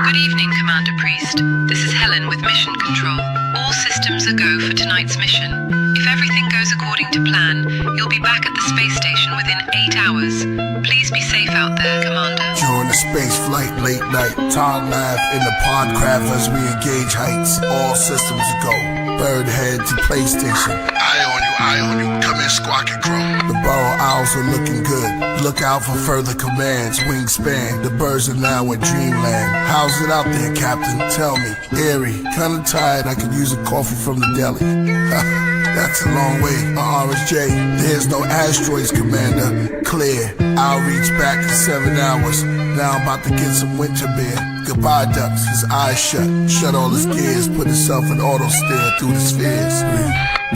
Good evening, Commander Priest. This is Helen with Mission Control. All systems are go for tonight's mission. If everything goes according to plan, you'll be back at the space station within 8 hours. Please be safe out there, Commander. During the space flight, late night, time nav in the Podcraft as we engage heights. All systems go. Bird head to PlayStation. Eye on you. Come in, Squawk and Crow. The burrow owls are looking good. Look out for further commands. Wingspan. The birds are now in dreamland. How's it out there, Captain? Tell me. Eerie. Kinda tired. I could use a coffee from the deli. That's a long way. RSJ. There's no asteroids, Commander. Clear. I'll reach back in 7 hours. Now I'm about to get some winter beer. Goodbye, ducks. His eyes shut. Shut all his gears. Put himself in auto steer through the spheres.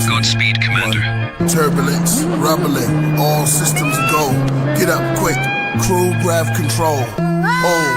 Godspeed, Commander. Turbulence, rumbling, all systems go. Get up quick, crew grab control. Hold,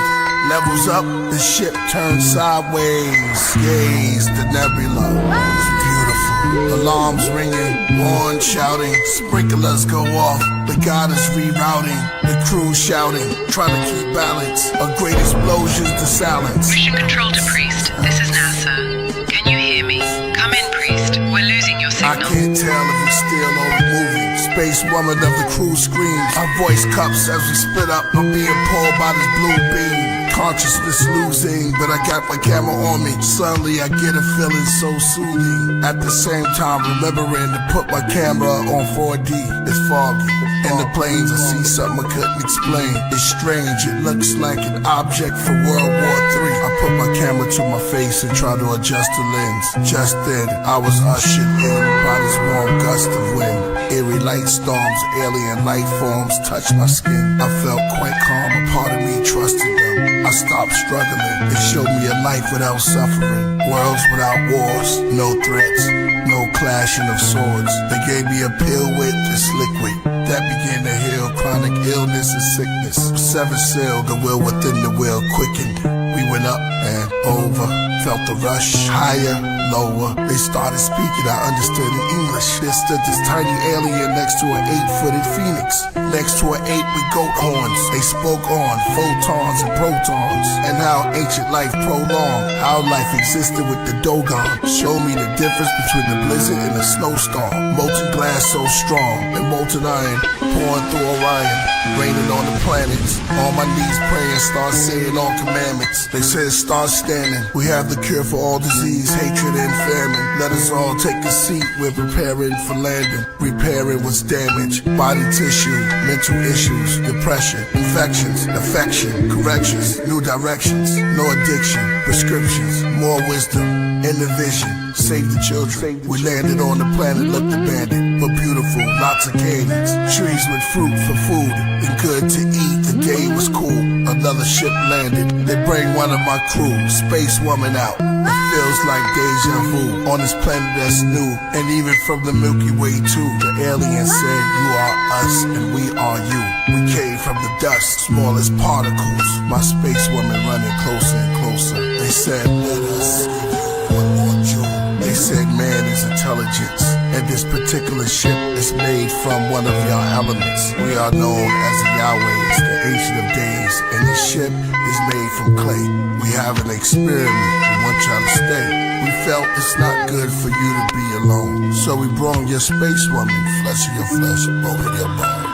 levels up, the ship turns sideways. Gaze the nebula, it's beautiful. Alarms ringing, horns shouting, sprinklers go off. The god is rerouting, the crew shouting, trying to keep balance. A great explosions to silence. Mission Control to Priest. This is NASA. Can you hear me? Come in, Priest. We're losing your signal. I can't tell if it's still or moving. Space woman of the crew screams. Our voice cups as we split up. I'm being pulled by this blue beam. Consciousness losing, but I got my camera on me. Suddenly I get a feeling so soothing. At the same time remembering to put my camera on 4D. It's foggy. In the planes I see something I couldn't explain. It's strange, it looks like an object from World War III. I put my camera to my face and try to adjust the lens. Just then I was ushered in by this warm gust of wind. Eerie light storms, alien life forms touched my skin. I felt quite calm, a part of me trusted them. I stopped struggling, it showed me a life without suffering. Worlds without wars, no threats, no clashing of swords. They gave me a pill with this liquid that began to heal chronic illness and sickness. Severed seal, the will within the will quickened. We went up and over, felt the rush, higher, lower. They started speaking, I understood in English. There stood this tiny alien next to an 8-footed phoenix, next to an 8 with goat horns. They spoke on photons and protons, and how ancient life prolonged, how life existed with the Dogon. Showed me the difference between the blizzard and the snowstorm. Molten glass so strong, and molten iron pouring through Orion, raining on the planets. On my knees praying, start saying all commandments. They said start standing. We have the cure for all disease, hatred and famine. Let us all take a seat. We're preparing for landing, repairing what's damaged. Body tissue, mental issues, depression, infections, affection, corrections, new directions, no addiction, prescriptions, more wisdom, in the vision. Save the children. We landed on the planet, looked abandoned, but beautiful, lots of canyons, trees with fruit for food, and good to eat. The day was cool, another ship landed. They bring one of my crew, space woman out. It feels like deja vu, on this planet that's new, and even from the Milky Way too. The alien said, you are us, and we are you. We came from the dust, small as particles. My space woman running closer and closer. They said, let us give you one more jewel. They said man is intelligence, and this particular ship is made from one of your elements. We are known as the Yahwehs, the Ancient of Days, and this ship is made from clay. We have an experiment, we want y'all to stay. We felt it's not good for you to be alone, so we brought your space woman, flesh of your flesh, bone of your bone.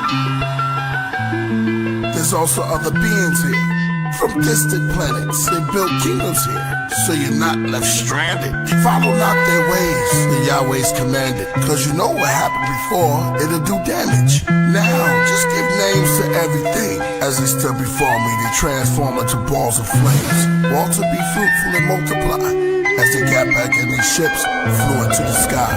There's also other beings here, from distant planets. They built kingdoms here, so you're not left stranded. Follow not their ways, the Yahweh's commanded. Cause you know what happened before, it'll do damage. Now, just give names to everything. As they stood before me, they transform into balls of flames. Wall to be fruitful and multiply. As they got back in their ships, flew into the sky.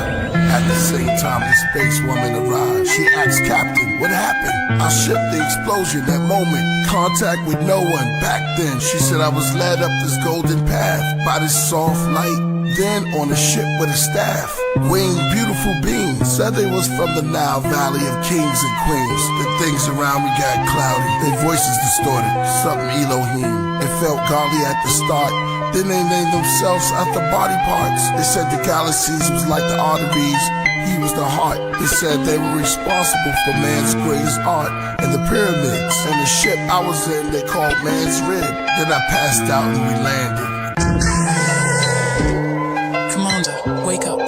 At the same time, the space woman arrived. She asked Captain, what happened? I shipped the explosion that moment. Contact with no one. Back then, she said I was led up this golden path by this soft light. Then on a ship with a staff, winged beautiful beings. Said they was from the Nile Valley of kings and queens. The things around me got cloudy, their voices distorted. Something Elohim. It felt godly at the start. Then they named themselves after body parts. They said the galaxies was like the arteries, he was the heart. They said they were responsible for man's greatest art, and and the pyramids. And the ship I was in, they called Man's Rib. Then I passed out and we landed. Commander, wake up.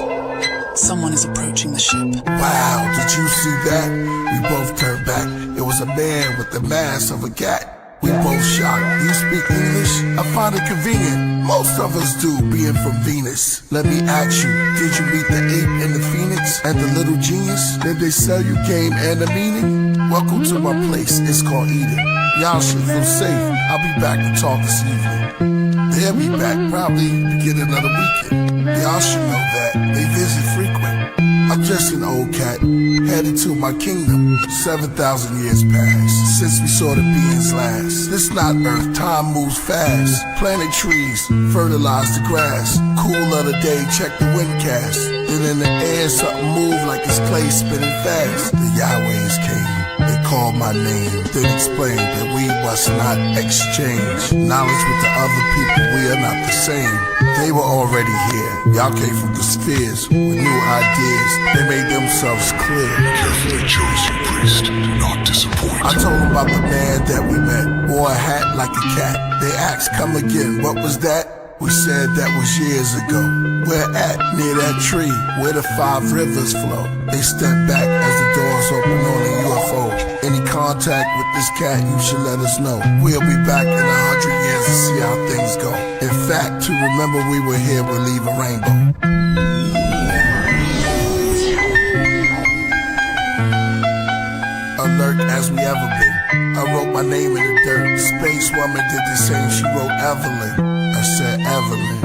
Someone is approaching the ship. Wow, did you see that? We both turned back. It was a man with the mask of a cat. We both shocked. You speak English? I find it convenient. Most of us do, being from Venus. Let me ask you, did you meet the ape and the phoenix and the little genius? Did they sell you game and a meaning? Welcome to my place, it's called Eden. Y'all should feel safe. I'll be back to talk this evening. They'll be back probably beginning of the weekend. Y'all should know that. They visit frequent. I'm just an old cat, headed to my kingdom. 7,000 years passed since we saw the beings last. This not Earth, time moves fast. Planet trees, fertilize the grass. Cool of the day, check the windcast. Then in the air, something moved like it's clay spinning fast. The Yahwehs came, they called my name, then explained that we must not exchange knowledge with the other people, we are not the same. They were already here. Y'all came from the spheres with new ideas. They made themselves clear. Carefully chosen, priest. Do not disappoint. I told them about the man that we met. Wore a hat like a cat. They asked, come again, what was that? We said that was years ago. Where at? Near that tree where the 5 rivers flow. They stepped back as the doors opened on a UFO. Any contact with this cat, you should let us know. We'll be back in 100 years to see how things go. In fact, to remember we were here, we'll leave a rainbow. Alert as we ever been. I wrote my name in the dirt. Space woman did the same, she wrote Evelyn. I said Evelyn,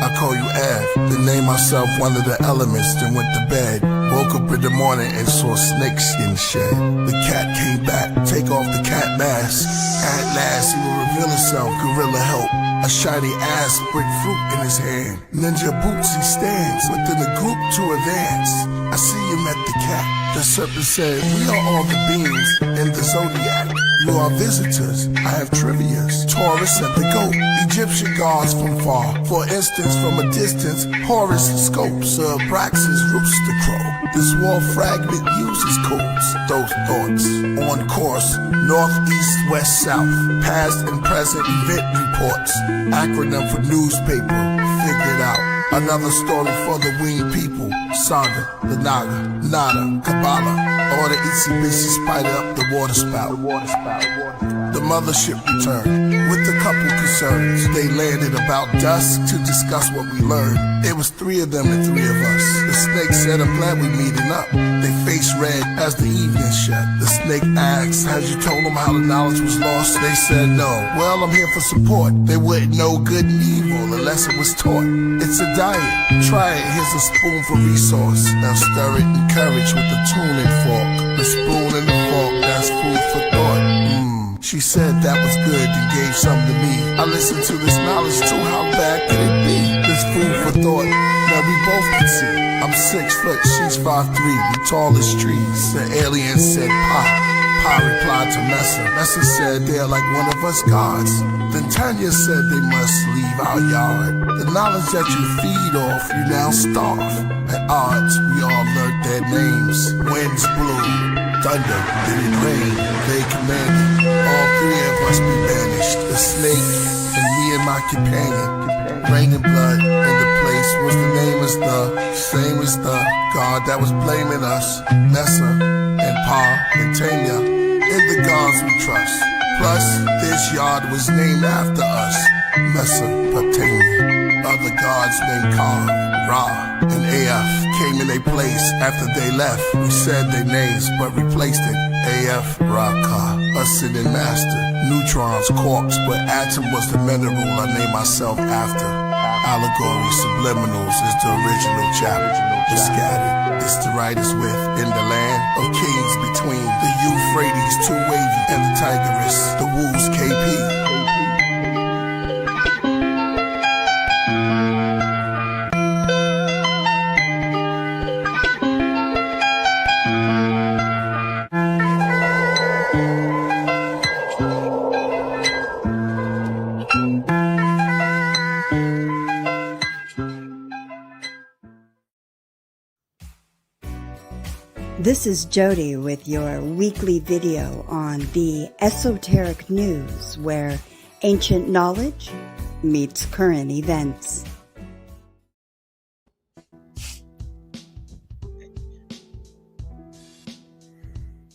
I call you Ev. Then named myself one of the elements, then went to bed. Woke up in the morning and saw snakes in the shed. The cat came back, take off the cat mask. At last he will reveal himself, gorilla help. A shiny ass, brick fruit in his hand. Ninja boots he stands, within the group to advance. I see you met the cat. The serpent said, we are all the beings in the zodiac. You are visitors, I have trivias. Taurus and the goat, Egyptian gods from far. For instance, from a distance, Horus scopes, Abraxas rooster crow. This wall fragment uses codes, those thoughts. On course, north, east, west, south. Past and present event reports. Acronym for newspaper, figured out. Another story for the winged people. Saga, the Naga, Nada, Kabbalah. Or the itsy-bitsy spider up the water spout. The mothership returned with a couple concerns. They landed about dusk to discuss what we learned. It was 3 of them and 3 of us. The snake said, I'm glad we meeting up. They face red as the evening shut. The snake asked, had you told them how the knowledge was lost? They said no. Well, I'm here for support. They wouldn't know good and evil unless it was taught. It's a diet. Try it. Here's a spoon for resource. Now stir it in courage with the tuning fork. The spoon and the fork, that's food for thought. She said that was good and gave some to me. I listened to this knowledge too, how bad could it be? This food for thought, now we both can see. I'm 6 foot, she's 5'3", we tall as trees. The alien said pop. Pa replied to Messa. Messa said they're like one of us gods. Then Tanya said they must leave our yard. The knowledge that you feed off, you now starve. At odds, we all learned their names. Winds blew, thunder, did it rain? They commanded, all 3 of us be banished. The snake and me and my companion. Raining blood in the place was the name as the same as the God that was blaming us. Messa and Pa and Tanya, in the gods we trust. Plus, this yard was named after us, Mesopotamia. Other gods named Ka, Ra, and Af came in their place after they left. We said their names, but replaced it. Af, Ra, Ka, ascending master. Neutrons, quarks, but atom was the mineral I named myself after. Allegory, subliminals is the original chapter. The scattered, it's the writers with. In the land of kings between the Euphrates, too wavy, and the Tigris, the Woos, KP. This is Jody with your weekly video on the esoteric news where ancient knowledge meets current events.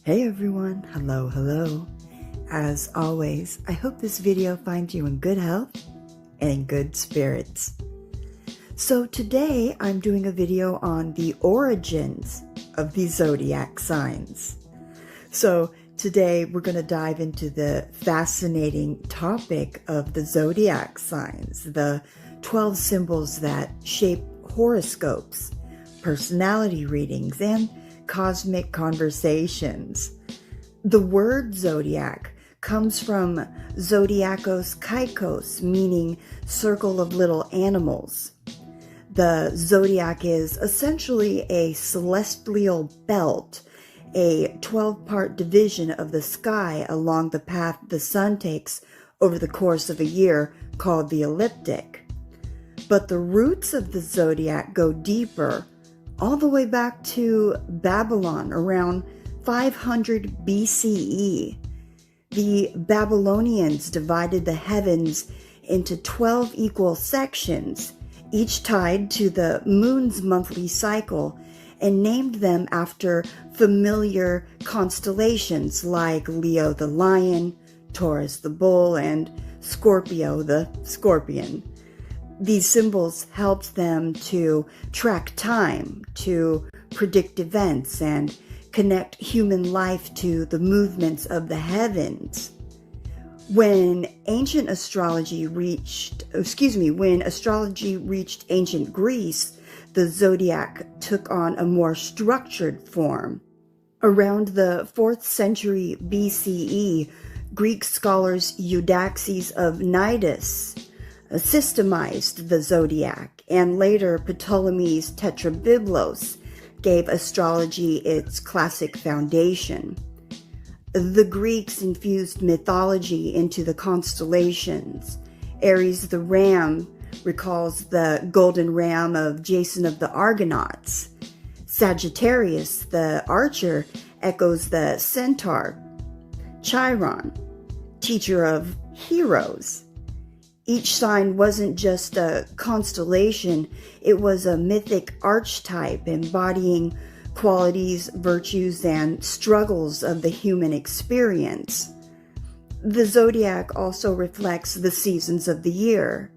Hey everyone, hello. As always, I hope this video finds you in good health and in good spirits. So today I'm doing a video on the origins of the zodiac signs. So today we're going to dive into the fascinating topic of the zodiac signs, the 12 symbols that shape horoscopes, personality readings, and cosmic conversations. The word zodiac comes from zodiakos kaikos, meaning circle of little animals. The zodiac is essentially a celestial belt, a 12-part division of the sky along the path the sun takes over the course of a year, called the ecliptic. But the roots of the zodiac go deeper, all the way back to Babylon around 500 BCE. The Babylonians divided the heavens into 12 equal sections, each tied to the moon's monthly cycle, and named them after familiar constellations like Leo the lion, Taurus the bull, and Scorpio the scorpion. These symbols helped them to track time, to predict events, and connect human life to the movements of the heavens. When astrology reached ancient Greece, the zodiac took on a more structured form. Around the 4th century BCE, Greek scholars Eudoxus of Cnidus systemized the zodiac, and later Ptolemy's Tetrabiblos gave astrology its classic foundation. The Greeks infused mythology into the constellations. Aries the ram recalls the golden ram of Jason of the Argonauts. Sagittarius the archer echoes the centaur. Chiron, teacher of heroes. Each sign wasn't just a constellation, it was a mythic archetype embodying qualities, virtues, and struggles of the human experience. The zodiac also reflects the seasons of the year.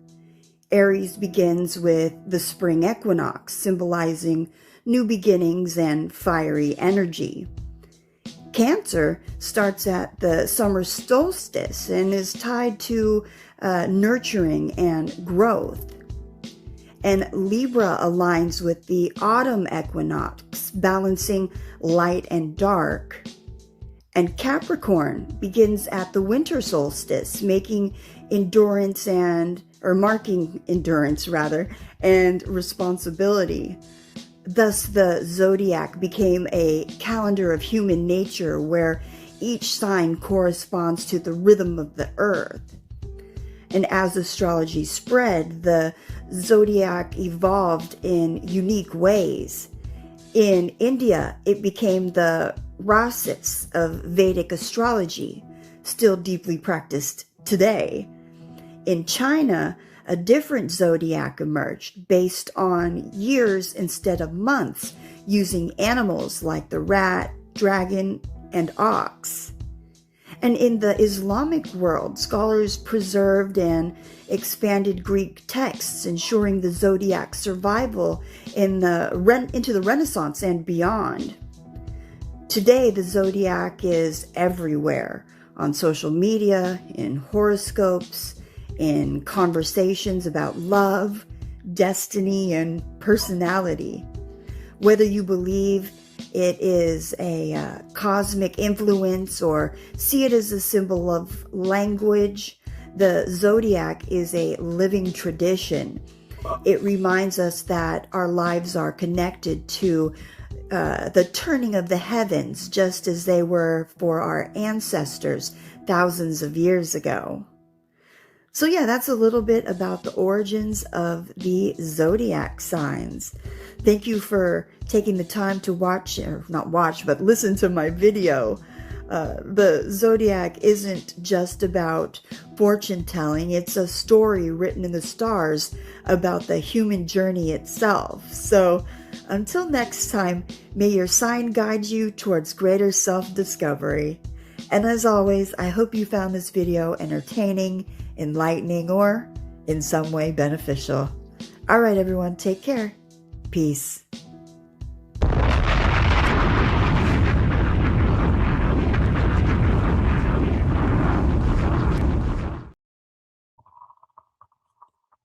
Aries begins with the spring equinox, symbolizing new beginnings and fiery energy. Cancer starts at the summer solstice and is tied to nurturing and growth. And Libra aligns with the autumn equinox, balancing light and dark. And Capricorn begins at the winter solstice, marking endurance and responsibility. Thus, the zodiac became a calendar of human nature where each sign corresponds to the rhythm of the earth. And as astrology spread, the zodiac evolved in unique ways. In India, it became the rasis of Vedic astrology, still deeply practiced today. In China, a different zodiac emerged based on years instead of months, using animals like the rat, dragon, and ox. And in the Islamic world, scholars preserved and expanded Greek texts, ensuring the zodiac's survival into the Renaissance and beyond. Today, the zodiac is everywhere, on social media, in horoscopes, in conversations about love, destiny, and personality. Whether you believe it is a cosmic influence or see it as a symbol of language, the zodiac is a living tradition. It reminds us that our lives are connected to the turning of the heavens, just as they were for our ancestors thousands of years ago. So yeah, that's a little bit about the origins of the zodiac signs. Thank you for taking the time to watch, or not watch, but listen to my video. The zodiac isn't just about fortune telling. It's a story written in the stars about the human journey itself. So until next time, may your sign guide you towards greater self-discovery. And as always, I hope you found this video entertaining, enlightening, or in some way beneficial. All right, everyone, take care. Peace.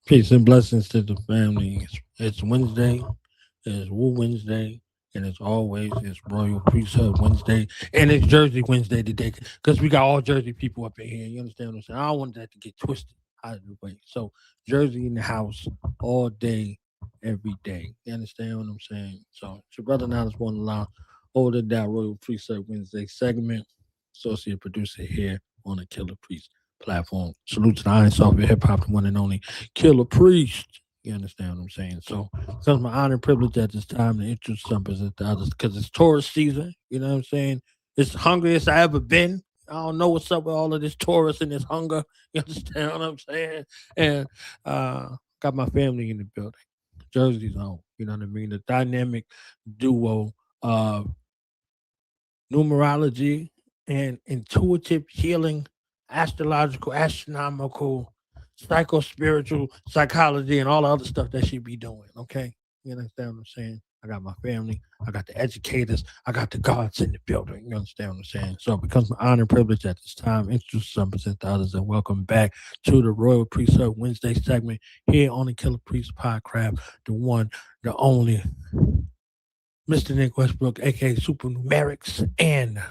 Peace and blessings to the family. It's Wednesday, it's Woo Wednesday, and as always, it's Royal Priesthood Wednesday, and it's Jersey Wednesday today, because we got all Jersey people up in here. You understand what I'm saying? I don't want that to get twisted out of the way. So Jersey in the house all day, every day. You understand what I'm saying? So it's your brother now that's one line over that Royal Priesthood Wednesday segment, associate producer here on the Killah Priest platform. Salute to the Iron Software Hip Hop, the one and only Killah Priest. You understand what I'm saying? So it's my honor and privilege at this time to introduce some of the others, because it's Taurus season. You know what I'm saying? It's the hungriest I ever been. I don't know what's up with all of this Taurus and this hunger. You understand what I'm saying? And got my family in the building. Jersey's home. You know what I mean? The dynamic duo of numerology and intuitive healing, astrological, astronomical, psycho-spiritual, psychology, and all the other stuff that she be doing, okay? You understand what I'm saying? I got my family, I got the educators, I got the gods in the building. You understand what I'm saying? So it becomes my honor and privilege at this time, introduce some percent to others, and welcome back to the Royal Priesthood Wednesday segment here on the Killah Priest Podcraft, the one, the only, Mr. Nick Westbrooks, aka Supernumerics, and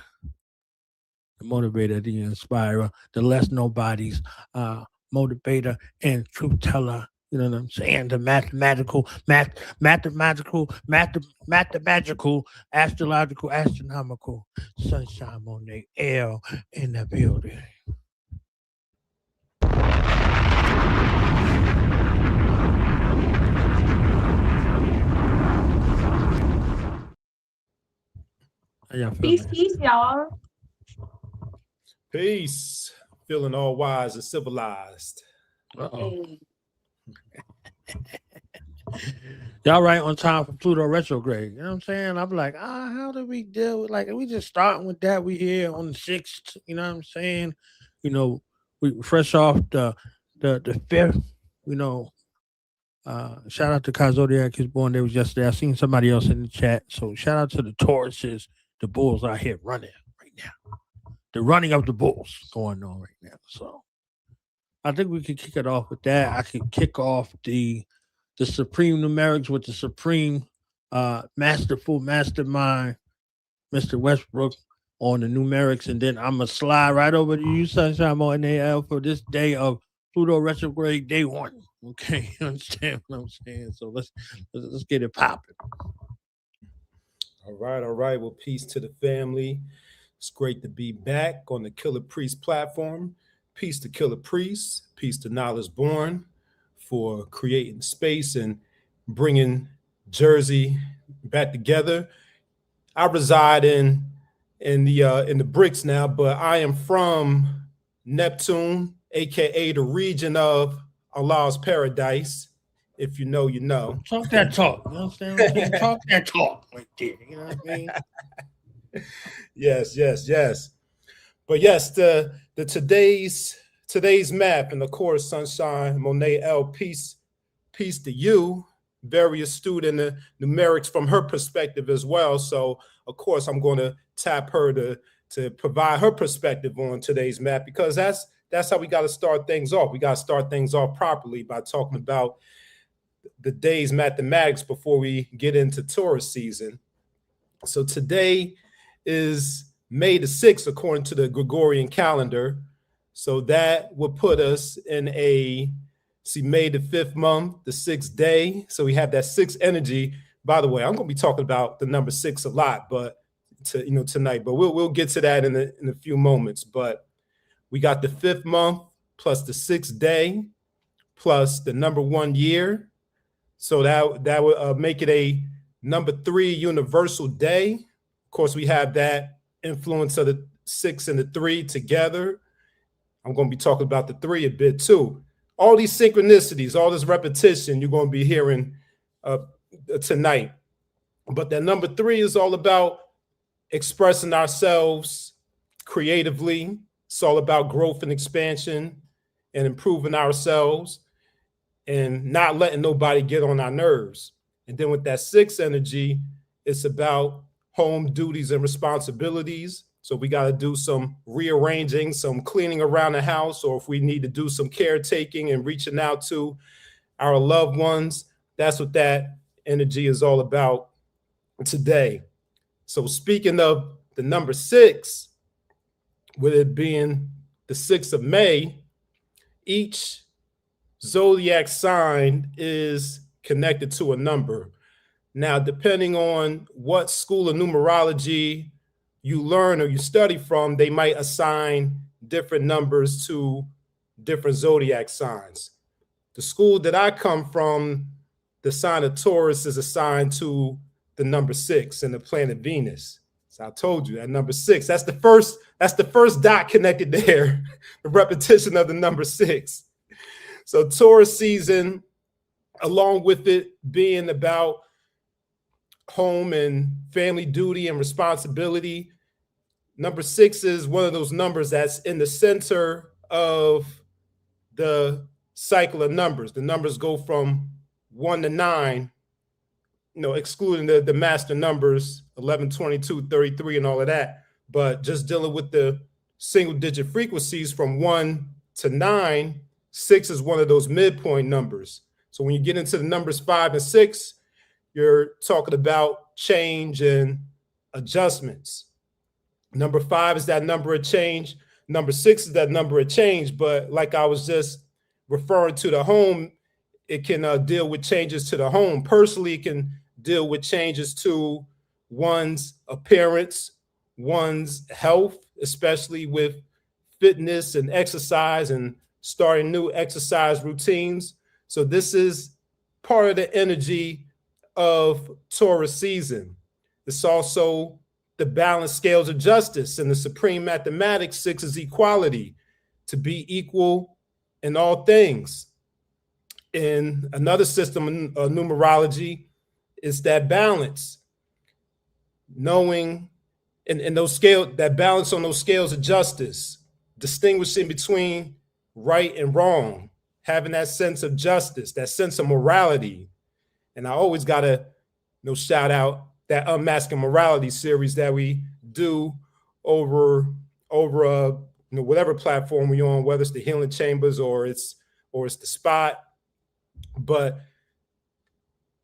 the motivator, the inspirer, the less nobodies, motivator and truth teller. You know what I'm saying? The mathematical, astrological, astronomical, Sunshine Monie, L in the building. How y'all feeling? Peace, y'all. Peace. Feeling all wise and civilized. Uh-oh. Y'all right on time for Pluto retrograde. You know what I'm saying? I'm like, how do we deal with, like, we just starting with that? We here on the 6th, you know what I'm saying? You know, we fresh off the 5th, you know. Shout out to Kai Zodiac, his born day was yesterday. I seen somebody else in the chat. So shout out to the Tauruses, the Bulls out here running right now. The running of the Bulls going on right now. So I think we could kick it off with that. I could kick off the Supreme Numerics with the Supreme Masterful Mastermind, Mr. Westbrook, on the numerics, and then I'm going to slide right over to you, Sunshine Monie, for this day of Pluto retrograde, day 1. Okay, you understand what I'm saying? So let's get it popping. All right. Well, peace to the family. It's great to be back on the Killah Priest platform. Peace to Killah Priest. Peace to Knowledge Born for creating space and bringing Jersey back together. I reside in the bricks now, but I am from Neptune, aka the region of Allah's paradise. If you know, you know. Talk that talk. You understand what I'm saying? Talk that talk right there. You know what I mean? Yes. But yes, the today's map, and of course, Sunshine Monie L, peace to you. Very astute in the numerics from her perspective as well. So of course, I'm going to tap her to provide her perspective on today's map, because that's how we got to start things off. We got to start things off properly by talking about the day's mathematics before we get into Taurus season. So today is May the 6th, according to the Gregorian calendar. So that would put us in May the 5th month, the 6th day. So we have that 6 energy. By the way, I'm going to be talking about the number 6 a lot, but tonight. But we'll get to that in a few moments. But we got the 5th month plus the 6th day plus the number 1 year. So that would make it Number 3, universal day. Of course, we have that influence of the 6 and the 3 together. I'm going to be talking about the 3 a bit too. All these synchronicities, all this repetition you're going to be hearing tonight. But that number 3 is all about expressing ourselves creatively. It's all about growth and expansion and improving ourselves and not letting nobody get on our nerves. And then with that 6 energy, it's about home duties and responsibilities. So we got to do some rearranging, some cleaning around the house, or if we need to do some caretaking and reaching out to our loved ones, that's what that energy is all about today. So speaking of the number 6, with it being the 6th of May, each zodiac sign is connected to a number. Now, depending on what school of numerology you learn or you study from, they might assign different numbers to different zodiac signs. The school that I come from, the sign of Taurus is assigned to the number 6 and the planet Venus. So I told you that number 6, that's the first dot connected there, the repetition of the number 6. So Taurus season, along with it being about home and family duty and responsibility, number 6 is one of those numbers that's in the center of the cycle of numbers. The numbers go from 1 to 9, excluding the master numbers, 11, 22, 33, and all of that. But just dealing with the single digit frequencies from 1 to 9, 6 is one of those midpoint numbers. So when you get into the numbers 5 and 6, you're talking about change and adjustments. Number 5 is that number of change. Number 6 is that number of change. But like I was just referring to the home, it can deal with changes to the home. Personally, it can deal with changes to one's appearance, one's health, especially with fitness and exercise and starting new exercise routines. So this is part of the energy of Taurus season. It's also the balanced scales of justice, and the supreme mathematics 6 is equality, to be equal in all things. In another system of numerology, it's that balance, knowing and those scale, that balance on those scales of justice, distinguishing between right and wrong, having that sense of justice, that sense of morality. And I always gotta shout out that Unmasking Morality series that we do over whatever platform we're on, whether it's the Healing Chambers or it's the Spot. But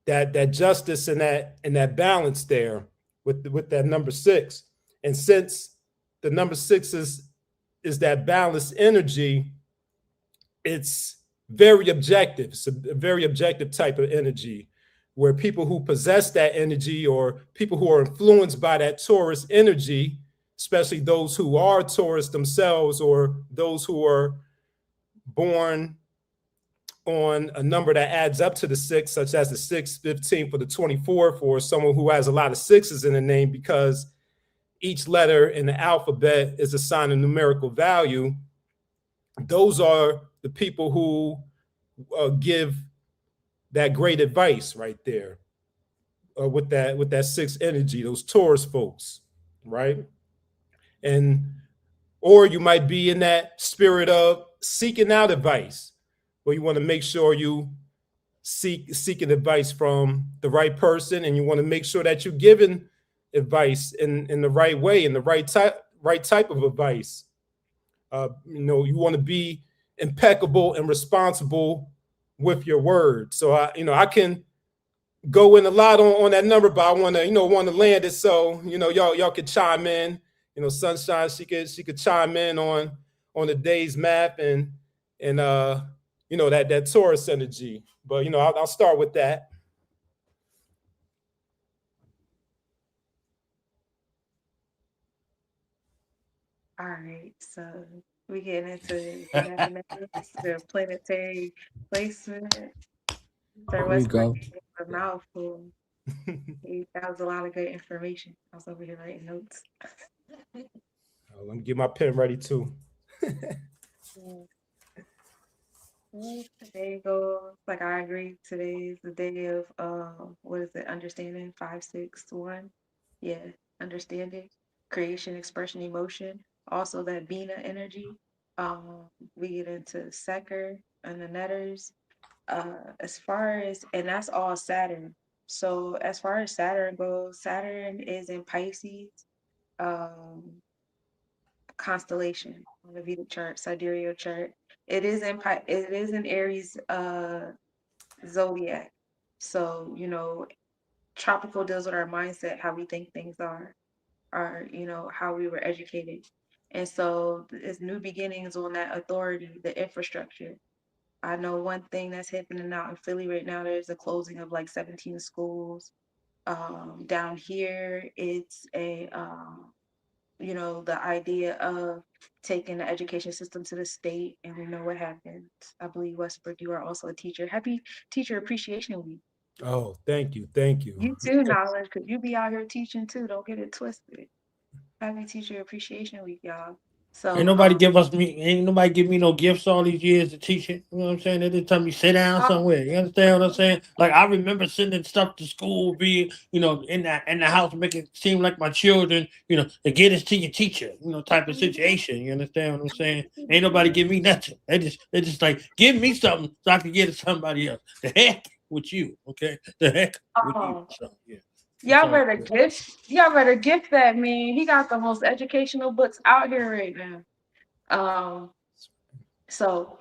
that justice and that balance there with that number 6. And since the number 6 is that balanced energy, it's very objective. It's a very objective type of energy, where people who possess that energy or people who are influenced by that Taurus energy, especially those who are Taurus themselves or those who are born on a number that adds up to the 6, such as the 6th, 15th, or the 24th, or someone who has a lot of 6s in the name, because each letter in the alphabet is assigned a numerical value. Those are the people who give that great advice right there with that 6 energy, those Taurus folks, right? Or you might be in that spirit of seeking out advice, where you want to make sure you seeking advice from the right person, and you want to make sure that you're giving advice in the right way, in the right type of advice. You want to be impeccable and responsible with your words. So I can go in a lot on that number, but I want to land it so y'all could chime in. Sunshine, she could chime in on the day's map and that Taurus energy. But I'll start with that. All right, so we get into the mathematics, the planetary placement. So There we go. a mouthful. That was a lot of good information. I was over here writing notes. Let me get my pen ready too. Today goes like I agree. Today is the day of what is it? Understanding 561. Yeah, understanding, creation, expression, emotion. Also that Bina energy. We get into Seker and the Netters. As far as and that's all Saturn. So as far as Saturn goes, Saturn is in Pisces. Um, constellation on the Vedic chart, sidereal chart. It is in Aries zodiac. So, tropical deals with our mindset, how we think things are, how we were educated. And so it's new beginnings on that authority, the infrastructure. I know one thing that's happening out in Philly right now, there's a closing of like 17 schools. Down here, it's the idea of taking the education system to the state, and we know what happened. I believe Westbrook, you are also a teacher. Happy Teacher Appreciation Week. Oh, thank you, thank you. You too, Knowledge, because you be out here teaching too. Don't get it twisted. Happy Teacher Appreciation Week, y'all. So Ain't nobody give me no gifts all these years of teaching. You know what I'm saying? They just tell me sit down somewhere. You understand what I'm saying? Like I remember sending stuff to school, being, in the house, make it seem like my children, to get us to your teacher, type of situation. You understand what I'm saying? Ain't nobody give me nothing. They just like give me something so I can get it to somebody else. The heck with you, okay? The heck with you. So yeah. Y'all better gift that man. He got the most educational books out here right now. So,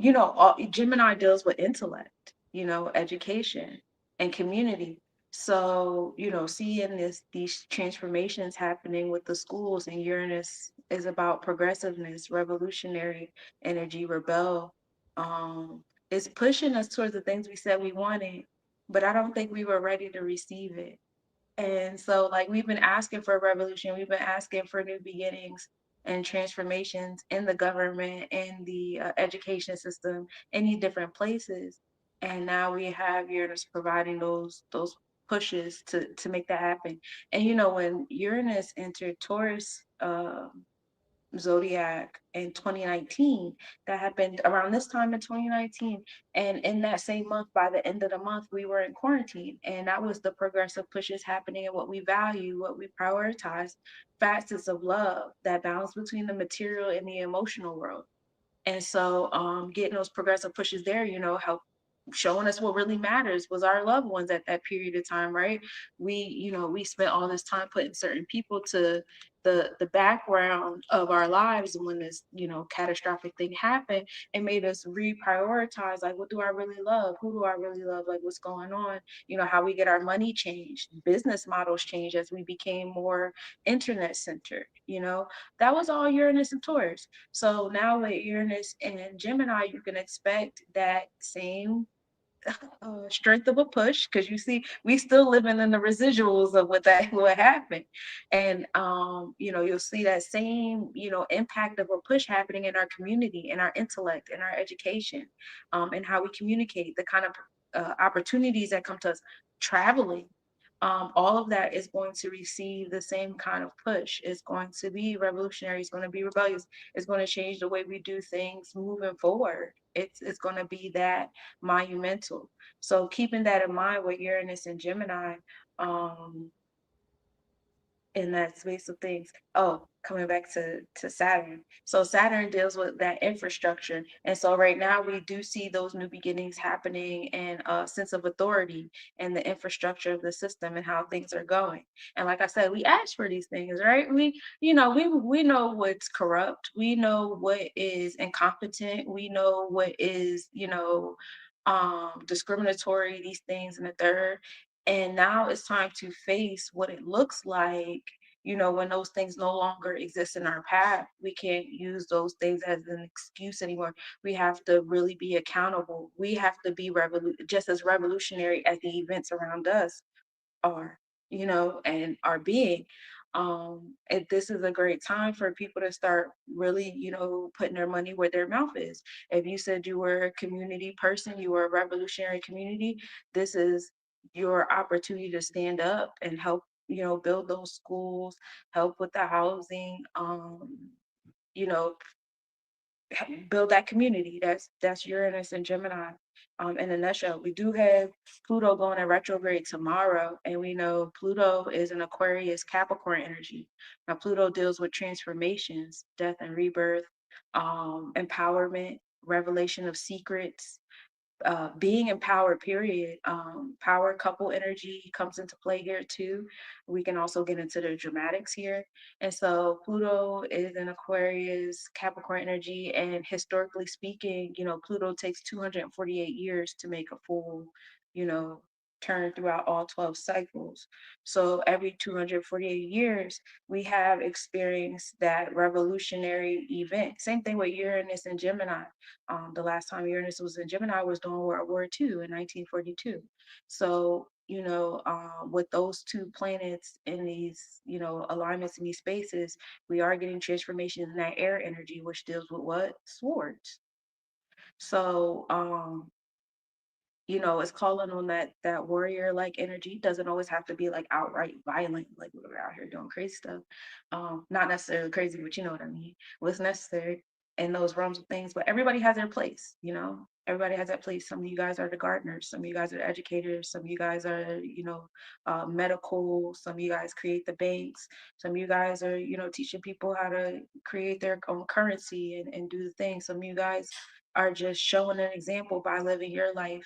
Gemini deals with intellect, education and community. So, seeing these transformations happening with the schools, and Uranus is about progressiveness, revolutionary energy, rebel. It's pushing us towards the things we said we wanted, but I don't think we were ready to receive it. And so, like, we've been asking for a revolution, we've been asking for new beginnings and transformations in the government, in the education system, in these different places. And now we have Uranus providing those pushes to make that happen. And when Uranus entered Taurus zodiac in 2019, that happened around this time in 2019, and in that same month, by the end of the month, we were in quarantine, and that was the progressive pushes happening and what we value, what we prioritize, facets of love, that balance between the material and the emotional world. And so getting those progressive pushes there, help showing us what really matters was our loved ones at that period of time, right? We spent all this time putting certain people to the background of our lives, and when this, catastrophic thing happened, it made us reprioritize, like, what do I really love? Who do I really love? Like, what's going on? How we get our money changed, business models changed as we became more internet centered, that was all Uranus and Taurus. So now with Uranus and Gemini, you can expect that same strength of a push, because you see we still living in the residuals of what happened. And you'll see that same impact of a push happening in our community, in our intellect, in our education, and how we communicate, the kind of opportunities that come to us, traveling. All of that is going to receive the same kind of push. It's going to be revolutionary. It's going to be rebellious. It's going to change the way we do things moving forward. It's going to be that monumental. So keeping that in mind with Uranus and Gemini, in that space of things. Oh, coming back to Saturn. So Saturn deals with that infrastructure. And so right now we do see those new beginnings happening, and a sense of authority and the infrastructure of the system and how things are going. And like I said, we ask for these things, right? We know what's corrupt. We know what is incompetent. We know what is, discriminatory, these things and the third. And now it's time to face what it looks like, when those things no longer exist in our path. We can't use those things as an excuse anymore. We have to really be accountable. We have to be just as revolutionary as the events around us are, and are being. And this is a great time for people to start really, putting their money where their mouth is. If you said you were a community person, you were a revolutionary community, this is your opportunity to stand up and help, build those schools, help with the housing, you know, build that community. That's Uranus and Gemini. In a nutshell, we do have Pluto going in retrograde tomorrow, and we know Pluto is an Aquarius Capricorn energy. Now, Pluto deals with transformations, death and rebirth, empowerment, revelation of secrets, being empowered, period. Power couple energy comes into play here too. We can also get into the dramatics here. And so Pluto is in Aquarius, Capricorn energy, and historically speaking, Pluto takes 248 years to make a full, you know, turn throughout all 12 cycles. So every 248 years, we have experienced that revolutionary event. Same thing with Uranus and Gemini. The last time Uranus was in Gemini was during World War II in 1942. So, with those two planets in these, alignments in these spaces, we are getting transformations in that air energy, which deals with what? Swords. So, it's calling on that warrior like energy. Doesn't always have to be like outright violent, like we're out here doing crazy stuff. Not necessarily crazy, but you know what I mean. What's necessary in those realms of things. But everybody has their place, Everybody has that place. Some of you guys are the gardeners, some of you guys are the educators, some of you guys are, medical, some of you guys create the banks, some of you guys are, teaching people how to create their own currency and do the thing. Some of you guys are just showing an example by living your life,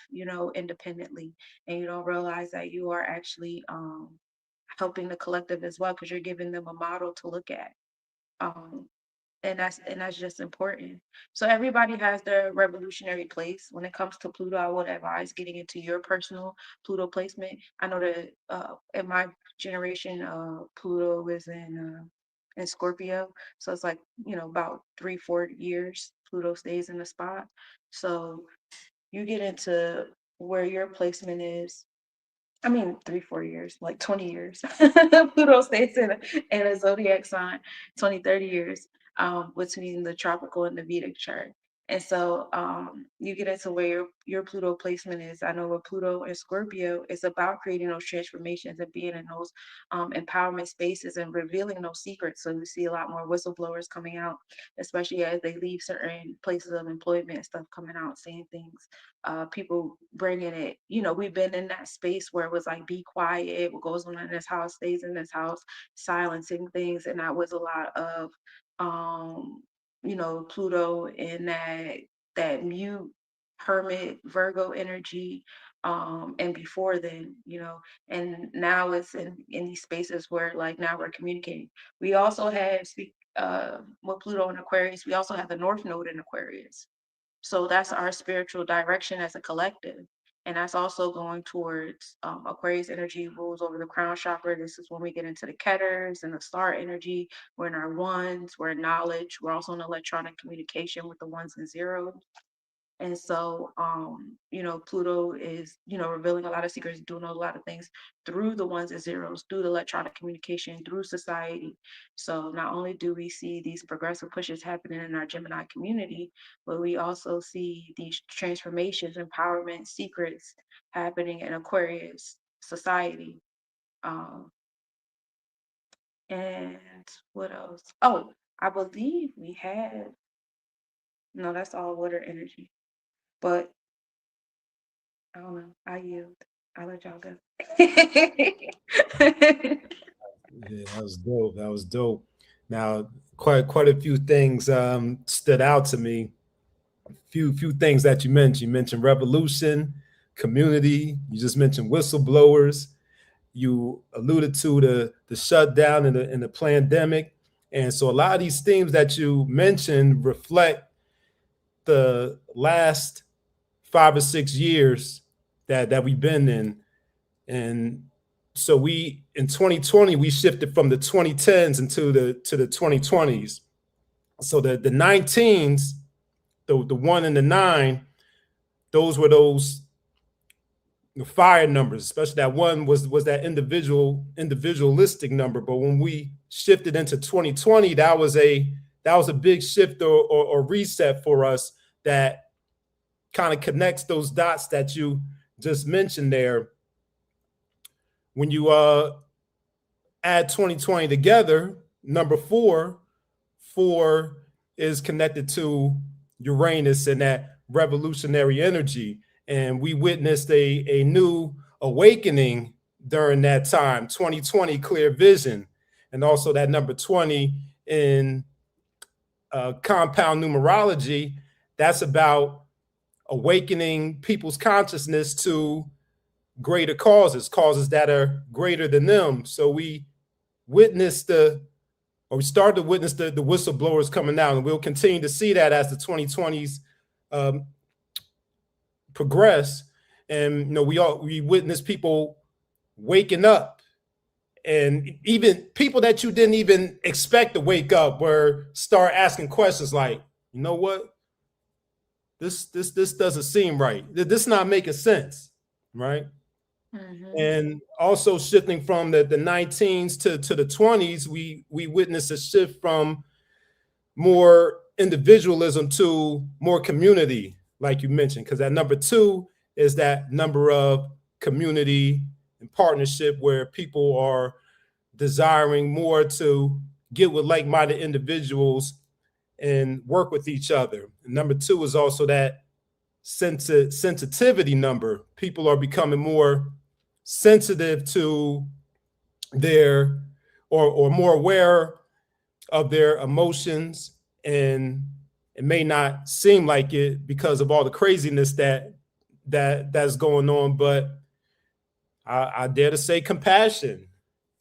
independently, and you don't realize that you are actually helping the collective as well, because you're giving them a model to look at. And that's just important. So everybody has their revolutionary place. When it comes to Pluto, I would advise getting into your personal Pluto placement. I know that in my generation, Pluto is in Scorpio, so it's like about 3-4 years Pluto stays in the spot. So you get into where your placement is. I mean, 3-4 years, like 20 years. Pluto stays in a zodiac sign, 20-30 years, between the tropical and the Vedic chart. And so you get into where your Pluto placement is. I know with Pluto and Scorpio, it's about creating those transformations and being in those empowerment spaces and revealing those secrets. So you see a lot more whistleblowers coming out, especially as they leave certain places of employment and stuff, coming out saying things. People bringing it, we've been in that space where it was like, be quiet, what goes on in this house stays in this house, silencing things. And that was a lot of Pluto in that mute hermit Virgo energy. And before then, and now it's in these spaces where like now we're communicating. We also have with Pluto in Aquarius, we also have the North Node in Aquarius. So that's our spiritual direction as a collective. And that's also going towards Aquarius energy rules over the crown chakra. This is when we get into the Keters and the star energy. We're in our ones, we're in knowledge. We're also in electronic communication with the ones and zeros. And so, Pluto is, revealing a lot of secrets, doing a lot of things through the ones and zeros, through the electronic communication, through society. So not only do we see these progressive pushes happening in our Gemini community, but we also see these transformations, empowerment, secrets happening in Aquarius society. And what else? Oh, I believe we had, no, that's all water energy. But I don't know. I yield. I'll let y'all go. Yeah, that was dope. That was dope. Now, quite a few things stood out to me. Few things that you mentioned. You mentioned revolution, community. You just mentioned whistleblowers. You alluded to the shutdown and the pandemic. And so a lot of these themes that you mentioned reflect the last 5 or 6 years that we've been in. And so we in 2020 we shifted from the 2010s into the 2020s. So the 19s, the 1 and the 9, those were those fire numbers, especially that 1 was that individualistic number. But when we shifted into 2020, that was a big shift or reset for us that kind of connects those dots that you just mentioned there. when you add 2020 together, number 4 is connected to Uranus and that revolutionary energy. And we witnessed a new awakening during that time, 2020 clear vision. And also that number 20 in compound numerology, that's about awakening people's consciousness to greater causes that are greater than them. So we witnessed we started to witness the whistleblowers coming out, and we'll continue to see that as the 2020s progress. And we witness people waking up, and even people that you didn't even expect to wake up start asking questions like, you know what, this doesn't seem right. This not making sense, right? Mm-hmm. And also shifting from the 19s to the 20s, we witnessed a shift from more individualism to more community, like you mentioned, because that number 2 is that number of community and partnership, where people are desiring more to get with like-minded individuals and work with each other. And number 2 is also that sensitivity number. People are becoming more sensitive to their or more aware of their emotions, and it may not seem like it because of all the craziness that's going on, but I dare to say compassion,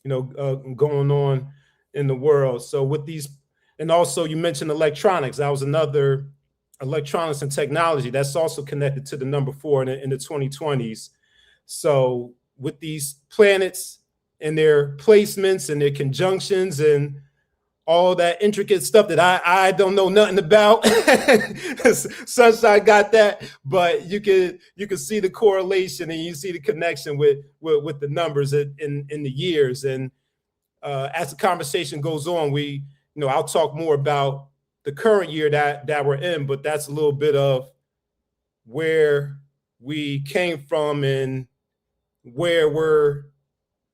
going on in the world. So with these, and also you mentioned electronics. That was another, electronics and technology. That's also connected to the number 4 in the 2020s. So with these planets and their placements and their conjunctions and all that intricate stuff that I don't know nothing about. Sunshine got that, but you can see the correlation and you see the connection with the numbers in the years. And as the conversation goes on, I'll talk more about the current year that we're in, but that's a little bit of where we came from and where we're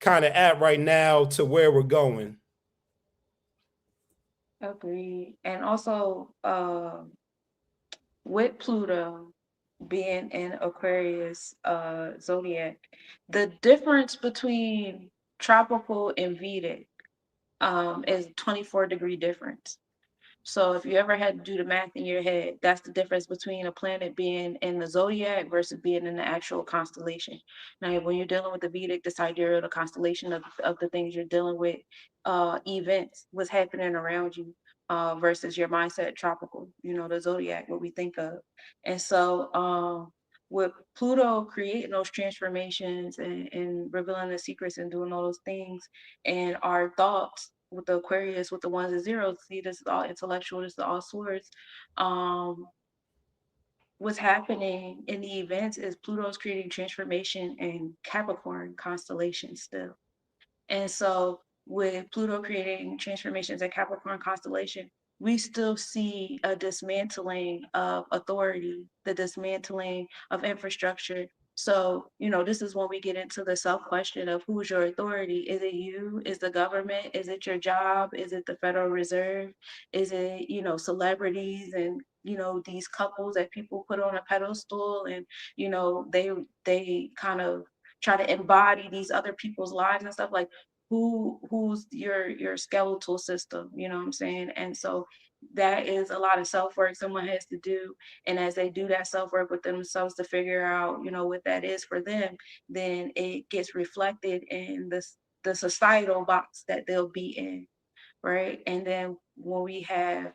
kind of at right now to where we're going. Agreed. And also with Pluto being in Aquarius zodiac, the difference between tropical and Vedic is 24-degree difference. So if you ever had to do the math in your head, that's the difference between a planet being in the zodiac versus being in the actual constellation. Now, when you're dealing with the Vedic, the sidereal, the constellation of the things you're dealing with, events, what's happening around you, versus your mindset, tropical, the zodiac, what we think of. And so with Pluto creating those transformations and revealing the secrets and doing all those things, and our thoughts, with the Aquarius, with the 1s and 0s, see, this is all intellectual, this is all swords. What's happening in the events is Pluto's creating transformation in Capricorn constellation still. And so with Pluto creating transformations in Capricorn constellation, we still see a dismantling of authority, the dismantling of infrastructure. So, this is when we get into the self-question of who's your authority. Is it you? Is the government? Is it your job? Is it the Federal Reserve? Is it, celebrities and, these couples that people put on a pedestal and, they kind of try to embody these other people's lives and stuff, like who's your skeletal system, you know what I'm saying? And so that is a lot of self-work someone has to do. And as they do that self-work with themselves to figure out, what that is for them, then it gets reflected in the societal box that they'll be in, right? And then when we have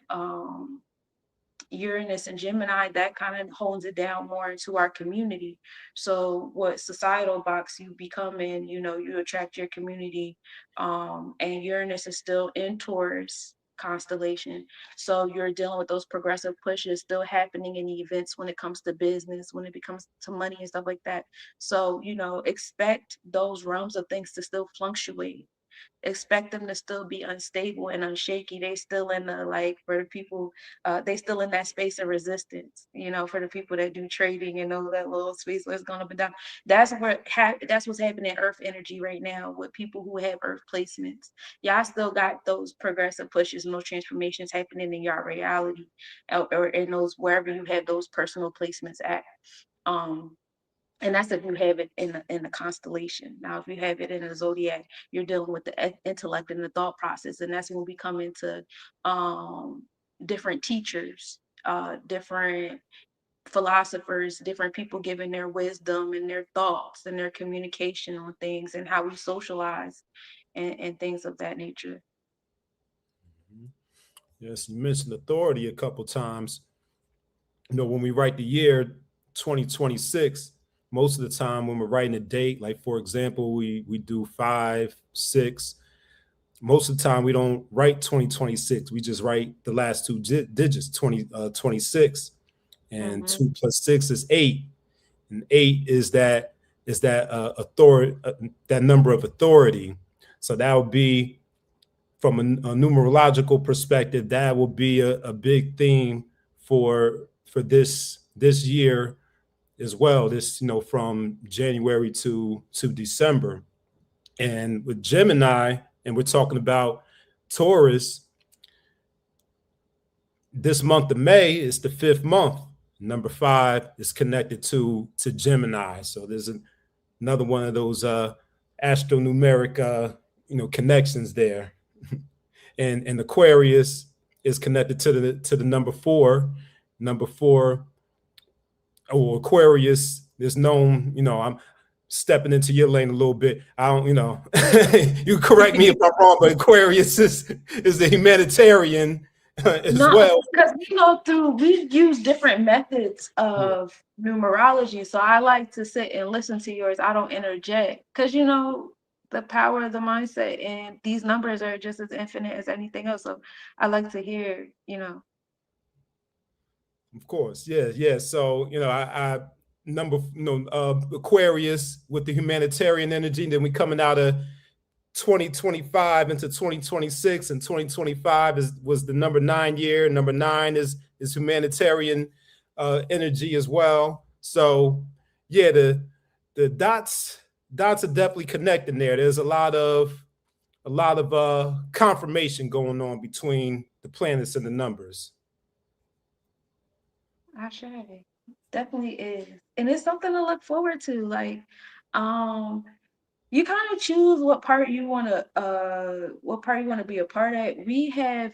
Uranus and Gemini, that kind of hones it down more into our community. So what societal box you become in, you attract your community. And Uranus is still in Taurus constellation. So you're dealing with those progressive pushes still happening in the events when it comes to business, when it becomes to money and stuff like that. So, expect those realms of things to still fluctuate. expect them to still be unstable and unshaky. They still in the, like, for the people, they still in that space of resistance, you know, for the people that do trading and know that little space where it's going up and down. That's that's what's happening in earth energy right now with people who have earth placements. Y'all still got those progressive pushes and those transformations happening in your reality, or in those, wherever you have those personal placements at. And that's if you have it in the constellation. Now, if you have it in a zodiac, you're dealing with the intellect and the thought process, and that's when we come into different teachers, different philosophers, different people giving their wisdom and their thoughts and their communication on things and how we socialize and things of that nature. Yes, you mentioned authority a couple times. You know, when we write the year 2026, most of the time when we're writing a date, like for example, we do 5, 6. Most of the time we don't write 2026. We just write the last two digits, 26, and 2 plus 6 is 8, and 8 is that authority, that number of authority. So that would be, from a numerological perspective, that will be a big theme for this year as well. This, you know, from January to December. And with Gemini, and we're talking about Taurus, this month of May is the 5th month. Number 5 is connected to Gemini. So there's another one of those astronumeric connections there. And Aquarius is connected to the number 4. Number 4, Aquarius is known, you know, I'm stepping into your lane a little bit. I don't, you know, you correct me if I'm wrong, but Aquarius is the humanitarian as well. Because we use different methods of numerology. So I like to sit and listen to yours. I don't interject, because, you know, the power of the mindset, and these numbers are just as infinite as anything else. So I like to hear, you know. Of course, yeah. So, you know, I Aquarius with the humanitarian energy. And then we coming out of 2025 into 2026, and 2025 was the number 9 year. Number 9 is humanitarian energy as well. So yeah, the dots are definitely connecting there. There's a lot of confirmation going on between the planets and the numbers. Ashe. Definitely is. And it's something to look forward to. Like, you kind of choose what part you want to be a part of. We have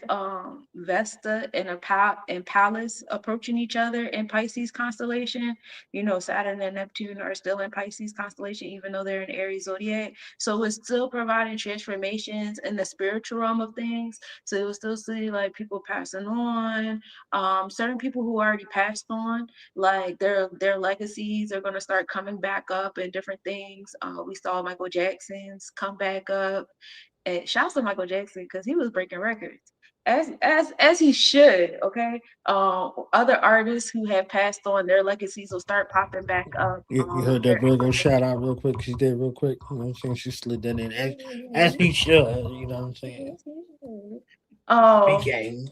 Vesta and Pallas approaching each other in Pisces constellation. You know, Saturn and Neptune are still in Pisces constellation, even though they're in Aries zodiac. So it's still providing transformations in the spiritual realm of things. So it will still see, like, people passing on, certain people who already passed on, like their legacies are going to start coming back up and different things. We saw Michael Jackson's come back up, and shouts to Michael Jackson, because he was breaking records as he should. Okay. Other artists who have passed on, their legacies will start popping back up. You heard that Virgo shout out real quick. She did real quick. You know what I'm saying? She slid that in as he should. You know what I'm saying? Okay.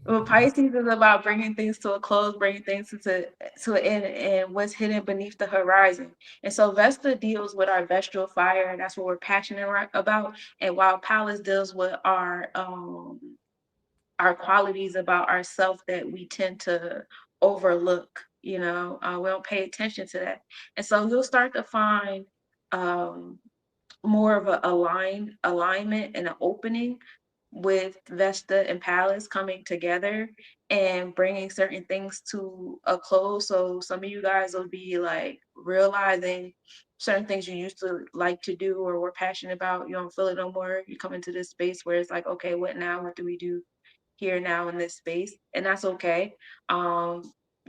Well, Pisces is about bringing things to a close, bringing things to an end, and what's hidden beneath the horizon. And so Vesta deals with our vestral fire, and that's what we're passionate about. And while Pallas deals with our qualities about ourself that we tend to overlook, you know, we don't pay attention to that. And so you'll start to find more of a alignment and an opening with Vesta and Pallas coming together and bringing certain things to a close. So some of you guys will be like realizing certain things you used to like to do or were passionate about, you don't feel it no more. You come into this space where it's like, okay, what now? What do we do here now in this space? And that's okay.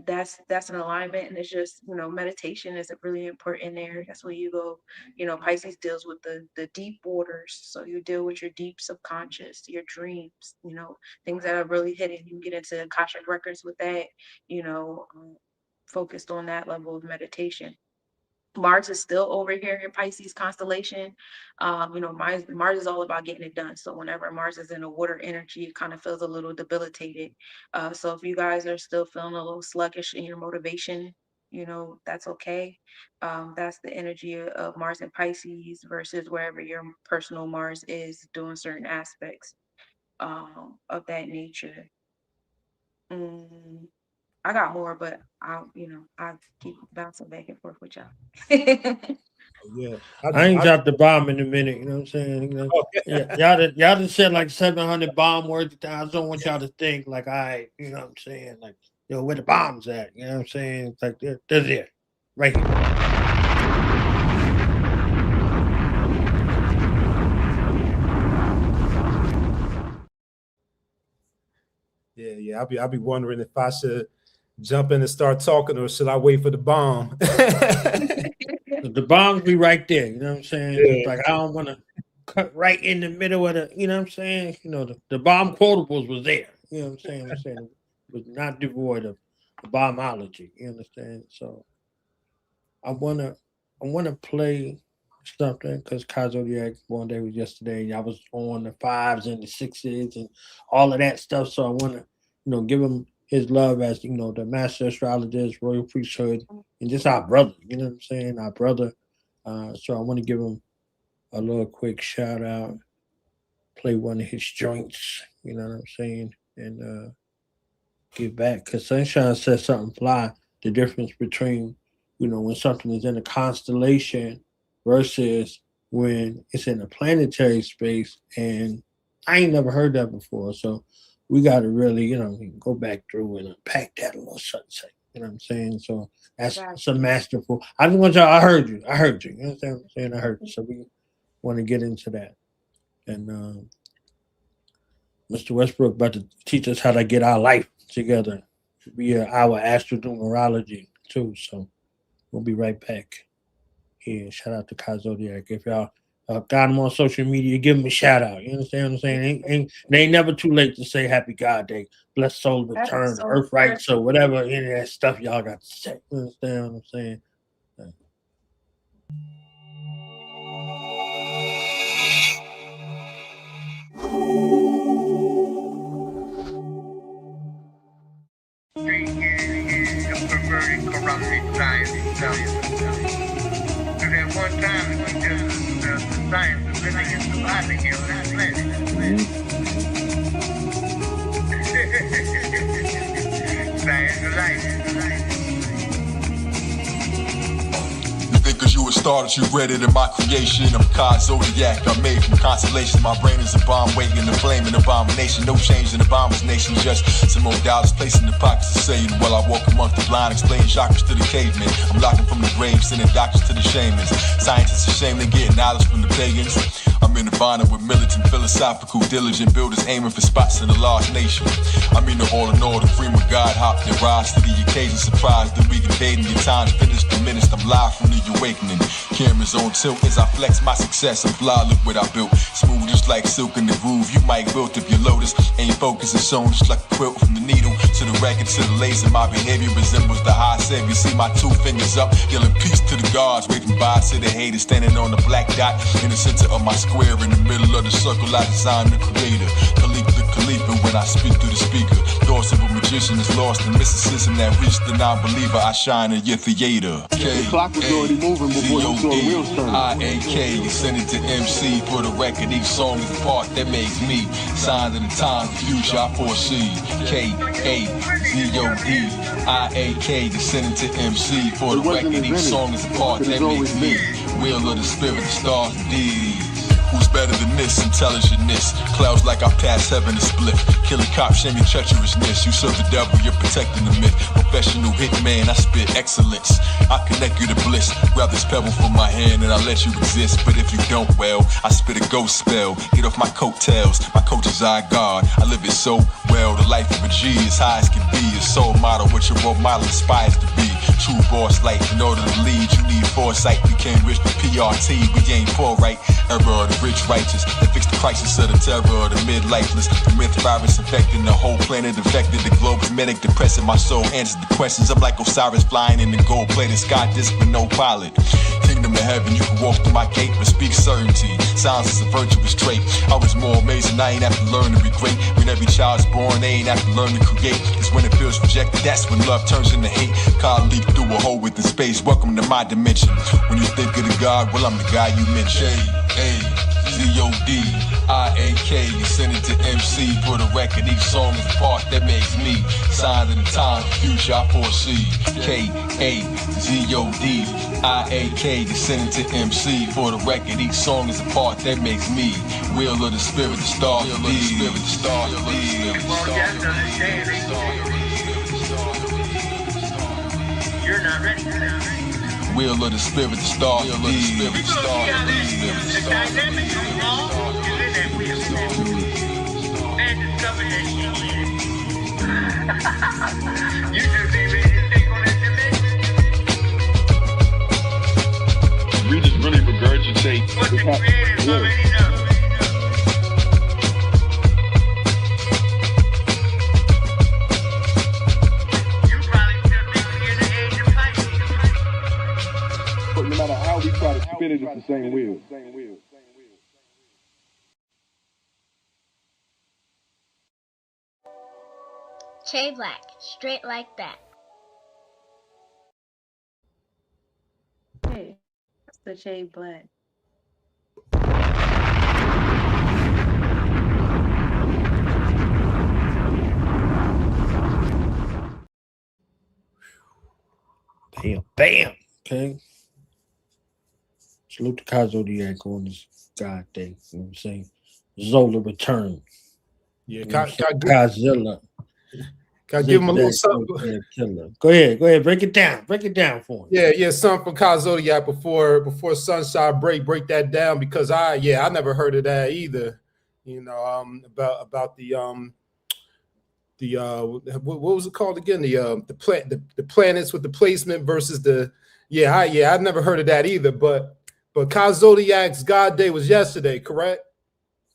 That's an alignment, and it's just, you know, meditation is really important there. That's where you go. You know, Pisces deals with the deep waters, so you deal with your deep subconscious, your dreams, you know, things that are really hidden. You can get into Akashic records with that, you know, focused on that level of meditation. Mars is still over here in Pisces constellation. Mars is all about getting it done. So whenever Mars is in a water energy, it kind of feels a little debilitated. So if you guys are still feeling a little sluggish in your motivation, that's okay. That's the energy of Mars in Pisces versus wherever your personal Mars is doing certain aspects of that nature. I got more, but I keep bouncing back and forth with y'all. Yeah, I ain't dropped the bomb in a minute. You know what I'm saying? Y'all done said like 700 bomb words. I don't want y'all to think like you know what I'm saying? Like, where the bombs at? You know what I'm saying? It's like they're there, right here. Yeah. I'll be wondering if I should jump in and start talking, or should I wait for the bomb? The bombs be right there, you know what I'm saying? Yeah. It's like I don't want to cut right in the middle of the, you know what I'm saying? The bomb quotables was there, you know what I'm saying? It was not devoid of bombology, you understand? So I wanna play something because Zodiac one day was yesterday. I was on the 5s and the 6s and all of that stuff. So I want to, give him his love as, the master astrologist, royal priesthood, and just our brother, you know what I'm saying? Our brother. So I want to give him a little quick shout out, play one of his joints, you know what I'm saying? And give back. Because Sunshine said something fly, the difference between, when something is in a constellation versus when it's in a planetary space. And I ain't never heard that before. So we got to really, go back through and unpack that a little something. You know what I'm saying? So that's some masterful. I just want y'all, I heard you. You understand what I'm saying? I heard you. So we want to get into that. And Mr. Westbrook about to teach us how to get our life together via our astro numerology too. So we'll be right back. Here, shout out to Zodiac. If y'all got him on social media, give him a shout out. You understand what I'm saying? They ain't never too late to say Happy God Day, blessed soul return, so earth rights, so whatever any of that stuff y'all got to say. You understand what I'm saying? Corrupted science. At one time, it was just the science of living and surviving here on this planet. Science of life. Cause you were started, you read it in my creation. I'm Zodiac, I'm made from constellations. My brain is a bomb waiting to flame an abomination. No change in the bomber's nation, just some more dollars placed in the pockets of Satan. While I walk amongst the blind, explaining chakras to the cavemen. I'm locking from the grave, sending doctors to the shamans. Scientists ashamed they getting knowledge from the pagans. I'm in the bond with militant, philosophical, diligent builders aiming for spots in the lost nation. I mean the all in all, the freedom of God, hop and rise to the occasion, surprised that we invading your time's finished, diminished. I'm live from the awakening. Cameras on tilt as I flex my success. I'm fly, look what I built. Smooth just like silk in the groove. You might built if your lotus ain't focused and sewn just like a quilt from the needle to the record to the laser. My behavior resembles the high savior. See my 2 fingers up, yelling peace to the gods, waving bye to the haters, standing on the black dot in the center of my square. In the middle of the circle, I designed the creator. Khalifa when I speak through the speaker. Thoughts of a magician is lost in mysticism that reached the non-believer. I shine in your theater. The clock was already moving before you saw the wheels turn. IAK, you send it to MC for the record. Each song is the part that makes me. Signs of the times, the future I foresee. KAZOD, IAK, you send it to MC for the record. Each song is the part that makes me. Wheel of the spirit, the stars, indeed. Who's better than this? Intelligentness. Clouds like I pass heaven to split. Killing cops, shaming treacherousness. You serve the devil, you're protecting the myth. Professional hitman, I spit excellence. I connect you to bliss. Grab this pebble from my hand and I let you exist. But if you don't, well, I spit a ghost spell. Get off my coattails. My coach is our God. I live it so well. The life of a G as high as can be. A soul model, what your role model aspires to be. True boss life. In order to lead, you need foresight. We can't reach the PRT. We ain't poor, right? Error of the rich righteous. They fix the crisis of the terror of the mid-lifeless. The myth virus infecting the whole planet. Infected the globe is manic, depressing my soul. Answers the questions. I'm like Osiris flying in the gold-plated sky disc with no pilot. kingdom of heaven, you can walk through my gate, but speak certainty. Silence is a virtuous trait. I was more amazing, I ain't have to learn to be great. When every child's born, they ain't have to learn to create. Cause when it feels rejected, that's when love turns into hate. God leap through a hole within space, welcome to my dimension. When you think of the God, well, I'm the guy you mentioned. K-A-Z-O-D-I-A-K, you send it to MC for the record. Each song is a part that makes me. Signs of the time, future I foresee. K-A-Z-O-D-I-A-K, you send it to MC for the record. Each song is a part that makes me. Wheel of the spirit, the star, the spirit, the star, the spirit, the star. You're not ready for that. Wheel of the spirit, the star, the spirit, the star, the The dynamic of law is in that wheel. Man discovered that shit. You just ain't ready to take on that dimension. We just really regurgitate What the creators already know. You probably still think we're in the age of Pisces. But no matter how we try to spin it, it's the same wheel. Che Black, straight like that. Hey, that's the shade black. Bam, bam. Okay. Salute the Zodiac on this God day. You know what I'm saying? Zola return. Yeah, You know what I'm saying? Godzilla. Can I give him a little something? Killer. Go ahead, break it down for him. Yeah, something from Kai Zodiac before Sunshine break that down, because I never heard of that either. You know, about the what was it called again? The planets with the placement versus the I've never heard of that either. But Kai Zodiac's God Day was yesterday, correct?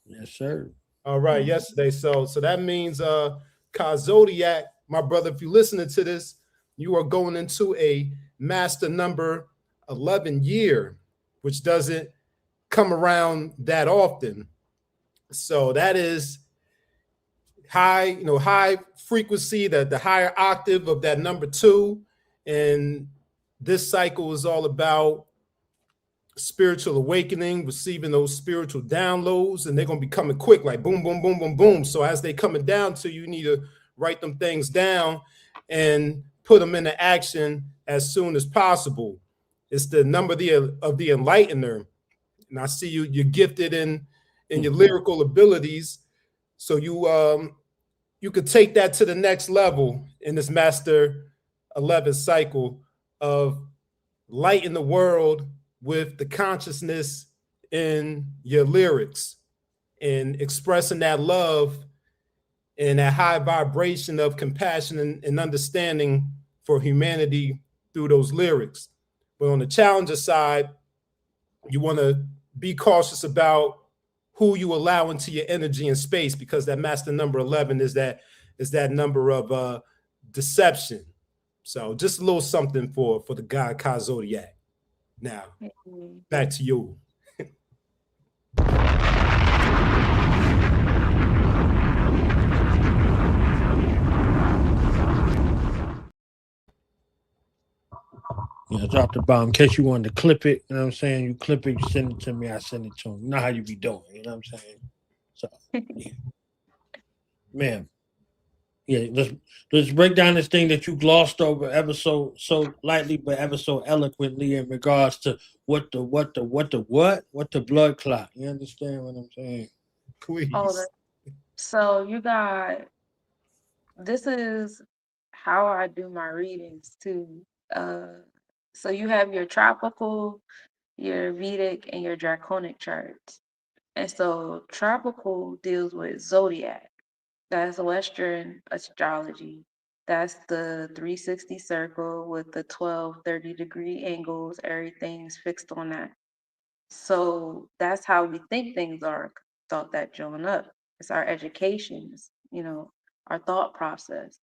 Yes, sir. All right, yesterday. So that means Kai Zodiac, my brother, if you're listening to this, you are going into a master number 11 year, which doesn't come around that often. So that is high frequency, the higher octave of that number 2. And this cycle is all about spiritual awakening, receiving those spiritual downloads, and they're going to be coming quick, like boom, boom, boom, boom, boom. So as they coming down to you, you need to write them things down and put them into action as soon as possible. It's the number of the enlightener. And I see you're gifted in your lyrical abilities. So you could take that to the next level in this Master 11 cycle of lighting the world with the consciousness in your lyrics and expressing that love and that high vibration of compassion and understanding for humanity through those lyrics. But on the challenger side, you want to be cautious about who you allow into your energy and space, because that master number 11 is that number of deception. So just a little something for the God Kai Zodiac. Now, back to you. Yeah, drop the bomb. In case you wanted to clip it, you know what I'm saying? You clip it, you send it to me, I send it to him. You know how you be doing, you know what I'm saying? So, yeah. Man. Yeah, let's break down this thing that you glossed over ever so lightly, but ever so eloquently in regards to what the blood clot. You understand what I'm saying? Please. So you got, this is how I do my readings too. So you have your tropical, your Vedic, and your draconic charts. And so tropical deals with zodiac. That's Western astrology. That's the 360 circle with the 12 30-degree angles. Everything's fixed on that. So that's how we think things are. Thought that showing up. It's our educations, our thought process.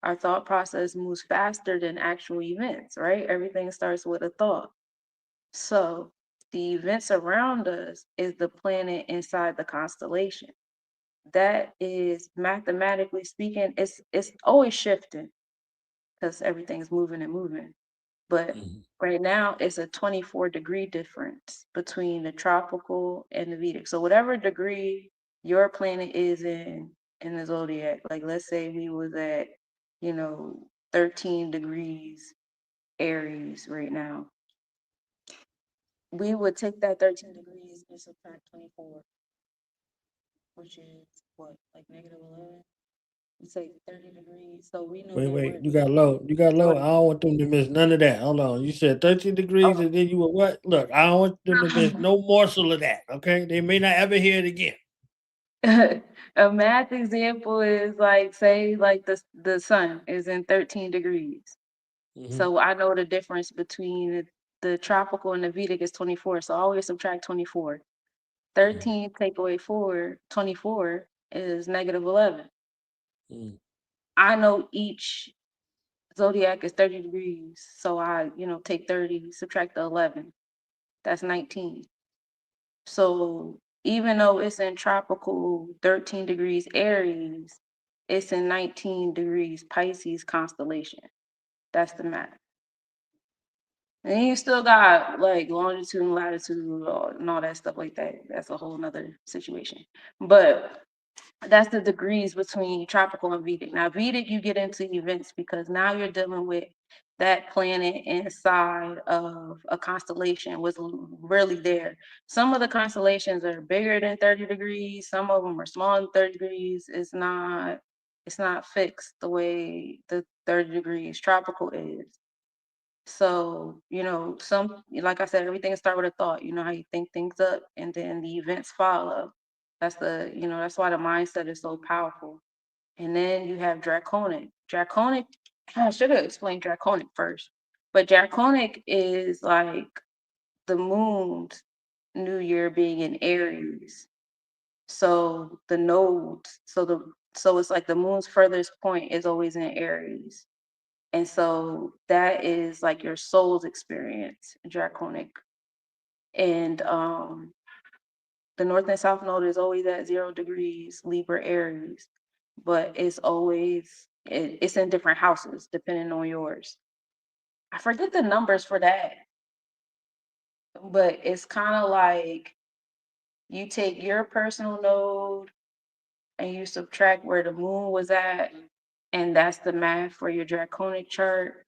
Our thought process moves faster than actual events, right? Everything starts with a thought. So the events around us is the planet inside the constellation. That is, mathematically speaking, it's always shifting because everything's moving and moving. But right now it's a 24-degree difference between the tropical and the Vedic. So whatever degree your planet is in the zodiac, like let's say we was at, 13 degrees Aries right now, we would take that 13 degrees and subtract 24, which is what, like -11? We say 30 degrees. So we know that Wait, you got low. You got low. I don't want them to miss none of that. Hold on. You said 13 degrees and then you were what? Look, I don't want them to miss no morsel of that. Okay. They may not ever hear it again. A math example is like, say, like the sun is in 13 degrees. So I know the difference between the tropical and the Vedic is 24. So I always subtract 24. 13 take away 4, 24 is -11. I know each zodiac is 30 degrees. So I, take 30, subtract the 11. That's 19. So even though it's in tropical 13 degrees Aries, it's in 19 degrees Pisces constellation. That's the math. And you still got like longitude and latitude and all that stuff like that. That's a whole nother situation. But that's the degrees between tropical and Vedic. Now, Vedic, you get into events because now you're dealing with that planet inside of a constellation was really there. Some of the constellations are bigger than 30 degrees. Some of them are smaller than 30 degrees. It's not fixed the way the 30 degrees tropical is. So, some, like I said, everything starts with a thought. You know how you think things up and then the events follow. That's that's why the mindset is so powerful. And then you have draconic. Draconic, I should have explained draconic first. But draconic is like the moon's new year being in Aries. So the nodes, so it's like the moon's furthest point is always in Aries. And so that is like your soul's experience, draconic. And the north and south node is always at 0 degrees, Libra, Aries, but it's always, it's in different houses depending on yours. I forget the numbers for that, but it's kind of like you take your personal node and you subtract where the moon was at, and that's the math for your draconic chart.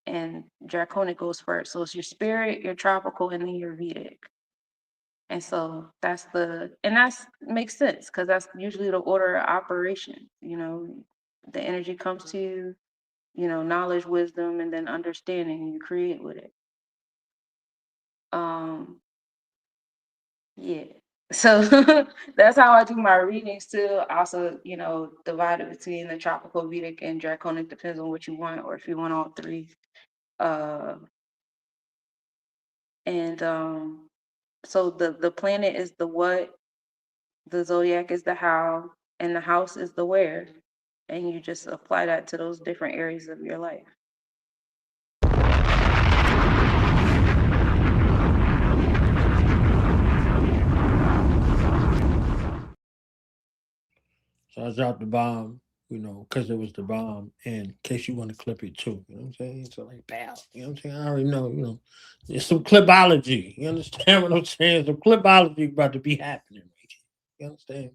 And draconic goes first. So it's your spirit, your tropical, and then your Vedic. And so that's makes sense because that's usually the order of operation. The energy comes to you, knowledge, wisdom, and then understanding, and you create with it. Yeah. So that's how I do my readings too. Also, divide it between the tropical, Vedic, and draconic, depends on what you want, or if you want all three. And so the planet is the what, the zodiac is the how, and the house is the where. And you just apply that to those different areas of your life. So I dropped the bomb, because it was the bomb, and in case you want to clip it too, you know what I'm saying? So like, pow, you know what I'm saying? I already know, it's some clipology. You understand what I'm saying? Some clipology about to be happening. You understand?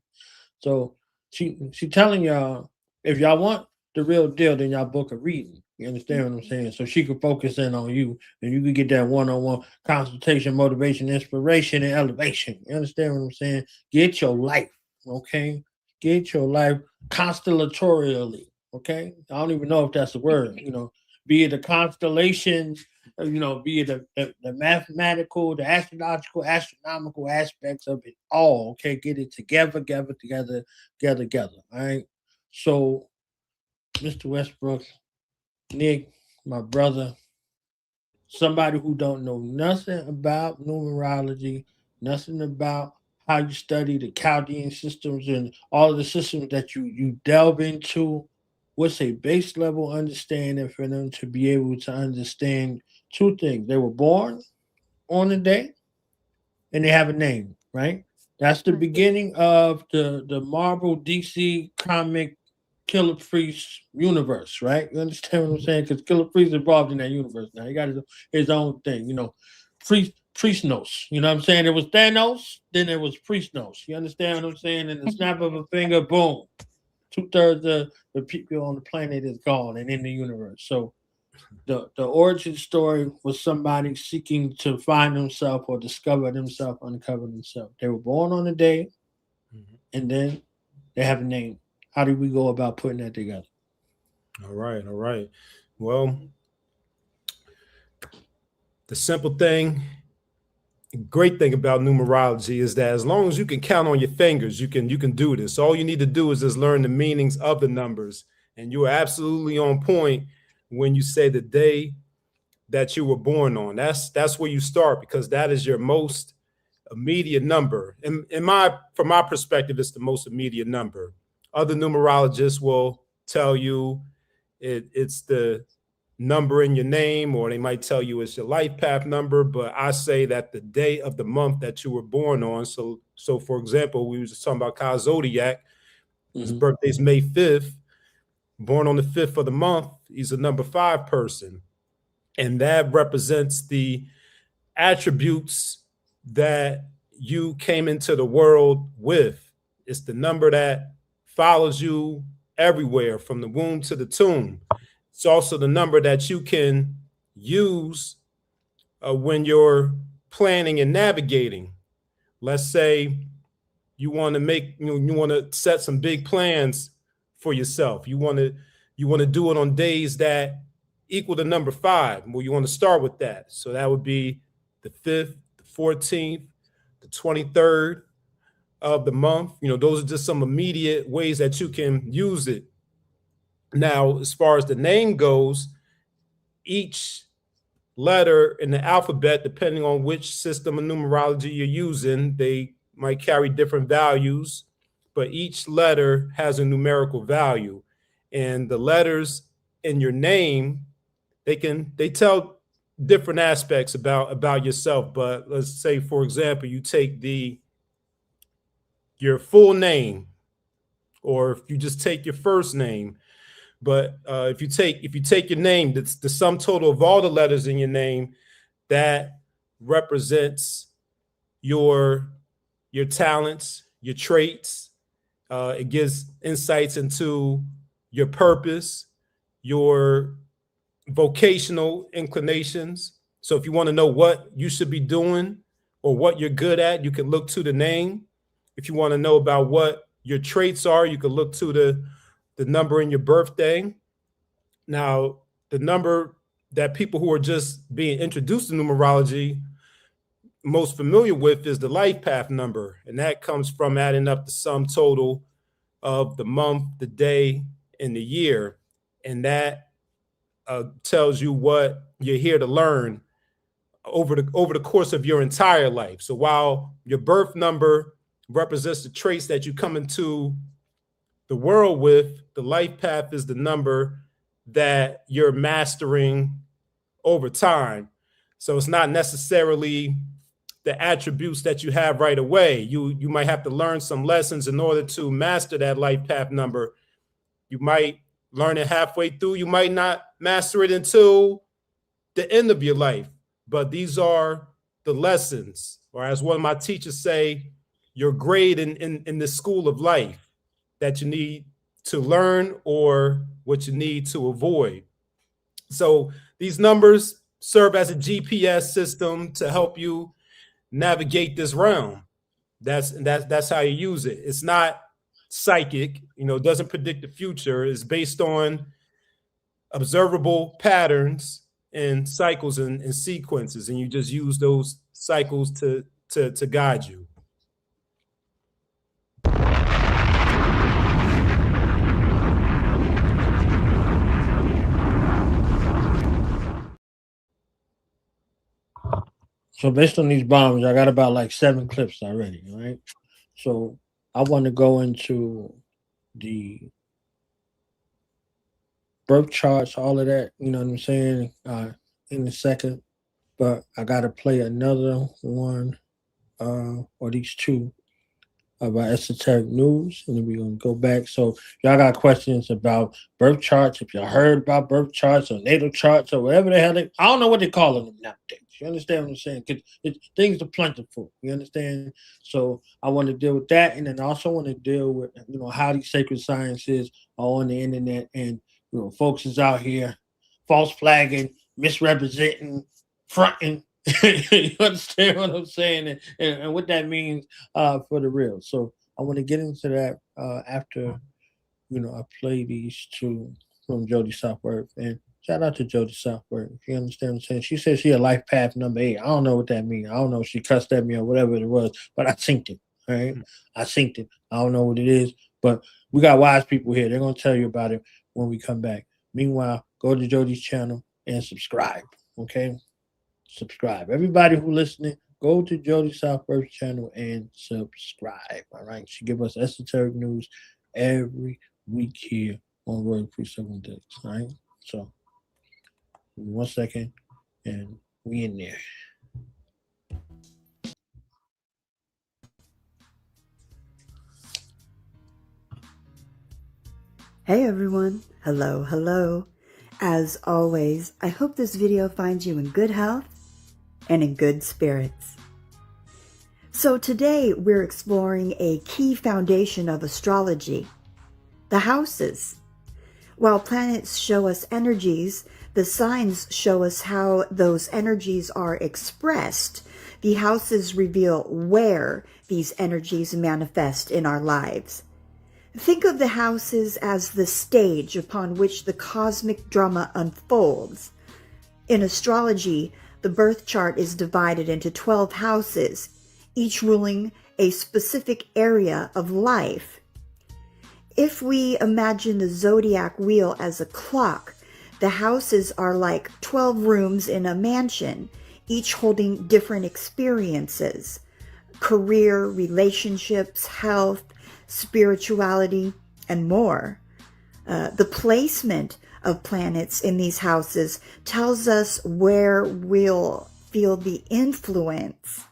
So she telling y'all, if y'all want the real deal, then y'all book a reading. You understand what I'm saying? So she could focus in on you, and you could get that one-on-one consultation, motivation, inspiration, and elevation. You understand what I'm saying? Get your life, okay? Get your life constellatorially, okay? I don't even know if that's a word, be it a constellation, be it the mathematical, the astrological, astronomical aspects of it all, okay? Get it together. All right? So, Mr. Westbrooks, Nick, my brother, somebody who don't know nothing about numerology, nothing about how you study the Chaldean systems and all of the systems that you delve into, what's a base level understanding for them to be able to understand two things. They were born on the day, and they have a name, right? That's the beginning of the Marvel DC comic Killah Priest universe, right? You understand what I'm saying? Because Killah Priest is involved in that universe now. He got his own thing, Priestnos. You know what I'm saying? There was Thanos, then there was Priestnos. You understand what I'm saying? And the snap of a finger, boom, 2/3 of the people on the planet is gone and in the universe. So the origin story was somebody seeking to find themselves or discover themselves, uncover themselves. They were born on a day, and then they have a name. How do we go about putting that together? All right. Well, the simple thing, great thing about numerology is that as long as you can count on your fingers, you can do this. All you need to do is just learn the meanings of the numbers, and you are absolutely on point when you say the day that you were born on. That's where you start, because that is your most immediate number. From my perspective, it's the most immediate number. Other numerologists will tell you it's the number in your name, or they might tell you it's your life path number, but I say that the day of the month that you were born on. So for example, we was just talking about Kyle Zodiac. His birthday's May 5th, born on the 5th of the month. He's a number 5 person. And that represents the attributes that you came into the world with. It's the number that follows you everywhere, from the womb to the tomb. It's also the number that you can use when you're planning and navigating. Let's say you want to you want to set some big plans for yourself. You want to do it on days that equal the number 5. Well, you want to start with that. So that would be the 5th, the 14th, the 23rd of the month. Those are just some immediate ways that you can use it. Now, as far as the name goes, each letter in the alphabet, depending on which system of numerology you're using, they might carry different values, but each letter has a numerical value. And the letters in your name, they tell different aspects about yourself. But let's say, for example, you take your full name, or if you just take your first name. But if you take your name, that's the sum total of all the letters in your name, that represents your talents, your traits. It gives insights into your purpose, your vocational inclinations. So if you want to know what you should be doing or what you're good at, you can look to the name. If you want to know about what your traits are, you can look to the number in your birthday. Now, the number that people who are just being introduced to numerology most familiar with is the life path number. And that comes from adding up the sum total of the month, the day, and the year. And that tells you what you're here to learn over the course of your entire life. So while your birth number represents the traits that you come into the world with, the life path is the number that you're mastering over time. So it's not necessarily the attributes that you have right away. You might have to learn some lessons in order to master that life path number. You might learn it halfway through. You might not master it until the end of your life. But these are the lessons, or as one of my teachers say, your grade in the school of life that you need to learn, or what you need to avoid. So these numbers serve as a GPS system to help you navigate this realm. That's how you use it. It's not psychic, it doesn't predict the future. It's based on observable patterns and cycles and sequences, and you just use those cycles to guide you. So based on these bombs, I got about like 7 clips already, right? So I want to go into the birth charts, all of that, you know what I'm saying, in a second. but I got to play another one or these two about esoteric news, and then we're going to go back. So y'all got questions about birth charts, if y'all heard about birth charts or natal charts or whatever the hell I don't know what they're calling them nowadays. You understand what I'm saying? Because things are plentiful. You understand? So I want to deal with that, and then I also want to deal with, how these sacred sciences are on the internet, and, folks is out here false flagging, misrepresenting, fronting. You understand what I'm saying, and what that means for the real. So I want to get into that after I play these two from Jody Southworth. And shout out to Jody Southworth. If you understand what I'm saying, she said she a life path number 8. I don't know what that means. I don't know if she cussed at me or whatever it was, but I synced it. All right, I synced it. I don't know what it is, but we got wise people here. They're gonna tell you about it when we come back. Meanwhile, go to Jody's channel and subscribe. Okay. Subscribe. Everybody who listening, go to Jody Southworth's channel and subscribe. All right. She give us esoteric news every week here on Royal Priesthood Wednesdays. All right. So 1 second and we in there. Hey everyone. Hello, hello. As always, I hope this video finds you in good health and in good spirits. So today we're exploring a key foundation of astrology, the houses. While planets show us energies, the signs show us how those energies are expressed. The houses reveal where these energies manifest in our lives. Think of the houses as the stage upon which the cosmic drama unfolds. In astrology, the birth chart is divided into 12 houses, each ruling a specific area of life. If we imagine the zodiac wheel as a clock, the houses are like 12 rooms in a mansion, each holding different experiences: career, relationships, health, spirituality, and more. The placement of planets in these houses tells us where we'll feel the influence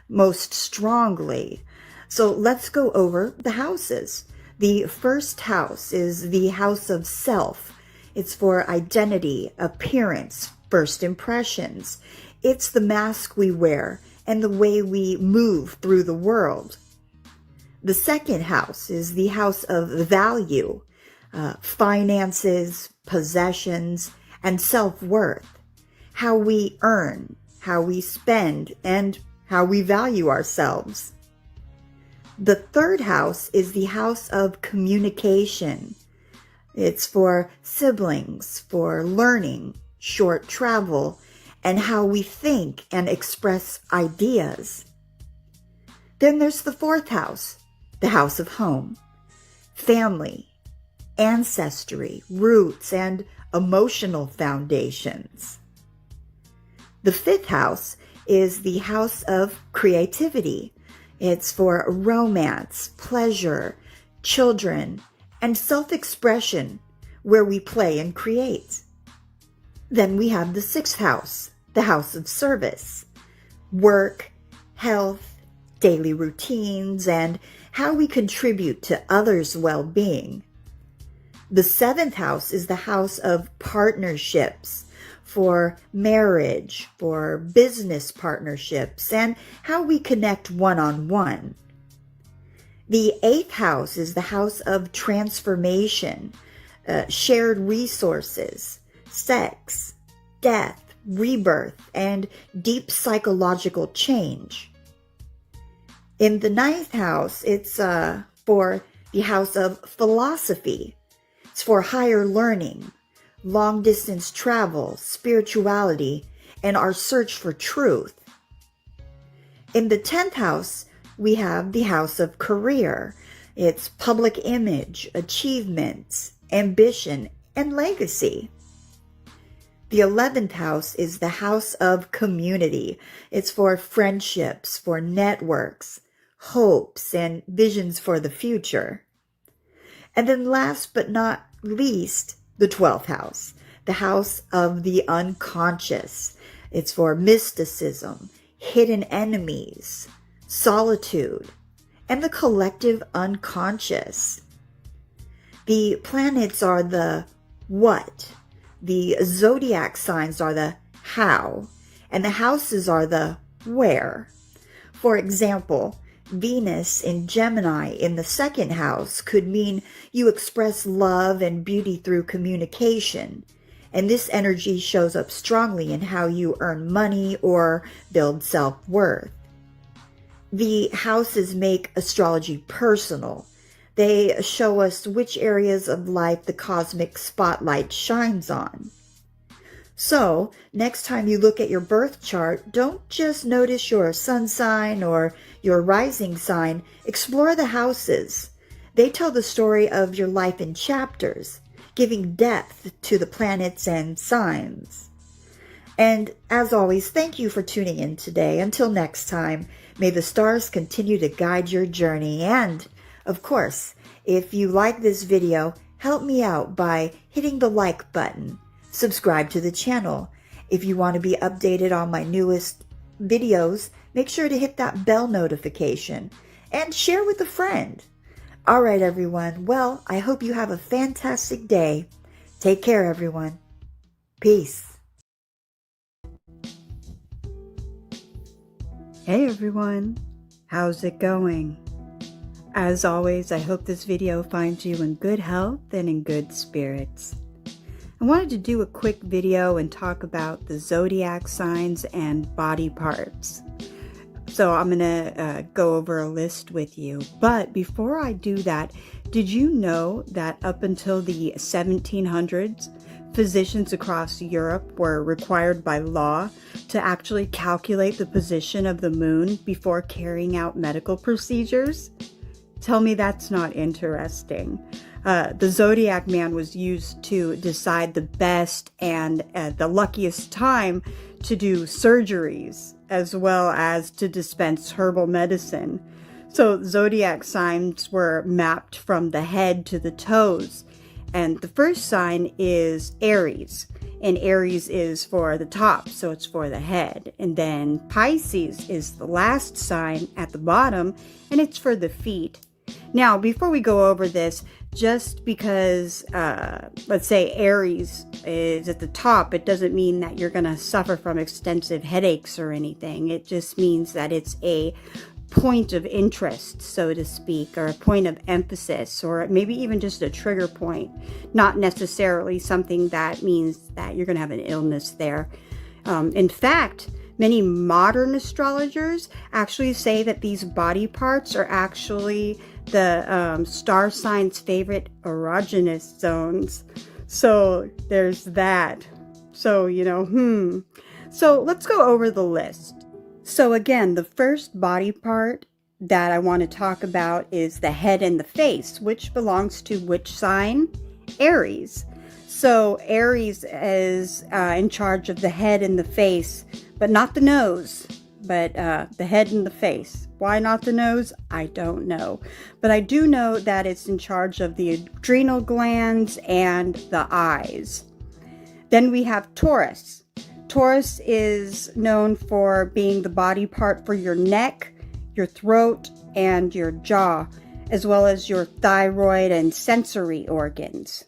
most strongly. So let's go over the houses. The first house is the house of self. It's for identity, appearance, first impressions. It's the mask we wear and the way we move through the world. The second house is the house of value, finances, possessions, and self-worth, how we earn, how we spend, and how we value ourselves. The third house is the house of communication. It's for siblings, for learning, short travel, and how we think and express ideas. Then there's the fourth house, the house of home, family, ancestry, roots, and emotional foundations. The fifth house is the house of creativity. It's for romance, pleasure, children, and self-expression, where we play and create. Then we have the sixth house, the house of service, work, health, daily routines, and how we contribute to others' well-being. The seventh house is the house of partnerships, for marriage, for business partnerships, and how we connect one-on-one. The eighth house is the house of transformation, shared resources, sex, death, rebirth, and deep psychological change. In the ninth house, it's for the house of philosophy. It's for higher learning, long-distance travel, spirituality, and our search for truth. In the 10th house, we have the house of career. It's public image, achievements, ambition, and legacy. The 11th house is the house of community. It's for friendships, for networks, hopes, and visions for the future. And then last but not least, the 12th house, the house of the unconscious. It's for mysticism, hidden enemies, solitude, and the collective unconscious. The planets are the what, the zodiac signs are the how, and the houses are the where. For example, Venus in Gemini in the second house could mean you express love and beauty through communication, and this energy shows up strongly in how you earn money or build self-worth. The houses make astrology personal. They show us which areas of life the cosmic spotlight shines on. So, next time you look at your birth chart, don't just notice your sun sign or your rising sign. Explore the houses. They tell the story of your life in chapters, giving depth to the planets and signs. And as always, thank you for tuning in today. Until next time, may the stars continue to guide your journey. And, of course, if you like this video, help me out by hitting the like button. Subscribe to the channel. If you want to be updated on my newest videos, make sure to hit that bell notification and share with a friend. All right, everyone. Well, I hope you have a fantastic day. Take care, everyone. Peace. Hey, everyone. How's it going? As always, I hope this video finds you in good health and in good spirits. I wanted to do a quick video and talk about the zodiac signs and body parts. So I'm going to go over a list with you. But before I do that, did you know that up until the 1700s, physicians across Europe were required by law to actually calculate the position of the moon before carrying out medical procedures? Tell me that's not interesting. The zodiac man was used to decide the best and the luckiest time to do surgeries, as well as to dispense herbal medicine. So zodiac signs were mapped from the head to the toes. And the first sign is Aries. And Aries is for the top, so it's for the head. And then Pisces is the last sign at the bottom, and it's for the feet. Now, before we go over this, just because, let's say Aries is at the top, it doesn't mean that you're going to suffer from extensive headaches or anything. It just means that it's a point of interest, so to speak, or a point of emphasis, or maybe even just a trigger point, not necessarily something that means that you're going to have an illness there. In fact, many modern astrologers actually say that these body parts are actually the star sign's favorite erogenous zones. So there's that. So, So let's go over the list. So again, the first body part that I want to talk about is the head and the face, which belongs to which sign? Aries. So Aries is in charge of the head and the face, but not the nose, but the head and the face. Why not the nose? I don't know. But I do know that it's in charge of the adrenal glands and the eyes. Then we have Taurus. Taurus is known for being the body part for your neck, your throat, and your jaw, as well as your thyroid and sensory organs.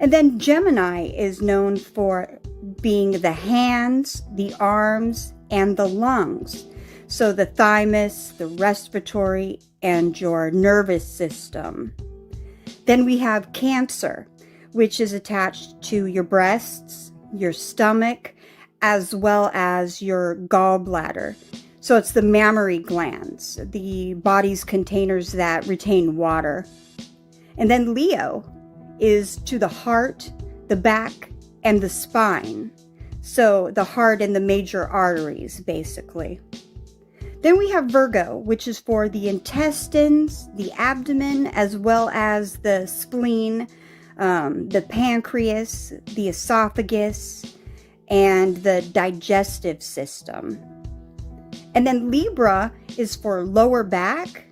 And then Gemini is known for being the hands, the arms, and the lungs. So the thymus, the respiratory, and your nervous system. Then we have Cancer, which is attached to your breasts, your stomach, as well as your gallbladder. So it's the mammary glands, the body's containers that retain water. And then Leo is to the heart, the back, and the spine. So the heart and the major arteries, basically. Then we have Virgo, which is for the intestines, the abdomen, as well as the spleen, the pancreas, the esophagus, and the digestive system. And then Libra is for lower back,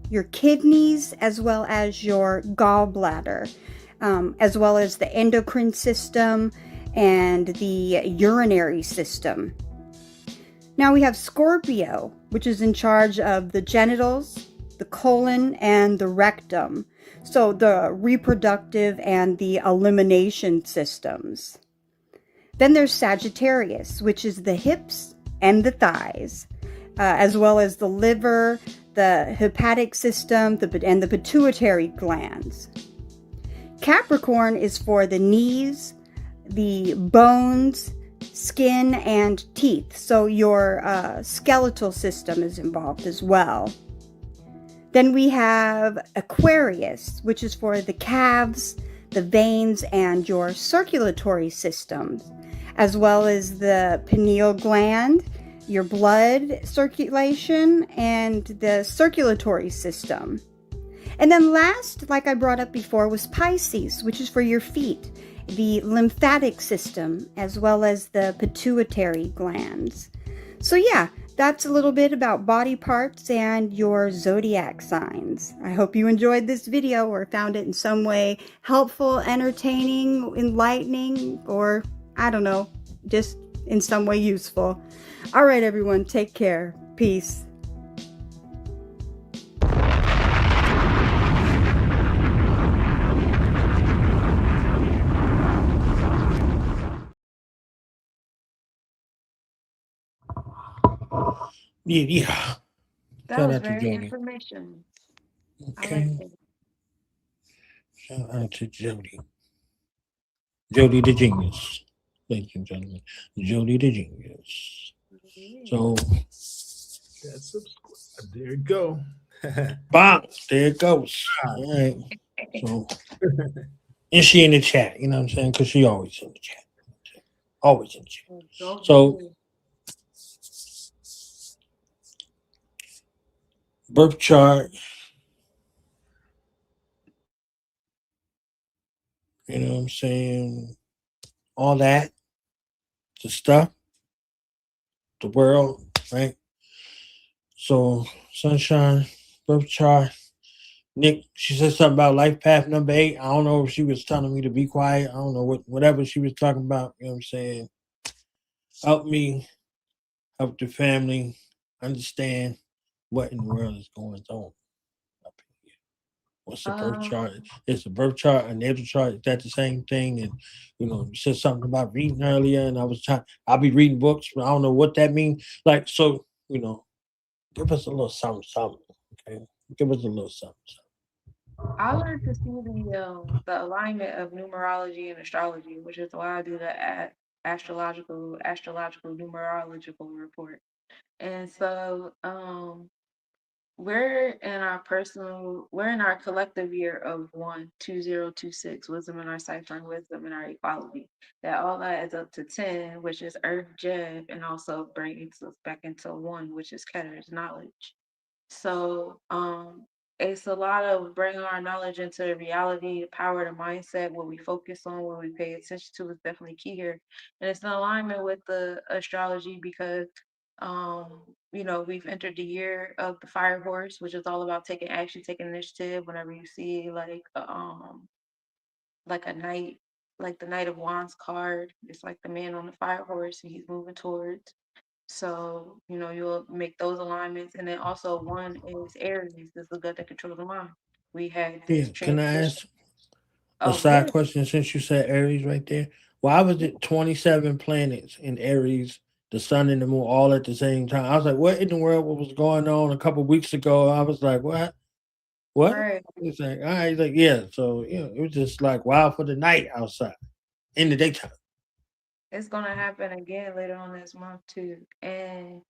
your kidneys, as well as your gallbladder, as well as the endocrine system, and the urinary system. Now we have Scorpio, which is in charge of the genitals, the colon, and the rectum. So the reproductive and the elimination systems. Then there's Sagittarius, which is the hips and the thighs, as well as the liver, the hepatic system, and the pituitary glands. Capricorn is for the knees, the bones, skin, and teeth. So your skeletal system is involved as well. Then we have Aquarius, which is for the calves, the veins, and your circulatory systems, as well as the pineal gland, your blood circulation, and the circulatory system. And then last, like I brought up before, was Pisces, which is for your feet, the lymphatic system, as well as the pituitary glands. So yeah, that's a little bit about body parts and your zodiac signs. I hope you enjoyed this video or found it in some way helpful, entertaining, enlightening, or I don't know, just in some way useful. All right, everyone, take care. Peace. Yeah. That Shout was out to very Jody. information. I Okay. like it. Shout out to Jody. Jody the genius. Ladies and gentlemen. Jody the genius. So That's subscribe. There you go. bam, there it goes. All right. So and she in the chat, you know what I'm saying? Because she always in the chat. Always in the chat. So birth chart. You know what I'm saying? All that. The stuff. The world, right? So Sunshine, birth chart. Nick, she said something about life path number 8. I don't know if she was telling me to be quiet. I don't know whatever she was talking about. You know what I'm saying? Help me, help the family understand what in the world is going on up here. What's the birth chart? Is the birth chart a natal chart? Is that the same thing? And you said something about reading earlier, and I'll be reading books, but I don't know what that means. Like, so, give us a little something, okay? Give us a little something. I learned to see the alignment of numerology and astrology, which is why I do the astrological numerological report. And so we're in our collective year of 12026, wisdom in our cipher and wisdom in our equality. That all adds up to 10, which is Earth Jeb, and also brings us back into 1, which is Ketter's knowledge. So it's a lot of bringing our knowledge into the reality, the power, the mindset, what we focus on, what we pay attention to is definitely key here. And it's in alignment with the astrology because we've entered the year of the fire horse, which is all about taking action, taking initiative. Whenever you see like a knight, like the Knight of Wands card, it's like the man on the fire horse and he's moving towards. So, you'll make those alignments. And then also 1 is Aries. This is the gut that controls the mind. We had Yeah, this can I transition. ask a side question since you said Aries right there? Why was it 27 planets in Aries, the sun and the moon all at the same time? I was like, what in the world was going on a couple weeks ago? I was like, what? What? Right. He's like, all right, he's like, yeah. So, it was just like wild for the night outside in the daytime. It's going to happen again later on this month, too. And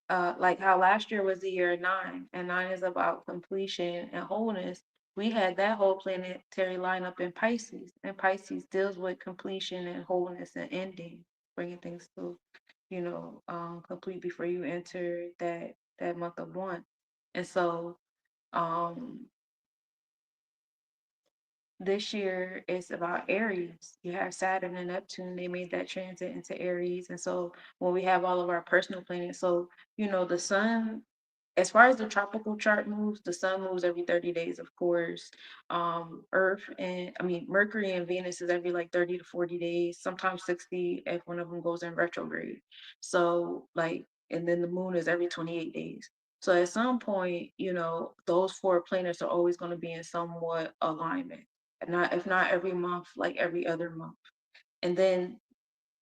like how last year was the year of 9, and 9 is about completion and wholeness. We had that whole planetary lineup in Pisces, and Pisces deals with completion and wholeness and ending, bringing things to, complete before you enter that month of 1. And so, this year is about Aries. You have Saturn and Neptune. They made that transit into Aries. And so when we have all of our personal planets, so, the sun as far as the tropical chart moves, the sun moves every 30 days, of course. Mercury and Venus is every like 30 to 40 days, sometimes 60 if one of them goes in retrograde. So like, and then the moon is every 28 days. So at some point, those four planets are always going to be in somewhat alignment. Not if not every month, like every other month. And then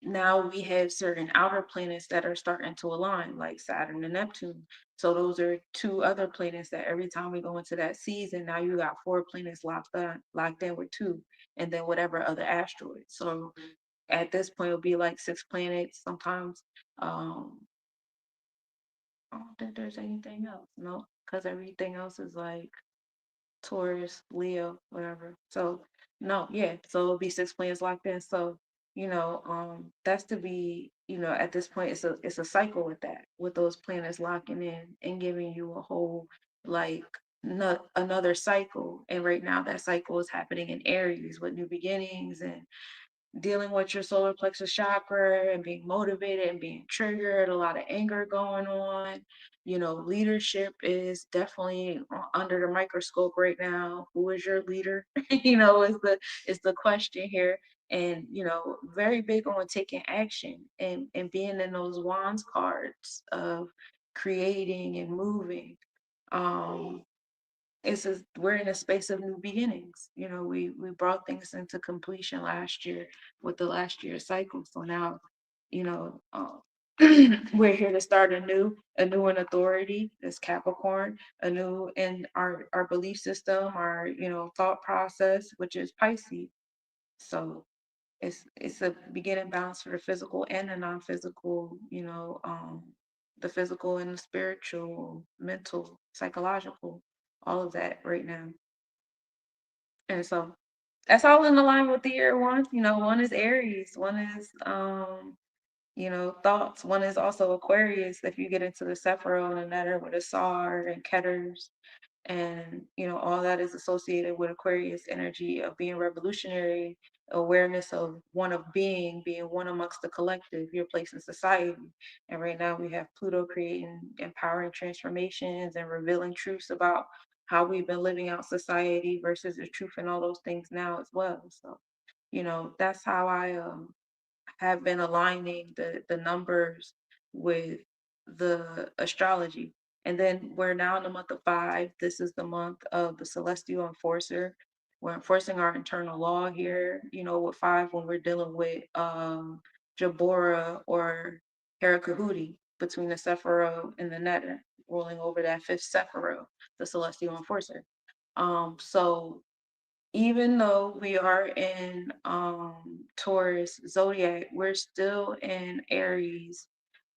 now we have certain outer planets that are starting to align, like Saturn and Neptune. So those are two other planets that every time we go into that season, now you got four planets locked in with two, and then whatever other asteroids. So at this point, it'll be like six planets. Sometimes I don't think there's anything else. No, because everything else is like Taurus, Leo, whatever. So no, yeah. So it'll be six planets locked in. So that's to be, at this point it's a cycle with that, with those planets locking in and giving you a whole like another cycle. And right now that cycle is happening in Aries with new beginnings and dealing with your solar plexus chakra and being motivated and being triggered, a lot of anger going on. Leadership is definitely under the microscope right now. Who is your leader? Is the question here. And very big on taking action and being in those wands cards of creating and moving. We're in a space of new beginnings. We brought things into completion last year with the last year cycle. So now, we're here to start anew in authority, this Capricorn, anew in our belief system, our thought process, which is Pisces. So it's a beginning balance for the physical and the non-physical, the physical and the spiritual, mental, psychological, all of that right now. And so that's all in line with the year one. One is Aries, one is thoughts, one is also Aquarius. If you get into the Sephiroth and Netter with a Sar and Ketters, and all that is associated with Aquarius energy of being revolutionary, awareness of one of being one amongst the collective, your place in society. And right now we have Pluto creating empowering transformations and revealing truths about how we've been living out society versus the truth and all those things now as well. So that's how I have been aligning the numbers with the astrology. And then we're now in the month of 5. This is the month of the celestial enforcer. We're enforcing our internal law here, with 5 when we're dealing with Jabora or Herakahuti between the Sephiroth and the Netter, rolling over that 5th Sephiroth, the celestial enforcer. So even though we are in Taurus zodiac, we're still in Aries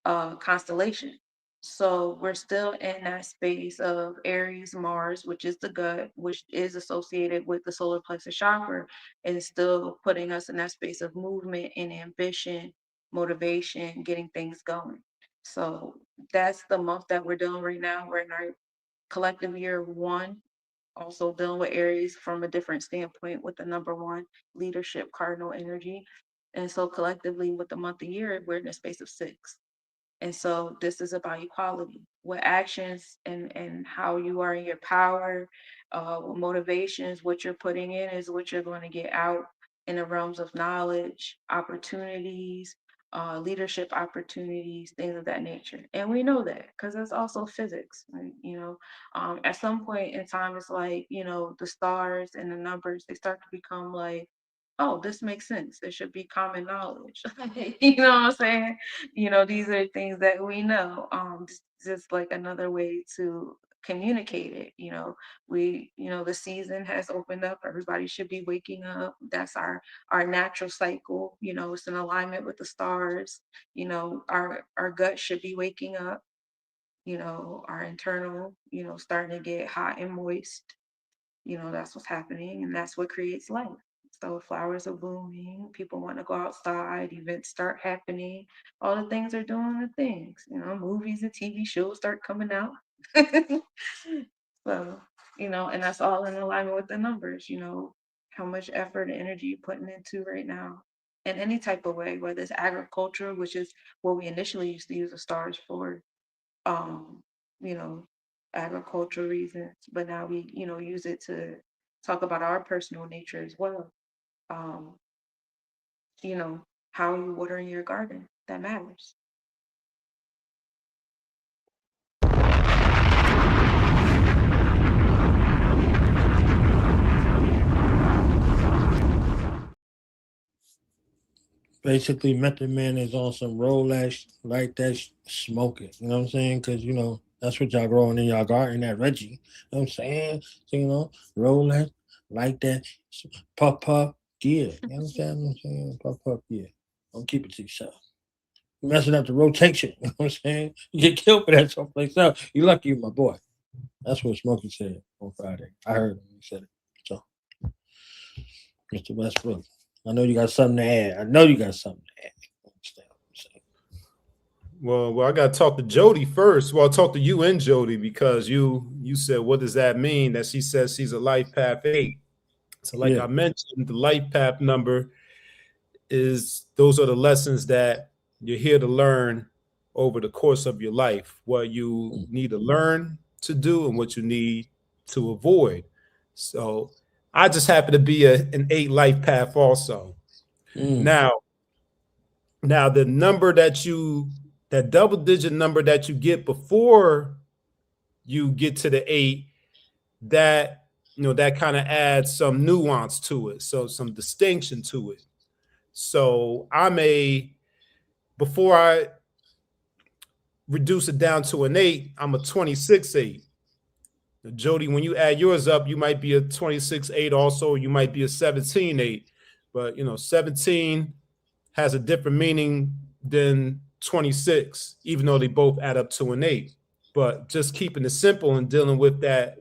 constellation. So we're still in that space of Aries Mars, which is the gut, which is associated with the solar plexus chakra, and still putting us in that space of movement and ambition, motivation, getting things going. So that's the month that we're doing right now. We're in our collective year one, also dealing with Aries from a different standpoint with the number 1 leadership cardinal energy. And so collectively with the month of year, we're in a space of 6. And so this is about equality. What actions and how you are in your power, what motivations, what you're putting in is what you're going to get out in the realms of knowledge, opportunities, leadership opportunities, things of that nature. And we know that because it's also physics. Right? At some point in time, it's like, the stars and the numbers, they start to become like, oh, this makes sense. There should be common knowledge. You know what I'm saying? These are things that we know. Just like another way to communicate it. The season has opened up. Everybody should be waking up. That's our natural cycle. It's in alignment with the stars. Our gut should be waking up. Our internal, starting to get hot and moist. That's what's happening, and that's what creates life. So flowers are blooming, people want to go outside, events start happening, all the things are doing the things, movies and TV shows start coming out. So, and that's all in alignment with the numbers, how much effort and energy you're putting into right now in any type of way, whether it's agriculture, which is what we initially used to use the stars for, um, you know, agricultural reasons, but now we, use it to talk about our personal nature as well. Um, how are you watering your garden? That matters. Basically, Method Man is on some Rolex, like that, smoke it. You know what I'm saying? Because, that's what y'all growing in y'all garden, that Reggie. You know what I'm saying? So, Rolex, like that, puff, yeah. You know what I'm saying? Puff, yeah. Don't keep it to yourself. You're messing up the rotation. You know what I'm saying? You get killed for that someplace else. You lucky, my boy. That's what Smokey said on Friday. I heard him. He said it. So, Mr. Westbrook, I know you got something to add. Well, I got to talk to Jody first. Well, I'll talk to you and Jody, because you said, what does that mean? That she says she's a life path 8. So like I mentioned, the life path number those are the lessons that you're here to learn over the course of your life, what you need to learn to do and what you need to avoid. So I just happen to be an 8 life path also. Now the number that double digit number that you get before you get to the 8, that that kind of adds some nuance to it, so some distinction to it. So before I reduce it down to an 8, I'm a 26-8. Jody, when you add yours up, you might be a 26-8 also, you might be a 17-8, but 17 has a different meaning than 26, even though they both add up to an 8. But just keeping it simple and dealing with that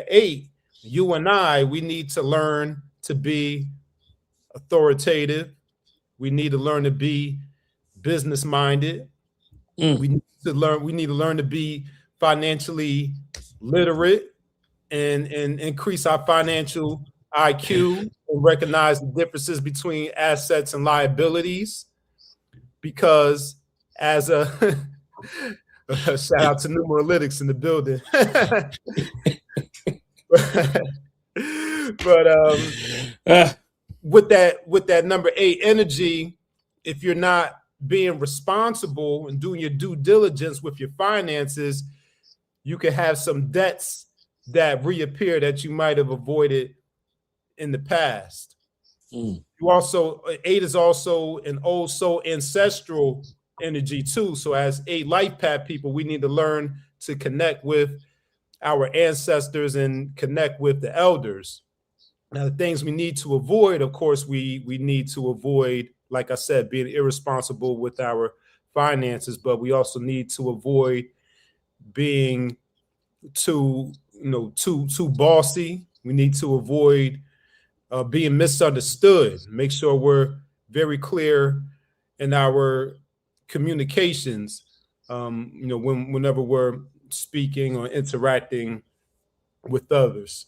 8, you and I, we need to learn to be authoritative. We need to learn to be business minded. We need to learn to be financially literate and increase our financial IQ and recognize the differences between assets and liabilities. Because as a shout out to Numerologists in the building. But with that number 8 energy, if you're not being responsible and doing your due diligence with your finances, you can have some debts that reappear that you might have avoided in the past. You also, 8 is also an old soul ancestral energy too. So as 8 life path people, we need to learn to connect with our ancestors and connect with the elders. Now, the things we need to avoid, of course, we need to avoid, like I said, being irresponsible with our finances, but we also need to avoid being too bossy. We need to avoid being misunderstood. Make sure we're very clear in our communications, whenever we're speaking or interacting with others.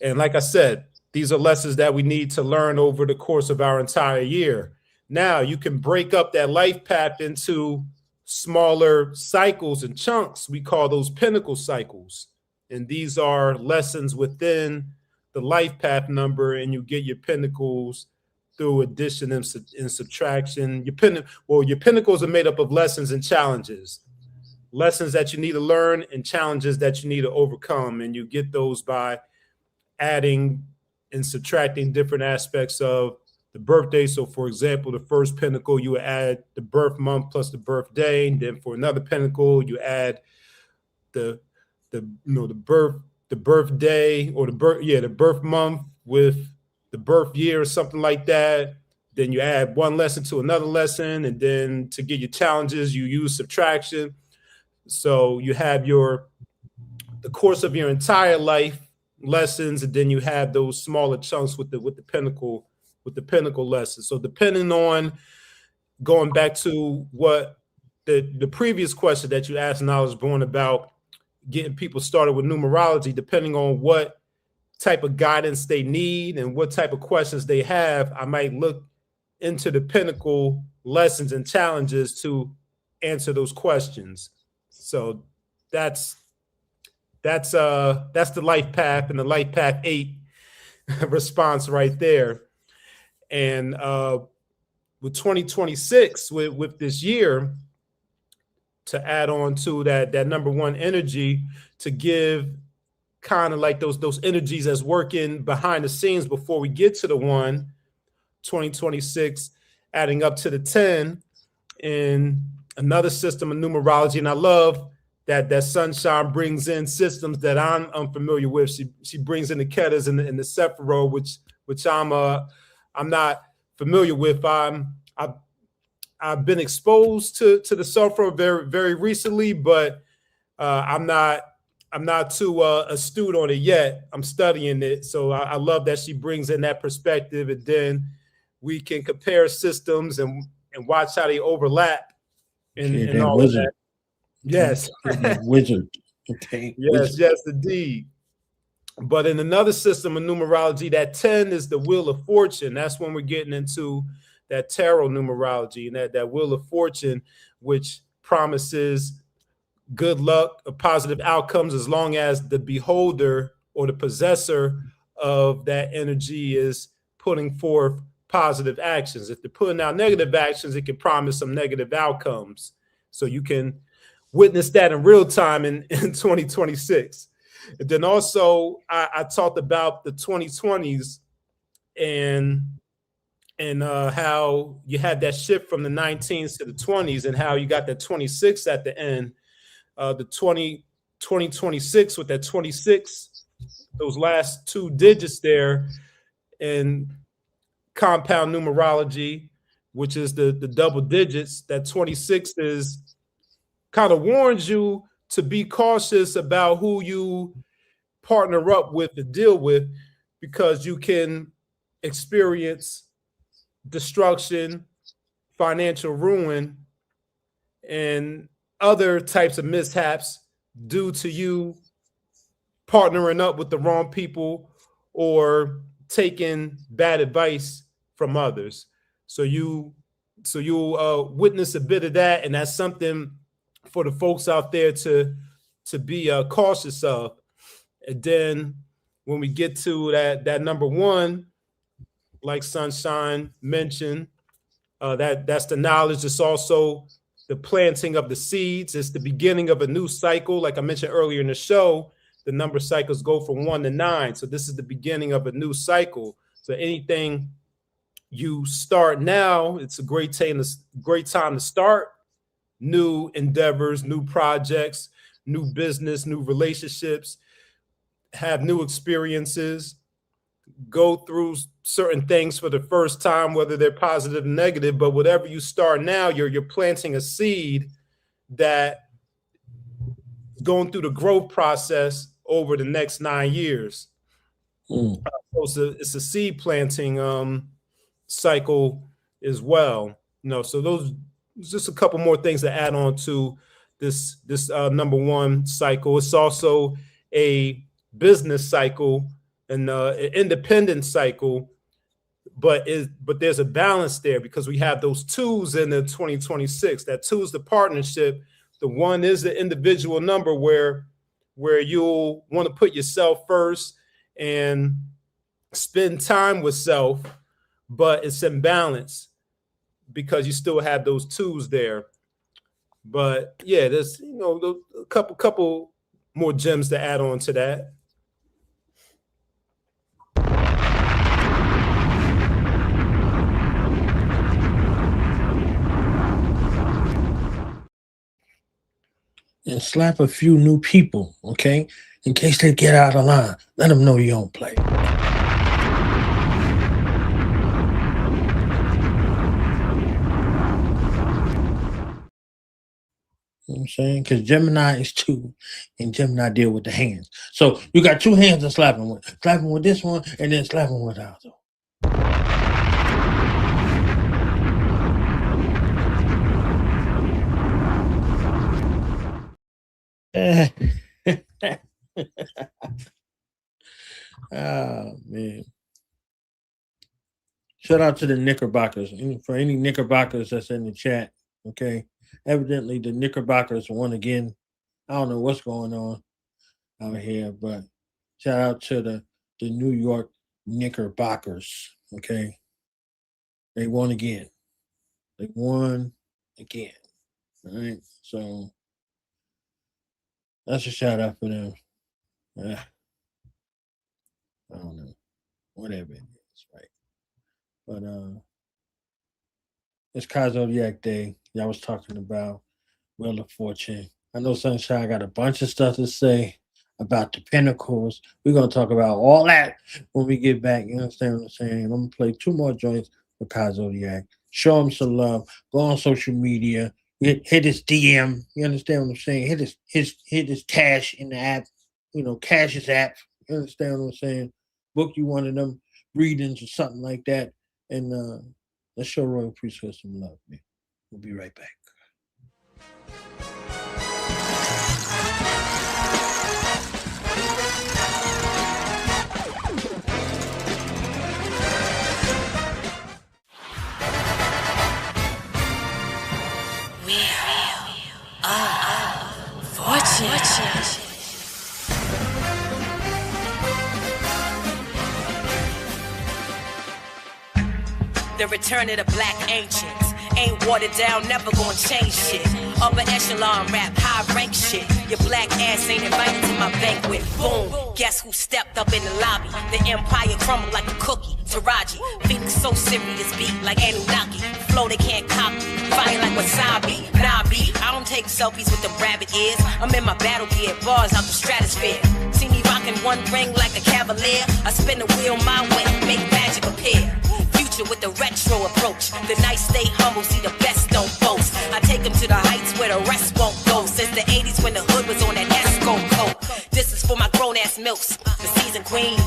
And like I said, these are lessons that we need to learn over the course of our entire year. Now you can break up that life path into smaller cycles and chunks. We call those pinnacle cycles. And these are lessons within the life path number, and you get your pinnacles through addition and subtraction. Your pinnacles are made up of lessons and challenges. Lessons that you need to learn and challenges that you need to overcome. And you get those by adding and subtracting different aspects of the birthday. So for example, the first pinnacle, you add the birth month plus the birthday. And then for another pinnacle, you add the birthday or the birth month with the birth year or something like that. Then you add one lesson to another lesson. And then to get your challenges, you use subtraction. So you have the course of your entire life lessons, and then you have those smaller chunks with the pinnacle lessons. So depending on, going back to what the previous question that you asked, and I was born about getting people started with numerology, depending on what type of guidance they need and what type of questions they have, I might look into the pinnacle lessons and challenges to answer those questions. So that's that's the life path and the life path 8 response right there. And with 2026, with this year, to add on to that number 1 energy, to give kind of like those energies that's working behind the scenes before we get to the 1, 2026, adding up to the 10 in another system of numerology. And I love that Sunshine brings in systems that I'm unfamiliar with. She brings in the Ketas and the Sephiroth, which I'm not familiar with. I've been exposed to the Sephiroth very, very recently, but I'm not too astute on it yet. I'm studying it, so I love that she brings in that perspective, and then we can compare systems and watch how they overlap and all of that. Yes. Wizard. Okay. Yes, yes, indeed. But in another system of numerology, that 10 is the Wheel of Fortune. That's when we're getting into that tarot numerology, and that Wheel of Fortune, which promises good luck or positive outcomes as long as the beholder or the possessor of that energy is putting forth positive actions. If they're putting out negative actions, it can promise some negative outcomes. So you can witness that in real time in 2026. And then also I talked about the 2020s and how you had that shift from the 19s to the 20s, and how you got that 26 at the end. The 2026 with that 26, those last 2 digits there in compound numerology, which is the double digits, that 26 is kind of warns you to be cautious about who you partner up with and deal with, because you can experience destruction, financial ruin, and other types of mishaps due to you partnering up with the wrong people or taking bad advice from others. So you'll witness a bit of that, and that's something for the folks out there to be cautious of. And then when we get to that number 1, like Sunshine mentioned, that's the knowledge. It's also the planting of the seeds. It's the beginning of a new cycle. Like I mentioned earlier in the show, the number cycles go from 1 to 9. So this is the beginning of a new cycle. So anything you start now, it's a great time to start new endeavors, new projects, new business, new relationships, have new experiences, go through certain things for the first time, whether they're positive or negative. But whatever you start now, you're planting a seed that going through the growth process over the next 9 years. So it's a seed planting cycle as well. So those just a couple more things to add on to this number 1 cycle. It's also a business cycle and an independent cycle, but there's a balance there, because we have those 2s in the 2026. That 2 is the partnership. The 1 is the individual number where you'll want to put yourself first and spend time with self, but it's in balance because you still have those 2s there. But yeah, there's a couple more gems to add on to that. And slap a few new people, okay? In case they get out of line. Let them know you don't play. You know what I'm saying? Because Gemini is 2, and Gemini deal with the hands. So you got 2 hands to slap them with. Slap them with this one, and then slap them with the other. Oh, man. Shout out to the Knickerbockers. For any Knickerbockers that's in the chat, okay? Evidently, the Knickerbockers won again. I don't know what's going on. out here. But shout out to the New York Knickerbockers. Okay, they won again. All right, so that's a shout out for them. I don't know, whatever it is, right? But it's Zodiac Day. Y'all was talking about Wheel of Fortune. I know Sunshine got a bunch of stuff to say about the Pentacles. We're gonna talk about all that when we get back. You understand what I'm saying? I'm gonna play 2 more joints for Zodiac. Show him some love. Go on social media. Hit his DM. You understand what I'm saying? Hit his cash in the app. You know, cash his app. You understand what I'm saying? Book you one of them readings or something like that. And let's show Royal Priesthood some love, man. We'll be right back. The return of the black ancients. Ain't watered down, never gonna change shit. Upper echelon rap, high rank shit. Your black ass ain't invited to my banquet. Boom, guess who stepped up in the lobby? The empire crumbled like a cookie. Taraji, Phoenix so serious beat like Anunnaki. Flow they can't copy, fire like wasabi. Nah, B, I don't take selfies with them rabbit ears. I'm in my battle gear, bars out the stratosphere. See me rocking one ring like a cavalier. I spin the wheel my way, make magic appear. With the retro approach, the nice stay humble, see the best don't boast. I take them to the heights where the rest won't go. Since the 80s when the hood was on that Esco coat. This is for my grown ass milks, the seasoned queens,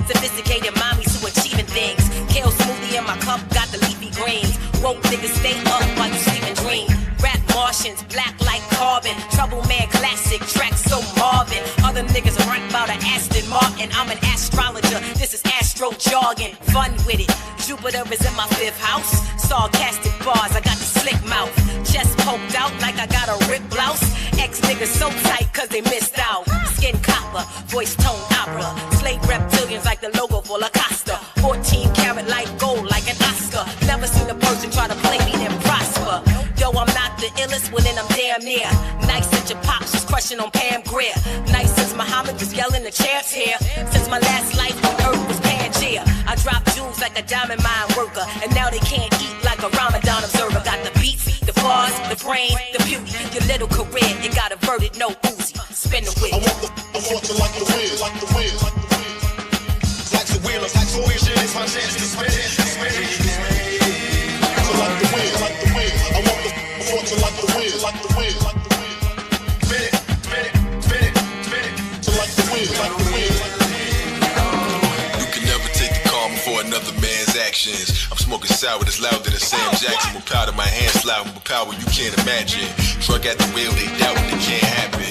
sophisticated mommies who achieving things. Kale smoothie in my cup, got the leafy greens. Woke niggas stay up while you sleep and dream. Rap Martians, black like carbon. Trouble man classic, track so Marvin. Other niggas rap about an Aston Martin. I'm an astrologer, this is astro jargon. Fun with it. Jupiter is in my 5th house. Sarcastic bars, I got the slick mouth. Chest poked out like I got a ripped blouse. Ex niggas so tight cause they missed out. Skin copper, voice tone opera. Slave reptilians like the logo for La Costa. 14 karat light gold like an Oscar. Never seen a person try to play me then prosper. Yo, I'm not the illest, well then I'm damn near. Nice since your pops was crushing on Pam Grier. Nice since Muhammad was yelling the chairs here. Since my last life on earth was Pangea. I dropped jewels like a diamond mine worker. And now they can't eat like a Ramadan observer. Got the beats, the bars, the brain, the beauty. Your little career, it got averted, no Uzi. Spin the wheel. I want to like the wheel, like the wheel. Like the wheel, like the wheel. Shit, it's my chance to spin it. To like the wheel, like the wheel. I want to like the wheel, like the wheel. Spin it, spin it, spin it, spin it. To like the wheel, like the wheel. You can never take the karma for another man's actions. I'm smoking sour that's louder than Sam Jackson. With powder, my hands sliding with power you can't imagine. Truck at the wheel, they doubt it can't happen.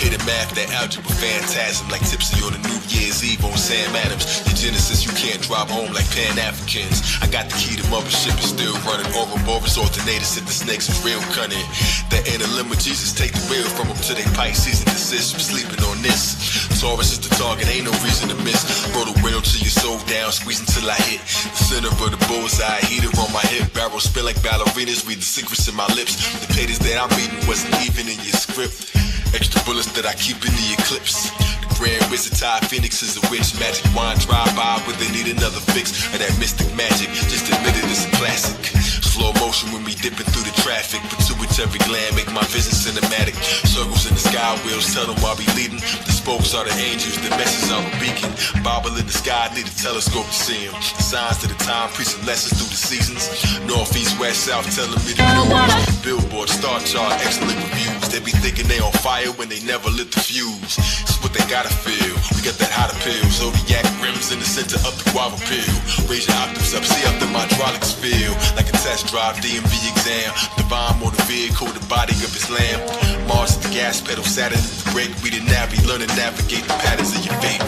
Hit a math, that algebra phantasm. Like Tipsy on a New Year's Eve on Sam Adams. Your Genesis, you can't drive home like Pan-Africans. I got the key to mothership and still running. Ouroboros alternators hit the snakes is real cunning. The inner limit, Jesus take the wheel from them to their Pisces and desist from sleeping on this. Taurus is the target, ain't no reason to miss. Roll the window till your soul down, squeezing till I hit the center of the bullseye. Heater on my hip, barrel spin like ballerinas. Read the secrets in my lips. The pages that I'm reading wasn't even in your script. Extra bullets that I keep in the eclipse. The Grand Wizard Ty Phoenix is a witch. Magic wand drive by when they need another fix. Of that mystic magic, just admit it, it's a classic. Slow motion when we dipping through the traffic. Pituitary gland make my vision cinematic. Circles in the sky wheels tell them I'll be leading. The spokes are the angels, the message are a beacon. Bible in the sky, need a telescope to see them. The signs to the time, preaching lessons through the seasons. North, east, west, south, telling me the news. Billboard, star chart, excellent reviews. They be thinking they on fire when they never lit the fuse. It's what they gotta feel. We got that hotter pill. Zodiac rims in the center of the guava pill. Raise your octaves up, see how the hydraulics feel. Like a test drive, DMV exam. Divine motor vehicle, the body of Islam. Mars is the gas pedal, Saturn is the brake. We the Navi, learn to navigate the patterns of your fate.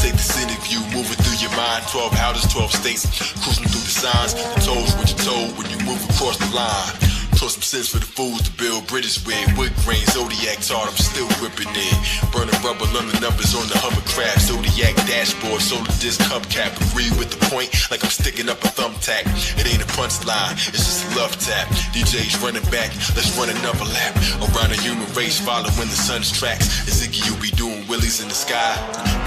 Take the scenic view, moving through your mind. 12 houses, 12 states. Cruising through the signs. The toes what you told when you move across the line. Taught some sense for the fools to build bridges with. Wood grain, Zodiac taught, I'm still whipping it. Burning rubber on the numbers on the hovercraft. Zodiac dashboard, solar disc hubcap. Agree with the point like I'm sticking up a thumbtack. It ain't a punchline, it's just a love tap. DJ's running back, let's run another lap. Around the human race, following the sun's tracks. Ziggy, you be doing willies in the sky.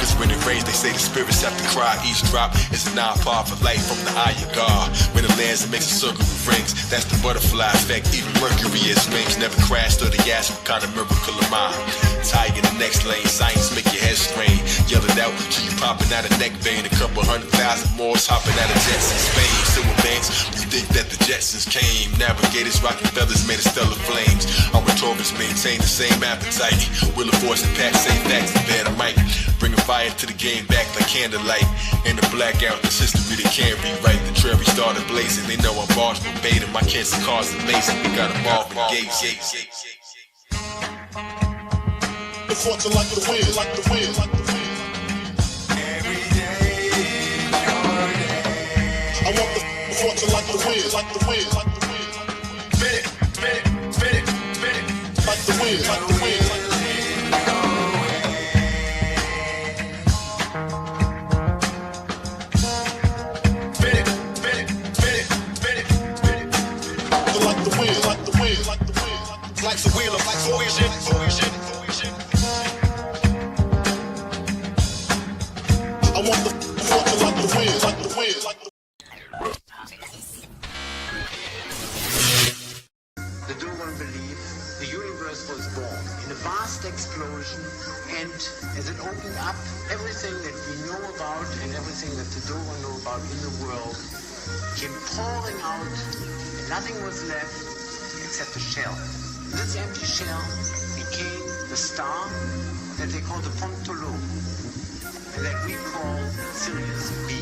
Cause when it rains, they say the spirits have to cry. Each drop is a 9-part for life from the eye of God. When it lands, it makes a circle with rings. That's the butterfly effect. Even Mercury has wings. Never crashed or they ask what kind of miracle am I? Tie in the next lane, science make your head strain. Yell it out till you popping out a neck vein. A couple 100,000 more hopping out of jets in Spain. Silver banks, you think that the Jetsons came. Navigators rocking feathers made of stellar flames. Our Taurus maintain the same appetite. Will of force and pack same facts and bear the mic. Bringing fire to the game back like candlelight. In the blackout, this history that can't be right. The cherry started blazing. They know I'm bars verbatim. My cancer cars amazing. We got them all engaged. The fortune like the wind, like the wind, like the wind. Every day, your day. I want the fortune like the wind, like the wind, like the wind. Spin it, spin it, spin it, spin it. Like the wind, like the wind, like the wind. Spin it, spin it, spin it, spin it, spin it. Like the wind, like the wind, like the wind. Life's a wheel of fortune, fortune. I want the fortune like the wind, like the wind, like the The Dogon believe the universe was born in a vast explosion, and as it opened up, everything that we know about and everything that the Dogon know about in the world came pouring out, and nothing was left except a shell. This empty shell became the star that they call the Pontolo, and that we call Sirius B.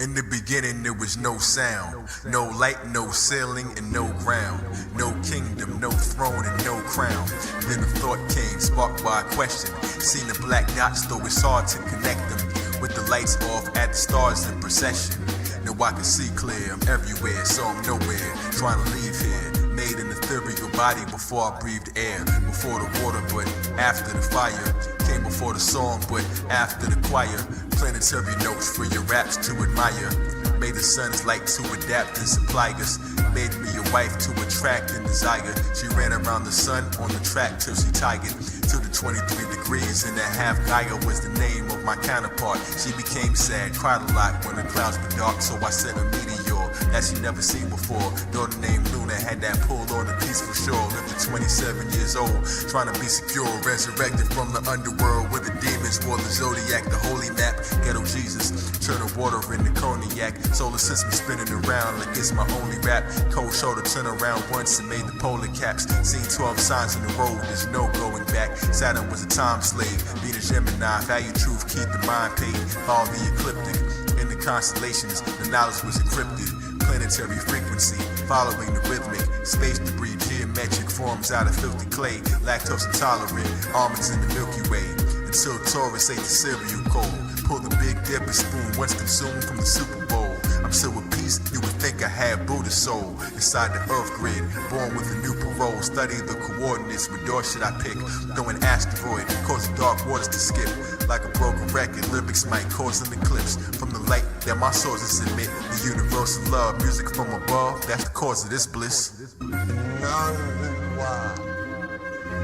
In the beginning there was no sound, no light, no ceiling, and no ground, no kingdom, no throne, and no crown. Then a thought came, sparked by a question. Seen the black dots, though it's hard to connect them. With the lights off at the stars in procession. Now I can see clear, I'm everywhere, so I'm nowhere. Trying to leave here. Made an ethereal body before I breathed air. Before the water, but after the fire. Came before the song, but after the choir. Planetary notes for your raps to admire. Made the sun's light to adapt and supply us. Made me a wife to attract and desire. She ran around the sun on the track till she tired. Till the 23 degrees and a half Gaia was the name of my counterpart. She became sad, cried a lot when the clouds were dark. So I sent a meteor that she never seen before. Daughter named Luna had that pull on the peaceful shore. Lived at 27 years old, trying to be secure. Resurrected from the underworld where the demons wore the zodiac, the holy map. Ghetto Jesus, turn the water into cognac. Solar system spinning around like it's my only rap. Cold shoulder, turn around once and made the polar caps. Seen 12 signs in the road, there's no going back. Saturn was a time slave, Venus Gemini. Value truth, keep the mind paid. Follow the ecliptic. In the constellations, the knowledge was encrypted. Planetary frequency, following the rhythmic. Space debris, geometric forms out of filthy clay. Lactose intolerant, almonds in the Milky Way. Until Taurus ate the cereal cold. Pull the Big Dipper spoon once consumed from the Super Bowl. I'm still with peace, you would think I had Buddha's soul. Inside the earth grid, born with a new parole. Study the coordinates, what door should I pick? Throw an asteroid, cause the dark waters to skip. Like a broken record, lyrics might cause an eclipse. From the light that my sources emit, the universal love, music from above, that's the cause of this bliss.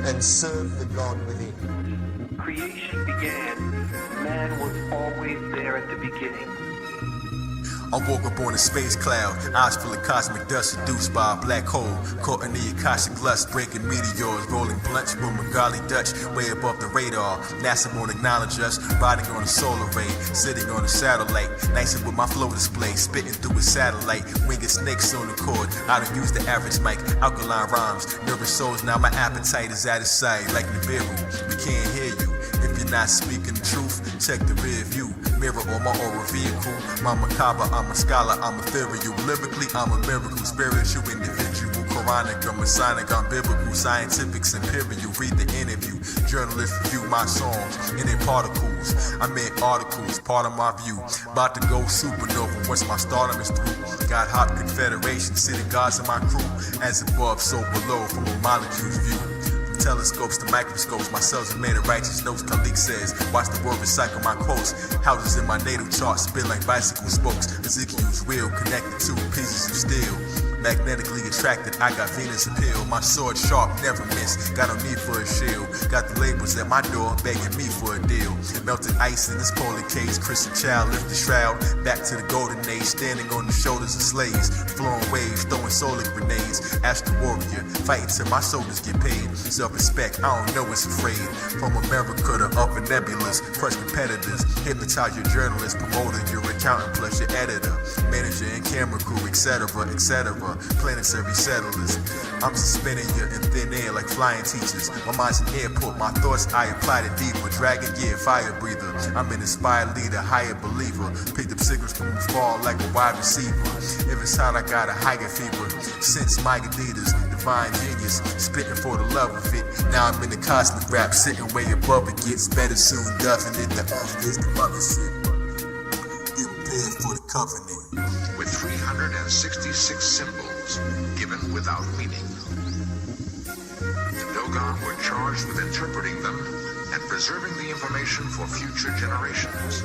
And serve the God within. Creation began, man was always there at the beginning. I woke up on a space cloud, eyes full of cosmic dust, seduced by a black hole. Caught in the Akashic lust, breaking meteors, rolling blunts with Magali Dutch, way above the radar. NASA won't acknowledge us, riding on a solar ray, sitting on a satellite. Nicer with my flow display, spitting through a satellite. Winged snakes on the cord, I don't use the average mic. Alkaline rhymes, nervous souls, now my appetite is out of sight. Like Nibiru, we can't hear you. If you're not speaking the truth, check the rear view. mirror or my aura vehicle. My macabre, I'm a scholar, I'm ethereal. Lyrically, I'm a miracle, spiritual individual. Quranic, I'm Masonic, I'm biblical, scientific, imperial. Read the interview. Journalists review my songs in their particles. I made articles, part of my view. About to go supernova once my stardom is through. Got hot confederation, sitting gods in my crew. As above, so below, from a molecule's view. From telescopes to microscopes, my cells are made of righteous notes. Khalid says, watch the world recycle my quotes. Houses in my natal chart spin like bicycle spokes. Ezekiel's wheel connected to pieces of steel. Magnetically attracted, I got Venus appeal. My sword sharp, never miss. Got no need for a shield. Got the labels at my door, begging me for a deal. Melted ice in this polar case. Christian child, lift the shroud. Back to the golden age, standing on the shoulders of slaves. Flowing waves, throwing solar grenades. Astral warrior, fighting till my soldiers get paid. Self-respect, I don't know it's afraid. From America to upper nebulas, crush competitors. Hypnotize your journalist, promoter, your accountant plus your editor. Manager and camera crew, etc., etc. Planetary settlers. I'm suspending you in thin air like flying teachers. My mind's an airport, my thoughts I apply to deeper. Dragon, yeah, fire breather. I'm an inspired leader, higher believer. Picked up signals from afar like a wide receiver. If it's hot, I got a higher fever. Since my leaders, divine genius, spitting for the love of it. Now I'm in the cosmic rap, sitting way above it. Gets better soon, doesn't it? The earth is the mothership. Get prepared for the covenant. With 366 symbols given without meaning. The Dogon were charged with interpreting them and preserving the information for future generations.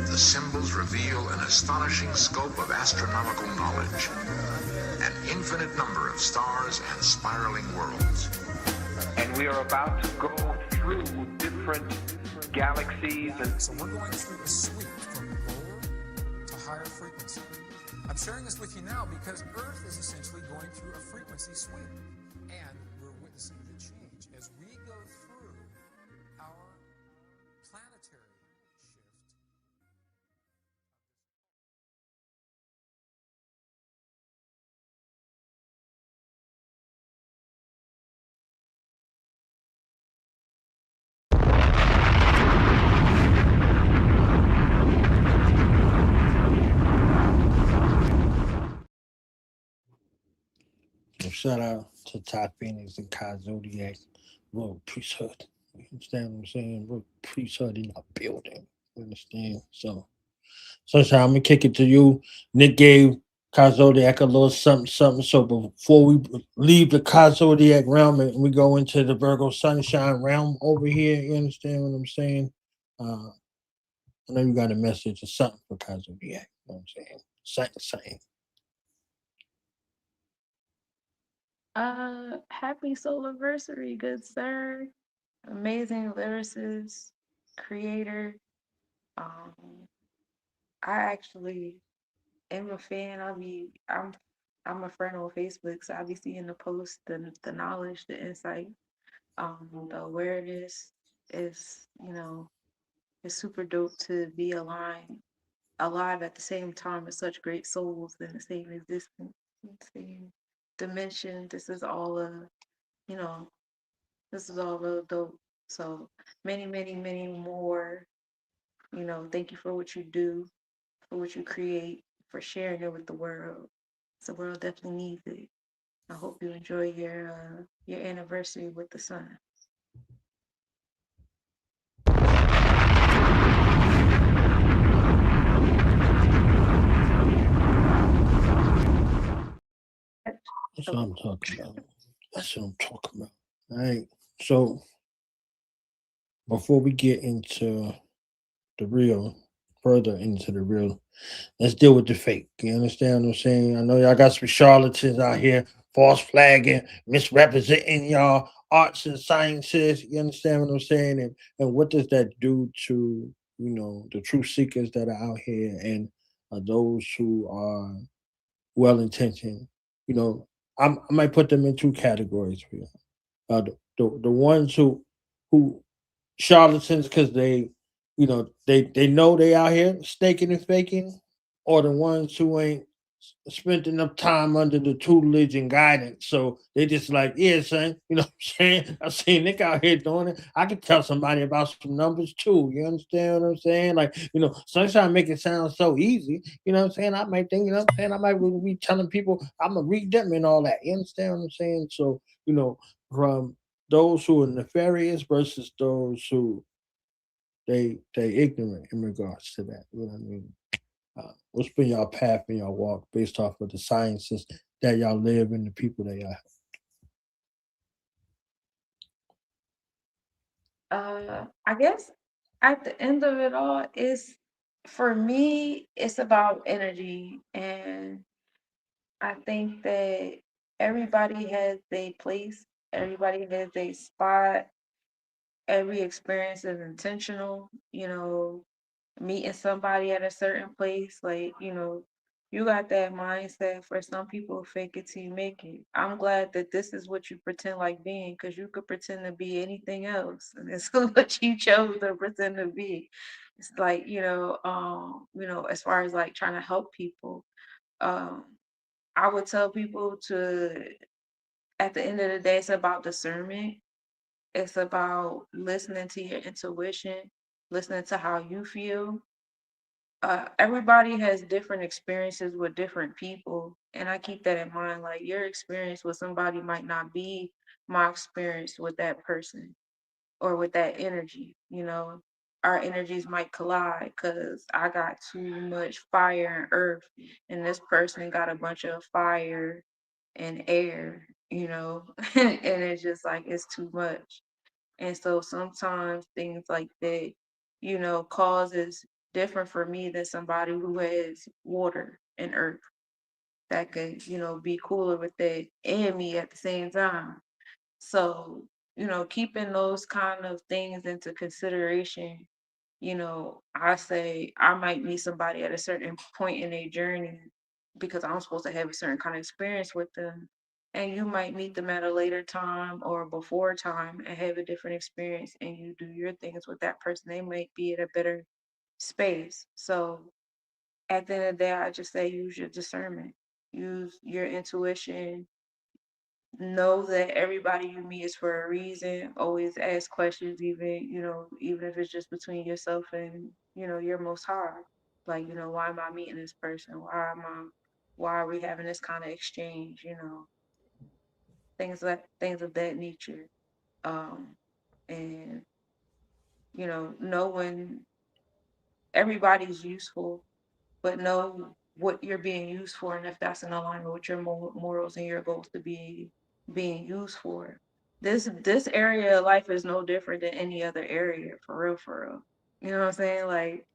The symbols reveal an astonishing scope of astronomical knowledge, an infinite number of stars and spiraling worlds. And we are about to go through different galaxies. And so we're going through a sweep from lower to higher frequency. I'm sharing this with you now because Earth is essentially going through a frequency sweep. And we're witnessing the change as we go through our planetary shift. Shout out to Top Phoenix and Kai Zodiac, Royal Priesthood. You understand what I'm saying? Royal Priesthood in our building. You understand? So, Sunshine, I'm gonna kick it to you. Nick gave Kai Zodiac a little something. So before we leave the Kai Zodiac realm and we go into the Virgo Sunshine realm over here, you understand what I'm saying? I know you got a message or something for Kai Zodiac. You know what I'm saying? Something. Happy solarversary, good sir. Amazing lyricist, creator. I actually am a fan. I'm a friend on Facebook, so I'll be seeing the posts, the knowledge, the insight, the awareness is, is super dope to be alive at the same time with such great souls in the same existence, same dimension. This is all real dope. So many, many, many more, thank you for what you do, for what you create, for sharing it with the world. The world definitely needs it. I hope you enjoy your anniversary with the sun. That's what I'm talking about. All right. So before we get into further into the real, let's deal with the fake. You understand what I'm saying? I know y'all got some charlatans out here, false flagging, misrepresenting y'all arts and sciences. You understand what I'm saying? And what does that do to, the truth seekers that are out here and those who are well-intentioned? I might put them in two categories for you. The ones who charlatans because they know they out here staking and faking, or the ones who ain't spent enough time under the tutelage and guidance. So they just like, yeah, son, you know what I'm saying? I seen Nick out here doing it. I can tell somebody about some numbers too. You understand what I'm saying? Like, Sunshine make it sound so easy. You know what I'm saying? I might think, you know what I'm saying? I might be telling people I'm gonna read them and all that. You understand what I'm saying? So, from those who are nefarious versus those who they ignorant in regards to that. You know what I mean? What's been y'all path and y'all walk based off of the sciences that y'all live and the people that y'all I guess at the end of it all, for me, it's about energy. And I think that everybody has their place, everybody has their spot, every experience is intentional. Meeting somebody at a certain place, like, you got that mindset. For some people, fake it till you make it. I'm glad that this is what you pretend like being, because you could pretend to be anything else, and it's what you chose to pretend to be. It's like, as far as like trying to help people, um, I would tell people to, at the end of the day, it's about discernment. It's about listening to your intuition, listening to how you feel. Everybody has different experiences with different people, and I keep that in mind. Like, your experience with somebody might not be my experience with that person or with that energy. Our energies might collide because I got too much fire and earth, and this person got a bunch of fire and air. And it's just like it's too much. And so sometimes things like that, causes different for me than somebody who has water and earth that could, be cooler with that and me at the same time. So, keeping those kind of things into consideration, I say I might meet somebody at a certain point in their journey because I'm supposed to have a certain kind of experience with them. And you might meet them at a later time or before time and have a different experience, and you do your things with that person. They might be at a better space. So at the end of the day, I just say use your discernment, use your intuition, know that everybody you meet is for a reason. Always ask questions, even if it's just between yourself and, your most high. Like, why am I meeting this person? Why are we having this kind of exchange? Things of that nature. Um, and, knowing everybody's useful, but know what you're being used for, and if that's in alignment with your morals and your goals to be being used for. This area of life is no different than any other area, for real, for real. You know what I'm saying? Like,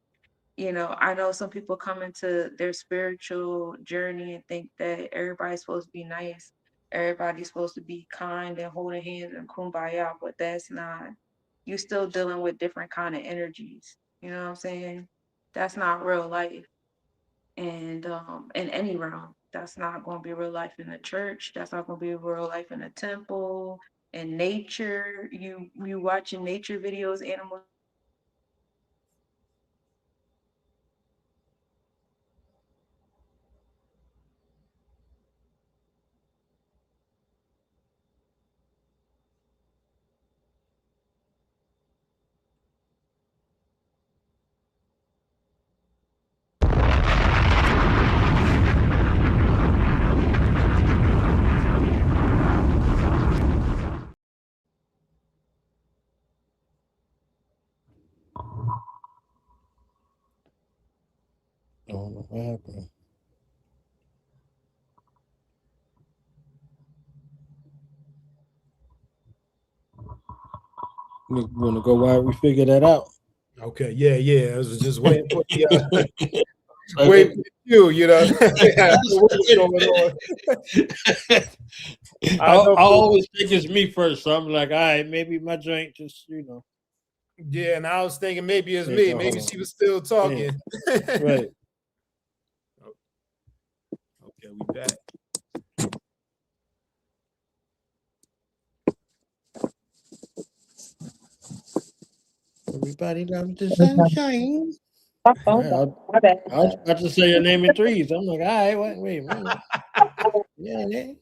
I know some people come into their spiritual journey and think that everybody's supposed to be nice, everybody's supposed to be kind and holding hands and kumbaya, but that's not. You're still dealing with different kind of energies. You know what I'm saying? That's not real life. And in any realm, that's not going to be real life in the church. That's not going to be real life in a temple, in nature. You watching nature videos, animals. don't know what happened. You want to go while we figure that out? Okay, yeah. I was just waiting for the waiting for you, what's going on. I always think it's me first, so I'm like, all right, maybe my joint just, Yeah, and I was thinking maybe it's me. Maybe she was still talking. Yeah. Right. Okay, we back. Everybody loves the sunshine. My phone. Yeah, My bad. I was about to say your name in threes. I'm like, all right, wait a minute. Yeah.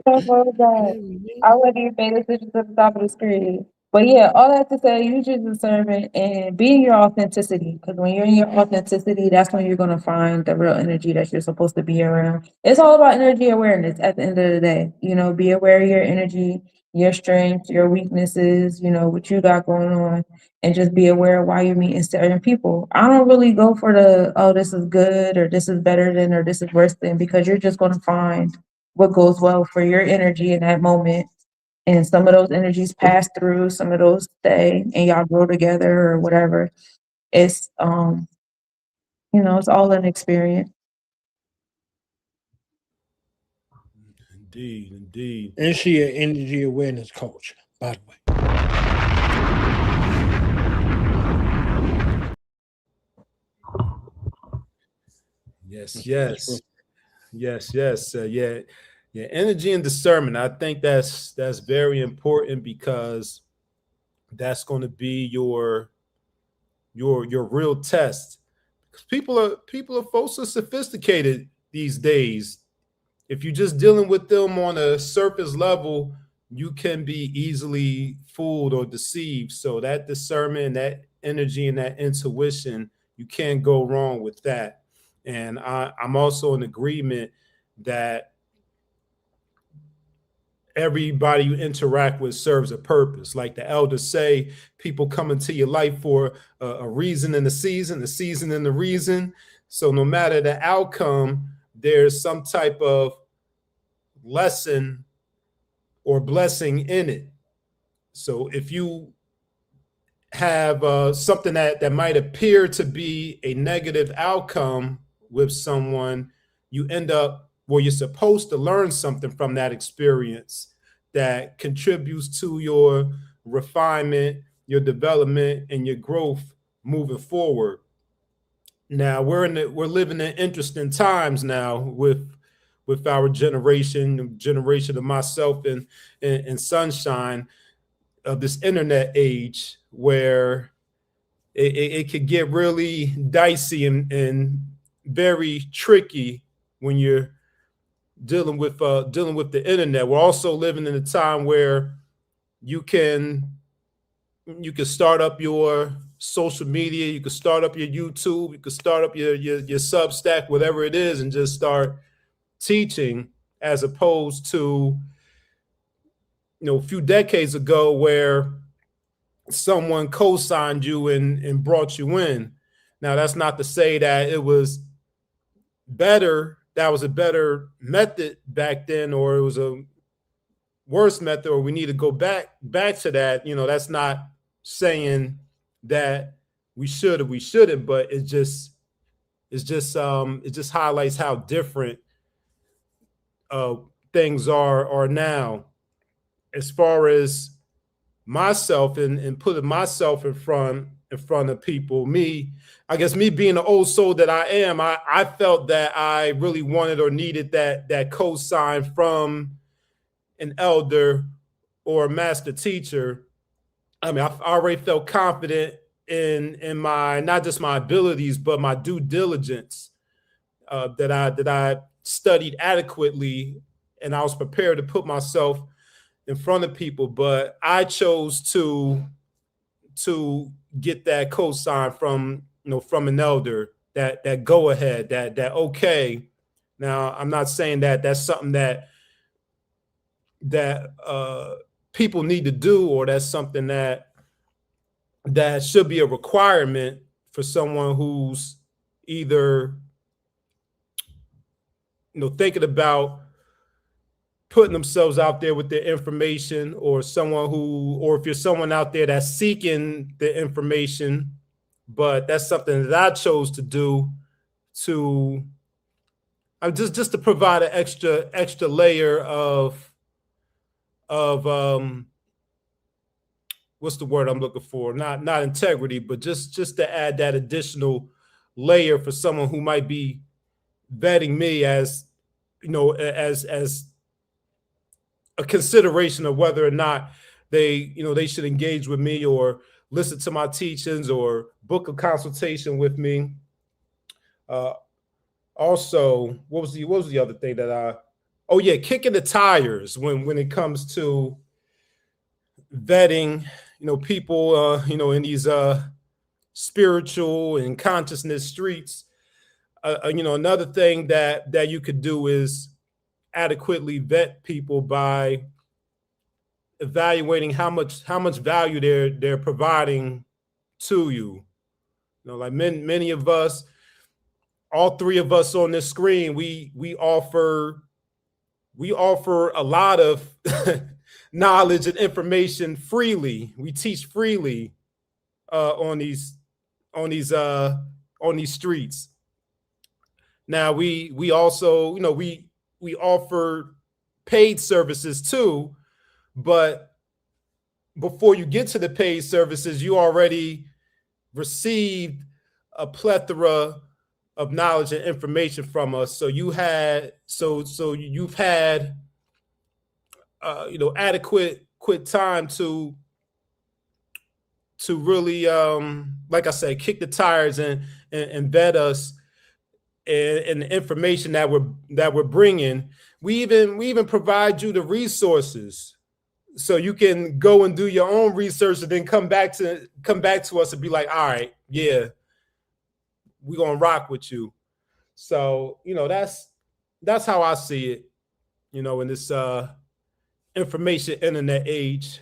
Oh, God. I wasn't even paying attention to the top of the screen. But yeah, all that to say, use your discernment and be in your authenticity. Because when you're in your authenticity, that's when you're going to find the real energy that you're supposed to be around. It's all about energy awareness at the end of the day. You know, be aware of your energy, your strengths, your weaknesses, you know, what you got going on, and just be aware of why you're meeting certain people. I don't really go for the, oh, this is good or this is better than or this is worse than, because you're just going to find what goes well for your energy in that moment. And some of those energies pass through, some of those stay, and y'all grow together or whatever. It's you know, it's all an experience. Indeed. And she an energy awareness coach, by the way. Yes. Yeah. Energy and discernment. I think that's very important, because that's going to be your real test. Because people are folks are sophisticated these days. If you're just dealing with them on a surface level, you can be easily fooled or deceived. So that discernment, that energy, and that intuition, you can't go wrong with that. And I'm also in agreement that everybody you interact with serves a purpose. Like the elders say, people come into your life for a reason and a season and the reason. So no matter the outcome, there's some type of lesson or blessing in it. So if you have something that might appear to be a negative outcome with someone, you end up, well, you're supposed to learn something from that experience that contributes to your refinement, your development, and your growth moving forward. Now we're living in interesting times now with our generation of myself and Sunshine, of this internet age, where it could get really dicey and very tricky when you're dealing with the internet. We're also living in a time where you can start up your social media, you can start up your YouTube, you can start up your Substack, whatever it is, and just start teaching, as opposed to, you know, a few decades ago where someone co-signed you and brought you in. Now, that's not to say that it was better, that was a better method back then, or it was a worse method, or we need to go back to that. You know, that's not saying that we should or we shouldn't, but it just highlights how different things are now, as far as myself and putting myself in front of people. I guess me being the old soul that I am, I felt that I really wanted or needed that cosign from an elder or a master teacher. I mean, I already felt confident in my, not just my abilities, but my due diligence, that I studied adequately, and I was prepared to put myself in front of people. But I chose to get that cosign from, you know, from an elder, that go ahead, that okay. Now, I'm not saying that that's something that people need to do, or that's something that should be a requirement for someone who's either, you know, thinking about putting themselves out there with their information, or if you're someone out there that's seeking the information. But that's something that I chose to do, to just to provide an extra layer of what's the word I'm looking for? Not integrity, but just to add that additional layer for someone who might be vetting me, as, you know, as a consideration of whether or not they should engage with me, or listen to my teachings or book a consultation with me. Also, what was the other thing that kicking the tires when it comes to vetting, people, in these spiritual and consciousness streets. Another thing that you could do is adequately vet people by evaluating how much value they're providing to you. Like many of us, all three of us on this screen, we offer a lot of knowledge and information freely. We teach freely on these streets. Now we also, we offer paid services too, but before you get to the paid services, you already received a plethora of knowledge and information from us. So you've had adequate time to really, like I said, kick the tires and vet us and the information that we're bringing. We even provide you the resources so you can go and do your own research and then come back to us and be like, all right, yeah, we're gonna rock with you. So that's how I see it, in this information internet age.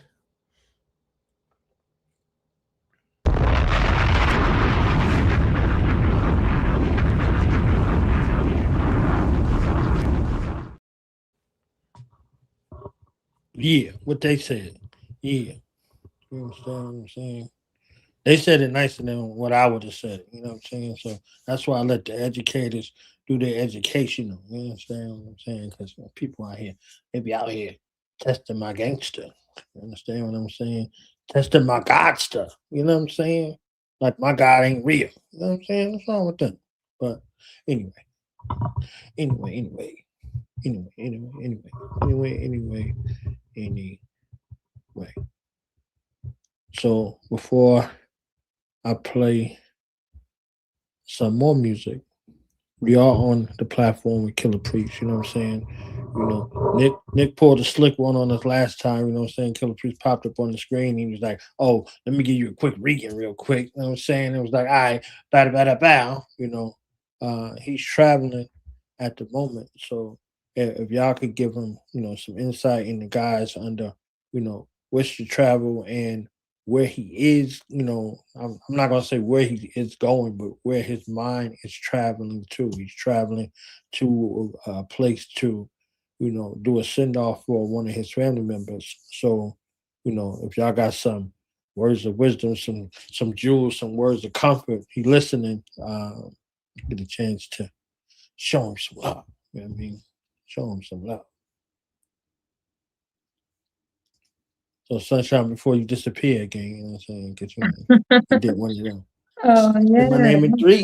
Yeah, what they said. Yeah. You understand what I'm saying? They said it nicer than what I would have said. You know what I'm saying? So that's why I let the educators do their educational. You understand what I'm saying? Because people out here, they be out here testing my gangster. You understand what I'm saying? Testing my God stuff. You know what I'm saying? Like my God ain't real. You know what I'm saying? What's wrong with them? But anyway. So before I play some more music, we are on the platform with Killah Priest, you know what I'm saying? Nick pulled a slick one on us last time, you know what I'm saying? Killah Priest popped up on the screen. He was like, oh, let me give you a quick reading real quick. You know what I'm saying? It was like, all right, bow. He's traveling at the moment. So if y'all could give him, some insight in the guys under, which to travel and where he is, I'm not going to say where he is going, but where his mind is traveling to. He's traveling to a place to, do a send-off for one of his family members. So, if y'all got some words of wisdom, some jewels, some words of comfort, he listening, get a chance to show him some love. You know what I mean? Show him some love. So, Sunshine, before you disappear again, you know what I'm saying? Because you did one of them. Oh, yeah. My name is Drees.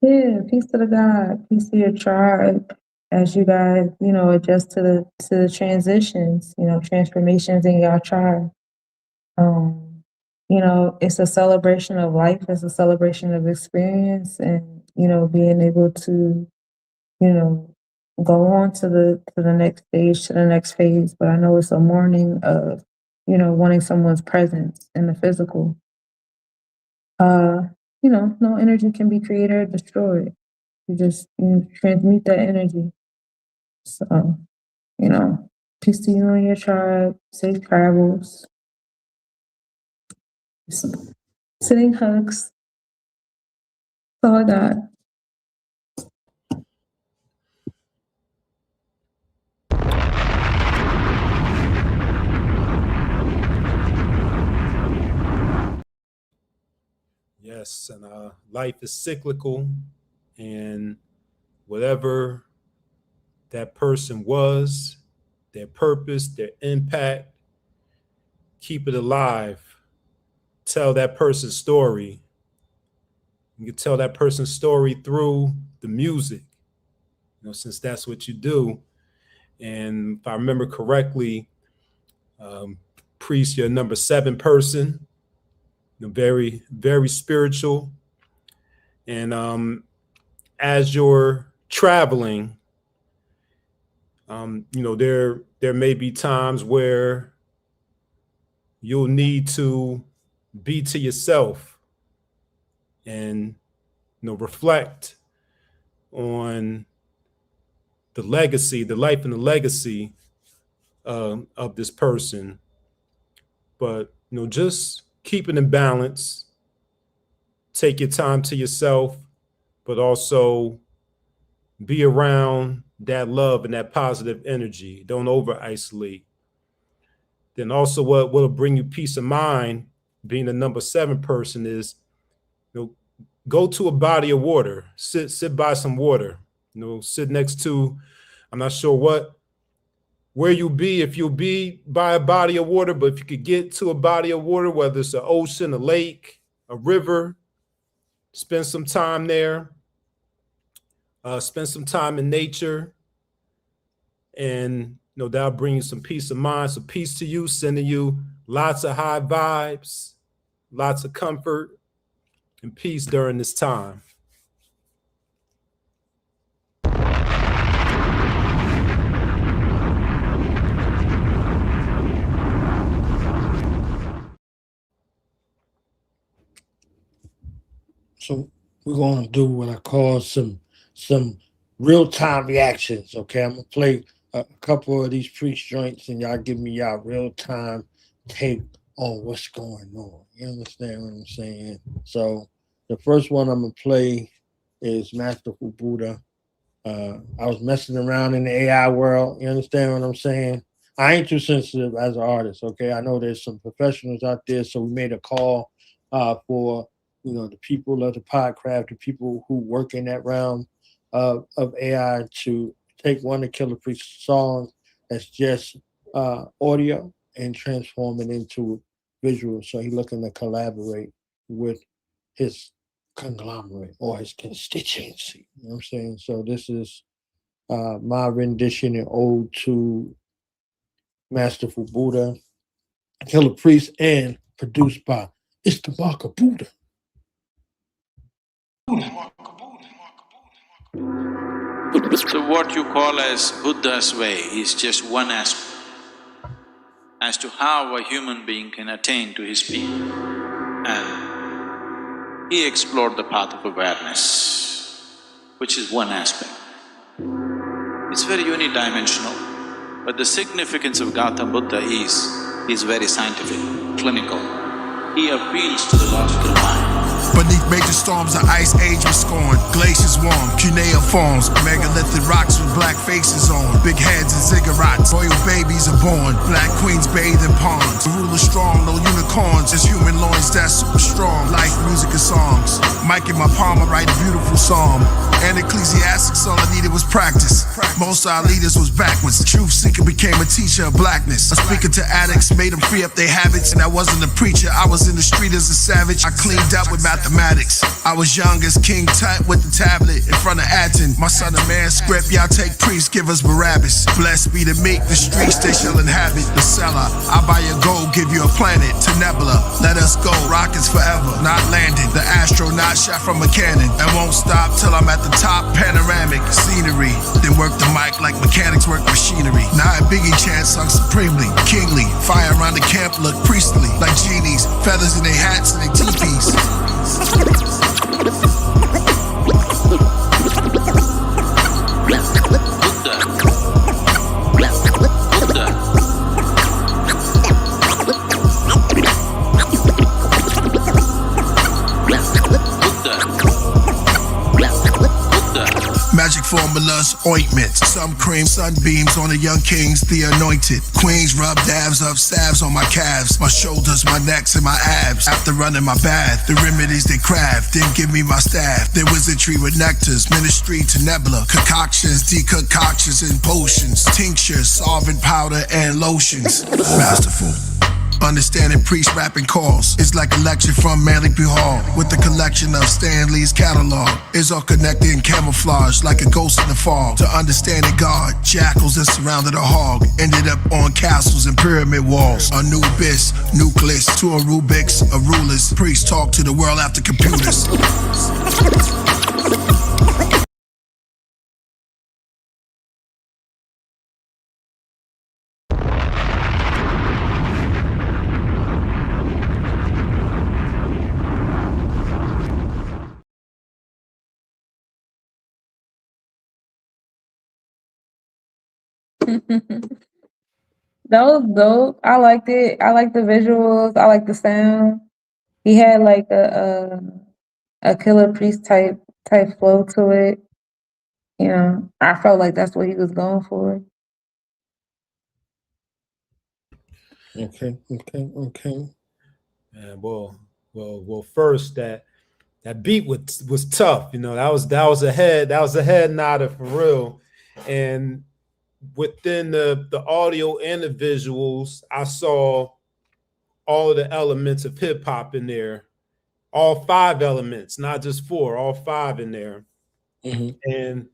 Yeah, peace to the God, peace to your tribe. As you guys, adjust to the transitions, transformations in your tribe. It's a celebration of life. It's a celebration of experience, and being able to, go on to the next stage, to the next phase. But I know it's a mourning of, wanting someone's presence in the physical. No energy can be created or destroyed. You just transmute that energy. So, peace to you and your tribe. Safe travels. Sitting hugs. That's all I got. Yes, and life is cyclical, and whatever that person was, their purpose, their impact, keep it alive. Tell that person's story. You can tell that person's story through the music, since that's what you do. And if I remember correctly, Priest, you're a number 7 person. You're very, very spiritual. And as you're traveling, there may be times where you'll need to be to yourself and reflect on the legacy, the life and the legacy of this person. But just keep it in balance. Take your time to yourself, but also be around that love and that positive energy. Don't over isolate. Then also what will bring you peace of mind, being a number 7 person, is go to a body of water, sit by some water, sit next to, I'm not sure where you'll be, if you'll be by a body of water, but if you could get to a body of water, whether it's an ocean, a lake, a river, spend some time there, spend some time in nature, and that'll bring you some peace of mind. So peace to you, sending you lots of high vibes, lots of comfort and peace during this time. So we're going to do what I call some real-time reactions, okay? I'm going to play a couple of these priest joints, and y'all give me y'all real-time take on what's going on. You understand what I'm saying? So the first one I'm going to play is Masterful Buddha. I was messing around in the AI world. You understand what I'm saying? I ain't too sensitive as an artist, okay? I know there's some professionals out there, so we made a call for the people of the podcraft, the people who work in that realm of AI, to take one of Killah Priest's songs that's just audio and transform it into visual. So he's looking to collaborate with his conglomerate or his constituency. You know what I'm saying? So this is my rendition and ode to Masterful Buddha, Killah Priest, and produced by It's the Mark of Buddha. So what you call as Buddha's way is just one aspect as to how a human being can attain to his peak. And he explored the path of awareness, which is one aspect. It's very unidimensional, but the significance of Gautam Buddha is very scientific, clinical. He appeals to the logical mind. Beneath major storms, the ice age was scorned. Glaciers warm, cuneiforms, megalithic rocks with black faces on. Big heads and ziggurats, royal babies are born. Black queens bathe in ponds. The ruler strong, no unicorns. It's human loins that's super strong. Life, music, and songs. Mike in my palm, I write a beautiful psalm. And ecclesiastics, all I needed was practice. Most of our leaders was backwards. The truth seeker became a teacher of blackness. A speaker to addicts, made them free up their habits. And I wasn't a preacher, I was in the street as a savage. I cleaned up with mathematics. I was young as King Tut with the tablet in front of Atten. My son of man script, y'all take priests, give us Barabbas. Blessed be the meek, the streets they shall inhabit. The cellar, I buy your gold, give you a planet. To Nebula, let us go, rockets forever, not landing. The astronaut shot from a cannon, and won't stop till I'm at the top. Panoramic scenery, then work the mic like mechanics work machinery. Now at Biggie chant sung supremely, kingly. Fire around the camp look priestly, like genies, feathers in their hats and their teepees. Magic formulas, ointments, some cream, sunbeams on the young kings, the anointed. Queens rub dabs of salves on my calves, my shoulders, my necks, and my abs. After running my bath, the remedies they craft, then give me my staff. Their wizardry with nectars, ministry to Nebula, concoctions, decoctions, and potions, tinctures, solvent powder, and lotions. Masterful. Understanding priest rapping calls is like a lecture from Manly P. Hall. With the collection of Stan Lee's catalog, is all connected in camouflage like a ghost in the fog. To understanding God, jackals that surrounded a hog ended up on castles and pyramid walls. Anubis, nucleus to a Rubik's, a rulers. Priests talk to the world after computers. That was dope. I liked it. I like the visuals. I like the sound. He had like a Killah Priest type flow to it. You know, I felt like that's what he was going for. Okay. Yeah, well. First, that beat was tough. You know, that was a head nodder for real. And within the audio and the visuals, I saw all of the elements of hip hop in there, all 5 elements, not just 4, all 5 in there. Mm-hmm.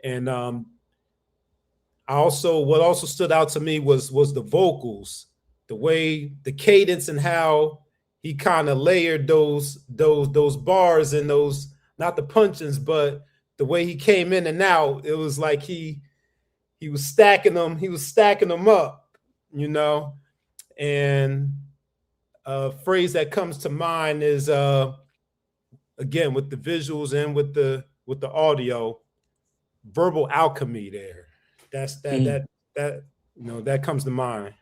And what also stood out to me was the vocals, the way, the cadence, and how he kind of layered those bars and those, not the punchings, but the way he came in and out. It was like he was stacking them up, you know. And a phrase that comes to mind is again, with the visuals and with the audio, verbal alchemy there. That you know, that comes to mind.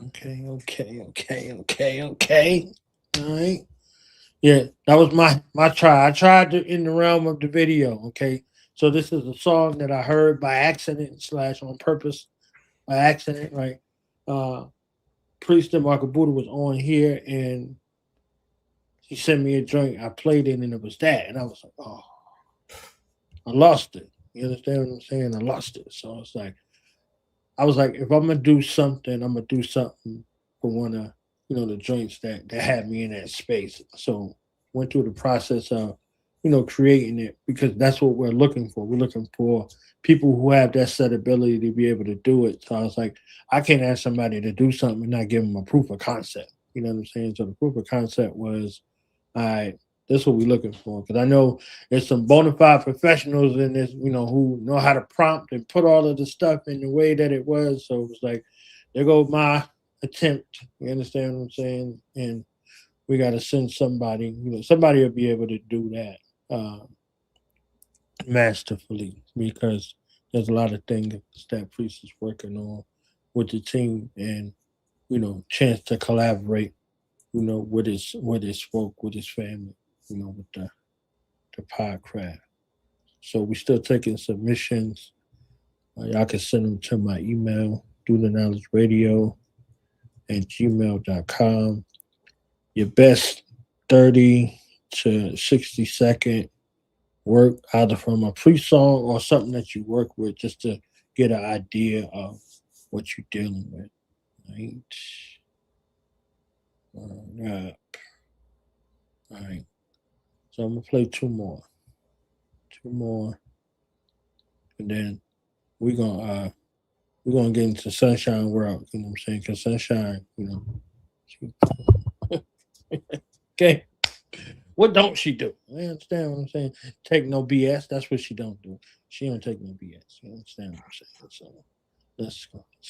Okay. All right. Yeah, that was my try. I tried to in the realm of the video. Okay. So this is a song that I heard by accident / on purpose, by accident, right? Priest and Marco Buddha was on here, and he sent me a joint. I played it, and it was that, and I was like, oh, I lost it. You understand what I'm saying? I lost it. So it's like, I was like, if I'm gonna do something, I'm gonna do something for one of, you know, the joints that had me in that space. So went through the process of, you know, creating it, because that's what we're looking for. We're looking for people who have that set ability to be able to do it. So I was like, I can't ask somebody to do something and not give them a proof of concept. You know what I'm saying? So the proof of concept was, all right, that's what we're looking for. Because I know there's some bona fide professionals in this, you know, who know how to prompt and put all of the stuff in the way that it was. So it was like, there goes my attempt. You understand what I'm saying? And we got to send somebody, you know, somebody will be able to do that masterfully, because there's a lot of things that Priest is working on with the team, and, you know, chance to collaborate, you know, with his folk, with his family, you know, with the Podcraft. So we still taking submissions. Y'all can send them to my email, theknowledgeradio@gmail.com. Your best 30 to 60 second work, either from a pre-song or something that you work with, just to get an idea of what you're dealing with. Right. All right. So I'm gonna play two more, and then we're gonna get into Sunshine World. You know what I'm saying? Because Sunshine, you know. Okay. What don't she do? I understand what I'm saying. Take no BS. That's what she don't do. She don't take no BS. You understand what I'm saying? So let's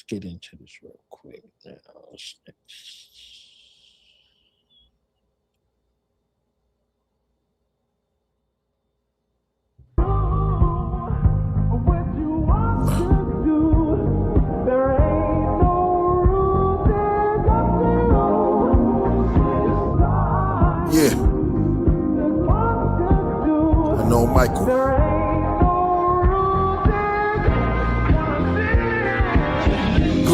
get into this real quick. Now, what's next? Yeah. I know Michael.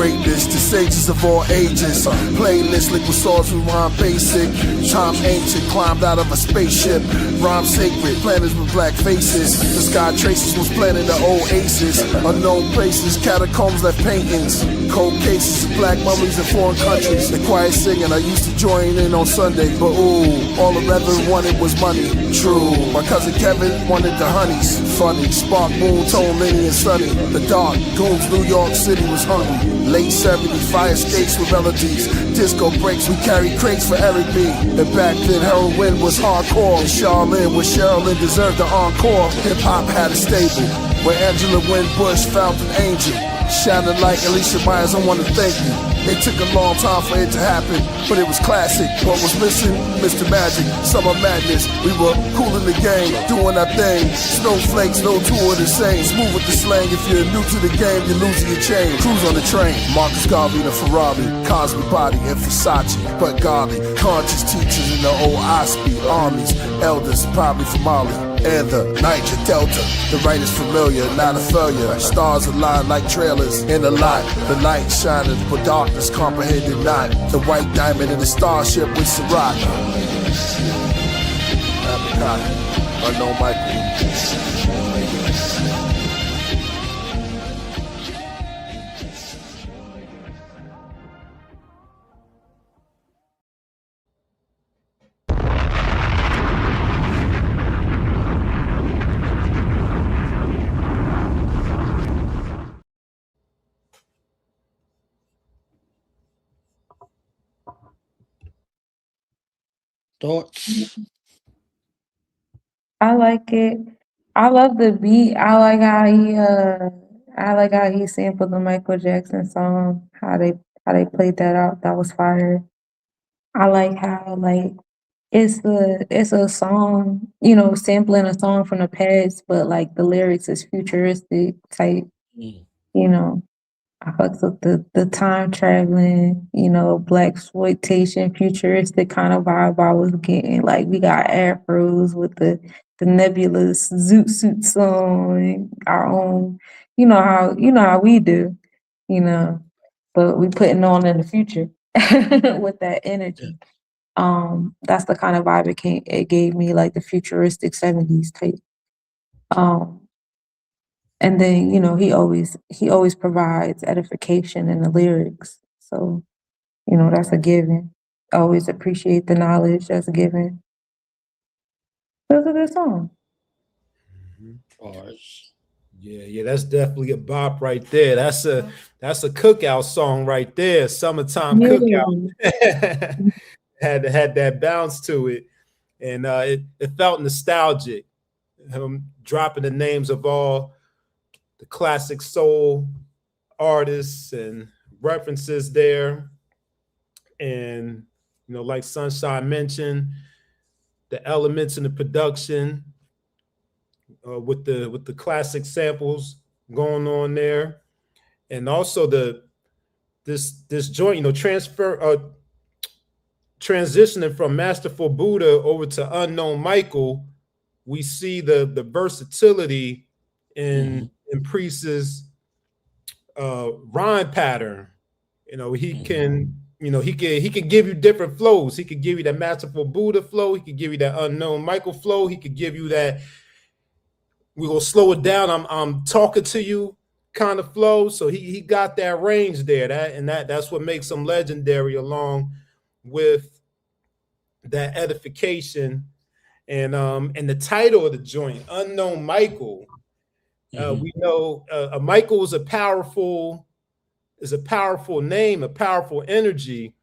greatness to sages of all ages. Playlist, liquid swords with rhyme basic. Time ancient, climbed out of a spaceship. Rhyme sacred, planets with black faces. The sky traces was planted the oasis. Unknown places, catacombs left paintings. Cold cases of black mummies in foreign countries. The quiet singing, I used to join in on Sunday. But ooh, all the reverend wanted was money. True, my cousin Kevin wanted the honeys. Funny, Spark, Moon, Tone, Lenny, and Sunny. The dark, Goons, New York City was hungry. Late 70s, fire escapes with melodies. Disco breaks, we carried crates for Eric B. And back then, heroin was hardcore. And Charlene, where Sherilyn deserved the encore. Hip hop had a stable, where Angela Winbush found an angel. Shining like Alicia Myers, I wanna thank you. It took a long time for it to happen, but it was classic. What was missing? Mr. Magic, Summer Madness. We were cool in the game, doing our thing. Snowflakes, no two are the same. Smooth with the slang, if you're new to the game, you're losing your chain. Cruise on the train, Marcus Garvey, the Ferrari, Cosby Body, and Versace. But golly, conscious teachers in the old Osby armies, elders, probably from Mali. And the Niger Delta, the right is familiar, not a failure. Stars align like trailers in the lot. The light shining, but darkness comprehended not. The white diamond in the starship with Ciroc. Unknown Michael. Thoughts? I like it. I love the beat. I like how he sampled the Michael Jackson song, how they played that out. That was fire. I like how like it's a song, sampling a song from the past, but like the lyrics is futuristic type, you know. I fucks with the time traveling, black exploitation, futuristic kind of vibe I was getting. Like we got afros with the nebulous zoot suits on, our own, how we do, but we putting on in the future with that energy. That's the kind of vibe it gave me, like the futuristic 70s type. And then, he always provides edification in the lyrics. So, that's a given. I always appreciate the knowledge that's a given. It was a good song. Yeah, that's definitely a bop right there. That's a cookout song right there. Summertime cookout. had that bounce to it, and it felt nostalgic. Dropping the names of all the classic soul artists and references there, and like Sunshine mentioned, the elements in the production with the classic samples going on there, and also this joint, transitioning from Masterful Buddha over to Unknown Michael. We see the versatility in Priest's rhyme pattern. He can give you different flows. He could give you that Masterful Buddha flow. He could give you that Unknown Michael flow. He could give you that we will slow it down. I'm talking to you kind of flow. So he got that range there. That's what makes him legendary, along with that edification and the title of the joint, Unknown Michael. We know Michael is a powerful name, a powerful energy,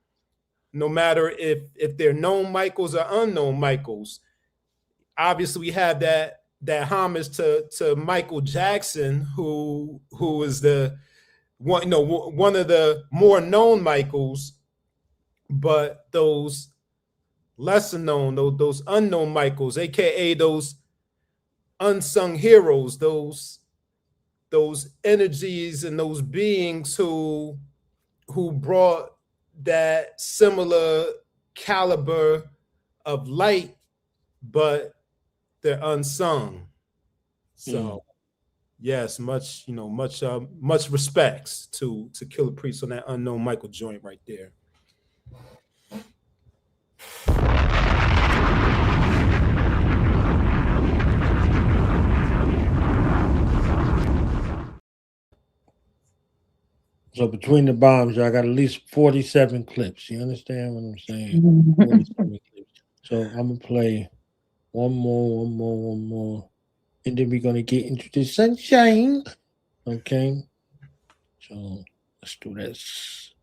no matter if they're known Michaels or unknown Michaels. Obviously, we have that homage to Michael Jackson, who is the one of the more known Michaels, but those lesser known, those unknown Michaels, aka those unsung heroes, those energies and those beings who brought that similar caliber of light, but they're unsung. So Yes, much respects to Killah Priest on that Unknown Michael joint right there. So between the bombs, y'all got at least 47 clips. You understand what I'm saying? 47 clips. So I'm gonna play one more, and then we're gonna get into the sunshine. Okay. So let's do this.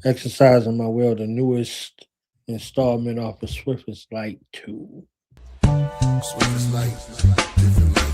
Exercising my will, the newest installment off of Swiftest Light 2. Swiftest Light, different light.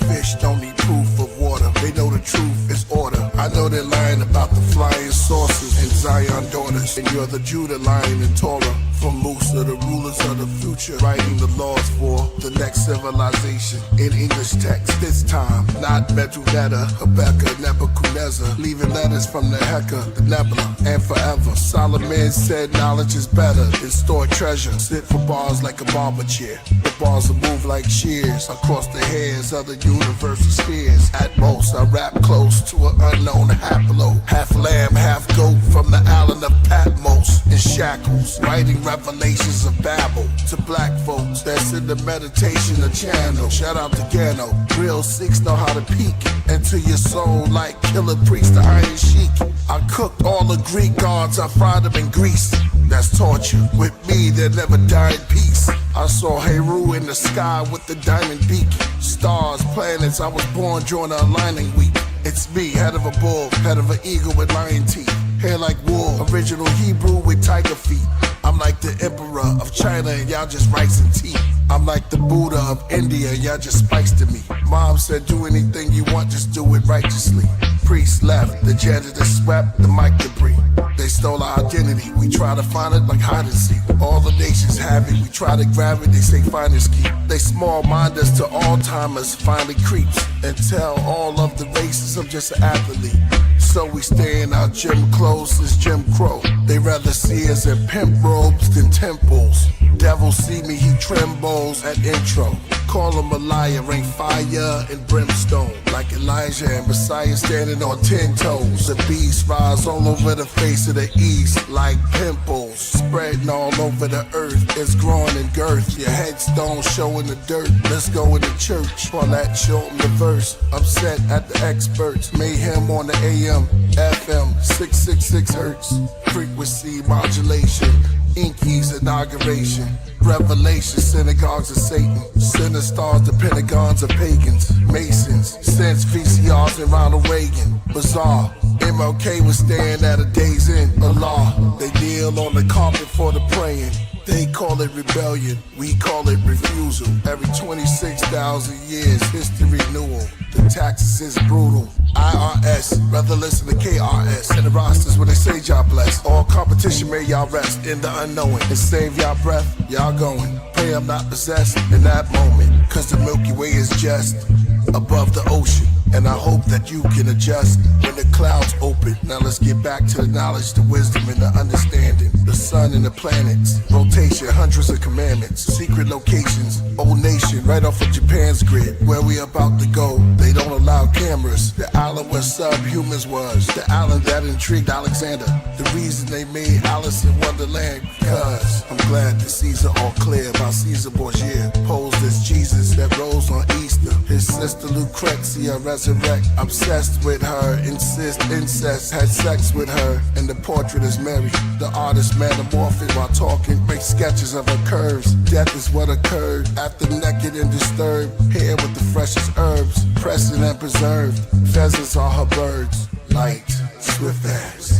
Fish don't need proof of water. They know the truth is order. I know they're lying about the flying saucers and Zion daughters. And you're the Judah lion and Torah. From Musa, the rulers of the future, writing the laws for the next civilization. In English text, this time, not Metronetta, Habakkuk, Nebuchadnezzar. Leaving letters from the Heka, the Nebula, and forever. Solomon said knowledge is better than stored treasure. Sit for bars like a barber chair. The bars will move like shears across the hairs of the universal spheres. At most, I rap close to an unknown haplo. Half lamb, half goat from the island of Patmos. In shackles, writing revelations of Babel to black folks that's in the meditation of channel. Shout out to Gano. Real Sikhs know how to peek into your soul like Killah Priest, the Iron Sheik. I cooked all the Greek gods, I fried them in grease. That's torture. With me, they'll never die in peace. I saw Heru in the sky with the diamond beak. Stars, planets, I was born during a aligning week. It's me, head of a bull, head of an eagle with lion teeth. Hair like wool, original Hebrew with tiger feet. I'm like the emperor of China and y'all just rice and tea. I'm like the Buddha of India, y'all just spice to me. Mom said do anything you want, just do it righteously. Priest left, the janitor swept the mic debris. They stole our identity, we try to find it like hide and seek. All the nations have it, we try to grab it, they say finders keep. They small mind us to all timers, finally creeps. And tell all of the races I'm just an athlete. So we stay in our gym clothes as Jim Crow. They rather see us in pimp robes than temples. Devil see me, he trembles at intro. Call him a liar, ain't fire and brimstone. Like Elijah and Messiah standing on 10 toes. The beast rise all over the face of the east like pimples. Spreading all over the earth, it's growing in girth. Your headstone showing the dirt, let's go in the church. While that show him the verse, upset at the experts. Mayhem on the AM, FM, 666 hertz. Frequency modulation, Inky's inauguration. Revelation, synagogues of Satan. Center stars, the pentagons of pagans. Masons, since VCRs and Ronald Reagan. Bizarre, MLK was staying at a day's end. A law, they kneel on the carpet for the praying. They call it rebellion, we call it refusal. Every 26,000 years, history renewal. The taxes is brutal. IRS, rather listen to KRS. And the rosters when they say y'all bless. All competition may y'all rest in the unknowing. And save y'all breath, y'all going. Pray I'm not possessed in that moment. Cause the Milky Way is just above the ocean. And I hope that you can adjust when the clouds open. Now let's get back to the knowledge, the wisdom, and the understanding. The sun and the planets, rotation, hundreds of commandments, secret locations, old nation, right off of Japan's grid. Where we about to go, they don't allow cameras. The island where subhumans was, the island that intrigued Alexander. The reason they made Alice in Wonderland, because I'm glad the seas are all clear about Caesar Borgia, posed as Jesus that rose on Easter. His sister Lucrezia resurrect, obsessed with her, insist incest, had sex with her, and the portrait is Mary. The artist metamorphed while talking, make sketches of her curves. Death is what occurred after naked and disturbed, hair with the freshest herbs, pressed and preserved. Pheasants are her birds, light, swift as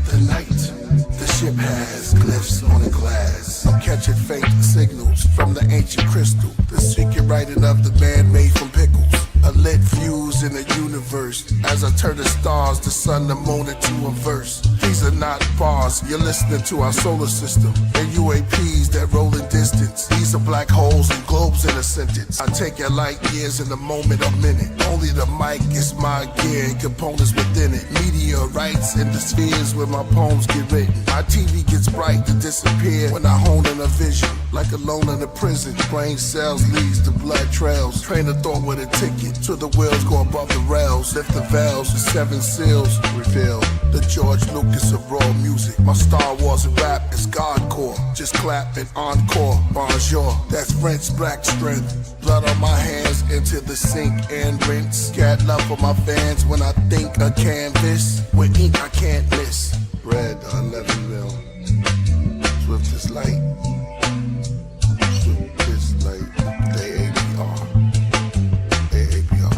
the night. The ship has glyphs on the glass. I'm catching faint signals from the ancient crystal. The secret writing of the man made from pickles. A lit fuse in the universe. As I turn the stars, the sun, the moon into a verse. These are not bars, you're listening to our solar system. And UAPs that roll in distance. These galaxies are black holes and globes in a sentence. I take your light years in the moment of minute. Only the mic is my gear and components within it. Meteorites and the spheres where my poems get written. My TV gets bright to disappear when I hone in a vision. Like alone in a prison, brain cells leads to blood trails. Train of thought with a ticket till the wheels go above the rails. Lift the veils, the 7 seals reveal the George Lucas of raw music. My Star Wars rap is Godcore. Just clap and encore. Bonjour, that's French black strength. Blood on my hands into the sink and rinse. Got love for my fans when I think a canvas. With ink I can't miss. Red 11 mil. Swift as light. Swift as light. AAPR. AAPR.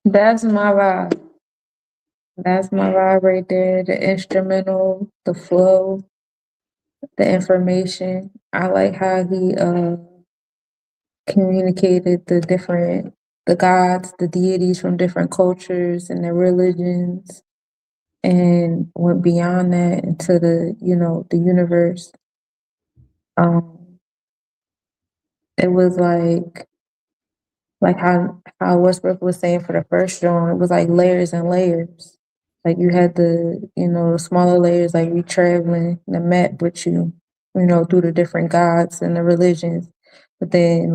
That's my vibe. That's my vibe right there. The instrumental, the flow, the information. I like how he communicated the gods, the deities from different cultures and their religions, and went beyond that into the universe. It was like how Westbrook was saying for the first drawing, it was like layers and layers. Like you had the smaller layers, like you traveling that met with you, through the different gods and the religions. But then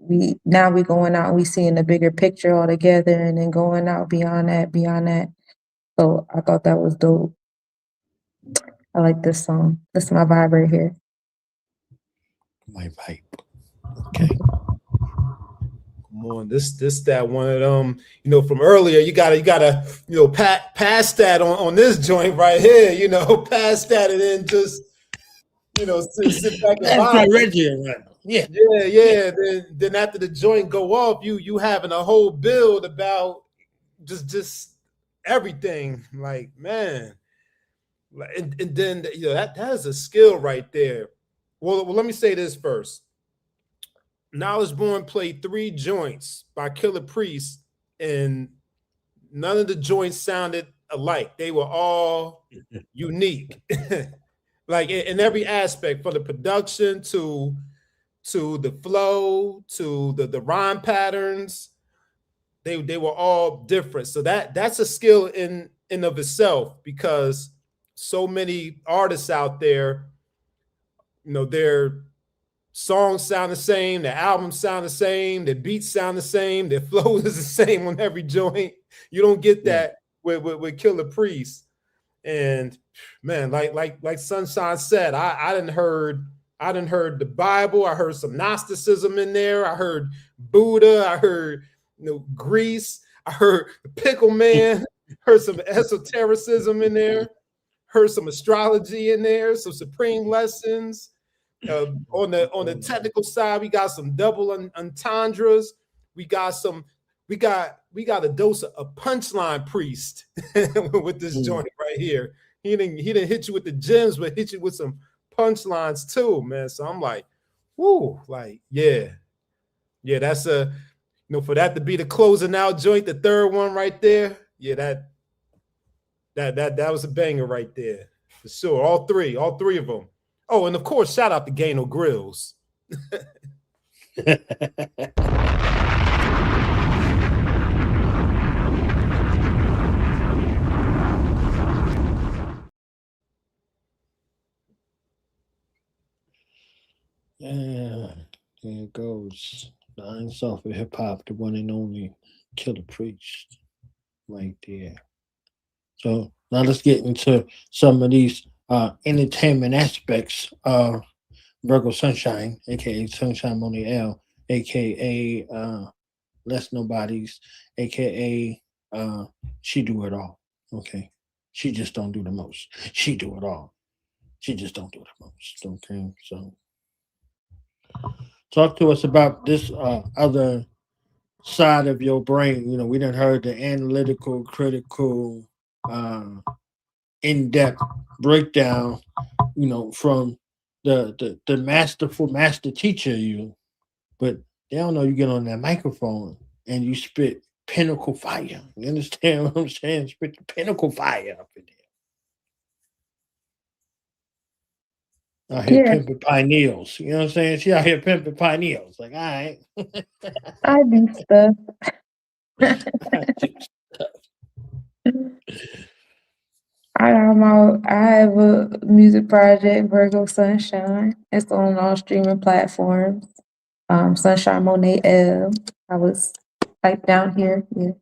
we going out and we seeing the bigger picture all together, and then going out beyond that. So I thought that was dope. I like this song. This is my vibe right here. My vibe. Okay. Come on, this that one of them, from earlier. You gotta pass that on this joint right here. Pass that and then just sit back and vibe. Yeah. Then after the joint go off, you having a whole build about just everything. Like, man, and then that is a skill right there. Well, let me say this first. Knowledge Born played 3 joints by Killah Priest, and none of the joints sounded alike. They were all unique, like in every aspect, from the production to the flow to the rhyme patterns. They were all different. So that's a skill in of itself, because so many artists out there, their songs sound the same, their albums sound the same, their beats sound the same, their flow is the same on every joint. You don't get that with Killah Priest. And man, like Sunshine said, I didn't heard the Bible, I heard some Gnosticism in there, I heard Buddha, I heard Greece, I heard the Pickle Man, heard some esotericism in there, heard some astrology in there, some supreme lessons. On the technical side, we got some double entendres. We got a dose of punchline Priest with this joint right here. He didn't hit you with the gems, but hit you with some punchlines too, man. So I'm like, whoo, like yeah, that's for that to be the closing out joint, the third one right there. Yeah, that was a banger right there for sure. All three of them. Oh, and of course, shout out to Gano Grills. There it goes. The unself of hip hop, the one and only Killah Priest, right there. So now let's get into some of these entertainment aspects of Virgo Sunshine, aka Sunshine Monie L, aka Less Nobodies, aka she do it all. Okay. She just don't do the most. She do it all. She just don't do the most. Okay. So talk to us about this other side of your brain. You know, we done heard the analytical, critical, in-depth breakdown, you know, from the masterful master teacher you, but they don't know you get on that microphone and you spit pinnacle fire. You understand what I'm saying? Spit the pinnacle fire up in there. Out here pimping pineals. You know what I'm saying? She out here pimping pineals. Like, all right. I do stuff. I have a music project, Virgo Sunshine. It's on all streaming platforms. Sunshine Monie L. I was typed down here. Yeah.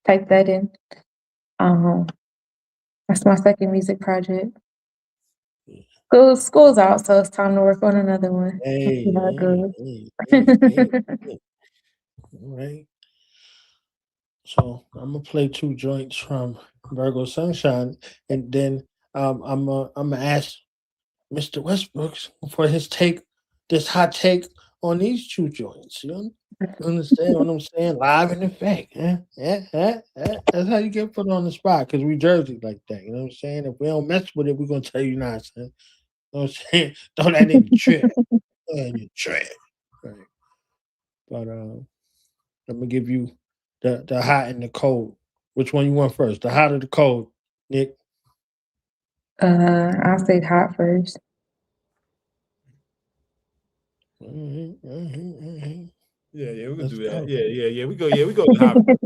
Type that in. That's my second music project. School's out, so it's time to work on another one. Hey. All right. So I'm gonna play 2 joints from Virgo Sunshine, and then I'm gonna ask Mr. Westbrooks for his take, this hot take on these 2 joints. You understand what I'm saying? Live in effect. That's how you get put on the spot, because we Jersey like that. You know what I'm saying? If we don't mess with it, we're gonna tell you nonsense. You know what I'm saying? Don't that nigga trip. You trip. Right. But I'm gonna give you the hot and the cold. Which one you want first? The hot or the cold, Nick? I'll say hot first. Yeah, we can do that. Yeah. We go to hot first.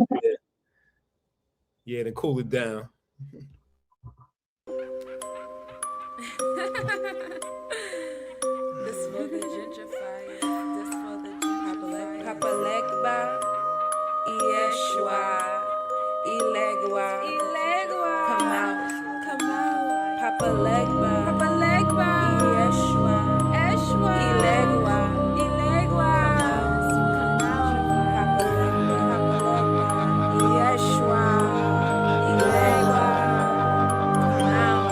Yeah, to cool it down. This for the gentrifiers. This for the Papa Legba, Yeshua, Ilegua. Come out. Papa Legba, Yeshua, Ilegua. Come out. Papa Legba, Yeshua, Ilegua. Come out.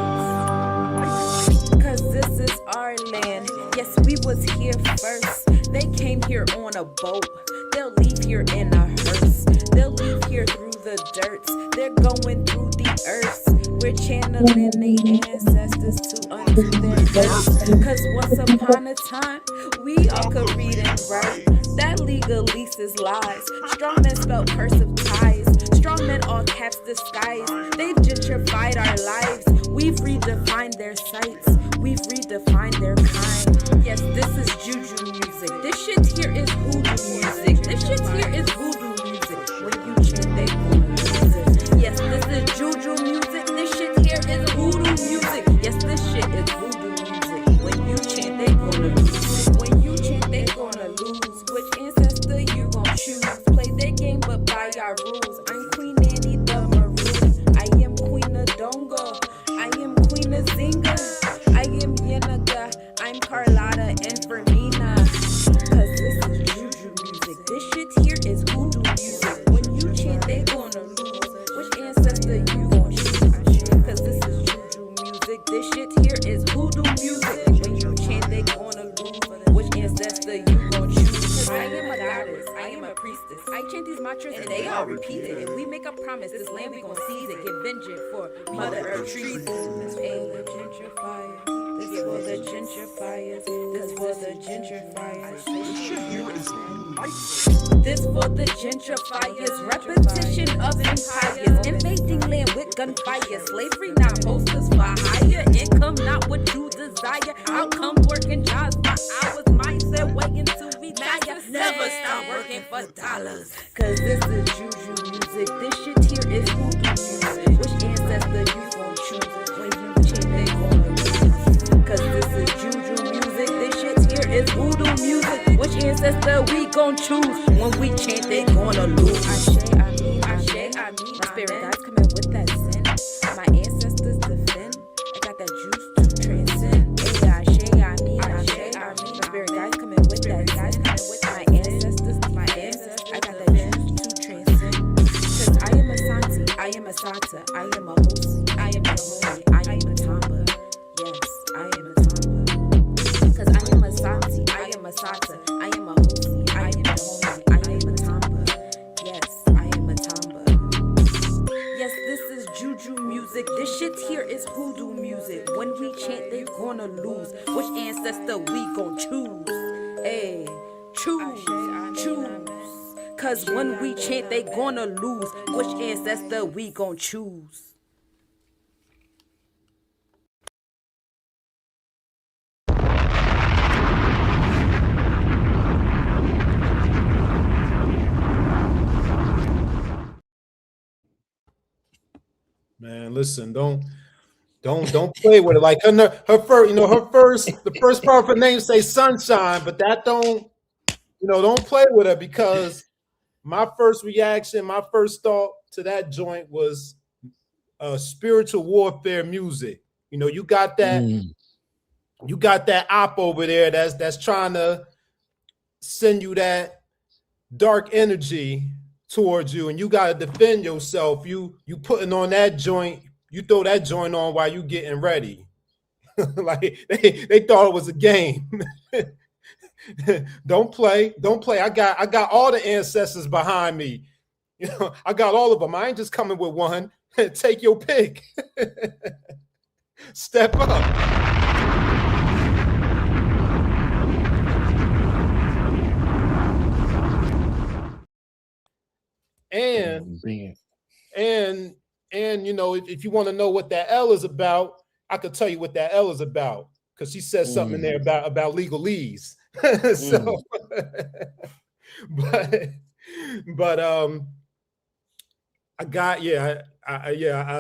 'Cause this is our land. Yes, we was here first. They came here on a boat. They'll leave here in a hearse. They'll leave here through the dirts. They're going through the earth. We're channeling the ancestors to undo their births. 'Cause once upon a time, we all could read and write. That legalese is lies. Strong men spelled cursive ties. Strong men all caps disguise. They've gentrified our lives. We've redefined their sights. We've redefined their kind. Yes, this is juju music. This shit here is voodoo music. This shit here is voodoo music. When you chant, they gonna lose it. Yes, this is juju music. This shit here is voodoo music. Yes, this shit is voodoo music. When you chant, they gonna lose it. When you chant, they gonna lose. Which ancestor you gon' choose? Play their game, but by our rules. I'm Queen Annie the Maroon. I am Queen of Dongo. I am Queen of Zinga. I am Yenaga. I'm Carlotta and Fermina. 'Cause this is juju music. This shit here is voodoo music. When you chant, they gonna lose. Which ancestor you gon' choose? 'Cause this is juju music. This shit here is voodoo music. When you chant, they gonna lose. Which ancestor you gon' choose? 'Cause I am a goddess. I am a priestess. I chant these mantras and they all repeat it. If we make a promise, this land we gon' seize it. Get vengeance for Mother Earth treason. This ain't the gentrifiers. This for the gentrifiers. This for the gentrifiers. This for the gentrifiers. Repetition of empires. Invading land with gunfire. Slavery not posters for hire. Income not what you desire. Outcome working jobs for hours. Mindset waiting to retire. Never stop working for dollars. 'Cause this is juju music. This shit here is voodoo music. Which ancestor you gon' choose? When you chant, they gonna lose. 'Cause this is juju music. This shit here is voodoo music. Which ancestor we gon' choose? When we chant, they gonna lose. My spirit guides come in with that sin. My ancestors defend. I got that juice to transcend. My spirit guides come in with that sin. My ancestors, I got that juice to transcend. Cause I am a Santi, I am a Sata, I am a Hosi, I am a Homie, I am a Tamba. Yes, I am a Tamba. Cause I am a Santi, I am a Sata, I am a Hosi, I am a Homie, I am a Tamba. Yes, I am a Tamba. Yes, this is juju music. This shit here is hoodoo music. When we chant, they gonna lose. Which ancestor we gon' choose? Hey, choose. Cause when we chant, they gonna lose. Which ancestor we gon' choose? Man, listen, don't play with it. Like the first part of her name say Sunshine, but that don't play with her, because my first reaction, my first thought to that joint was spiritual warfare music. You got that op over there that's trying to send you that dark energy towards you, and you got to defend yourself. You putting on that joint, you throw that joint on while you getting ready. Like they thought it was a game. Don't play. I got all the ancestors behind me. I got all of them. I ain't just coming with one. Take your pick. Step up. And if you want to know what that L is about, I could tell you what that L is about, because she said something in there about legalese. So, but I got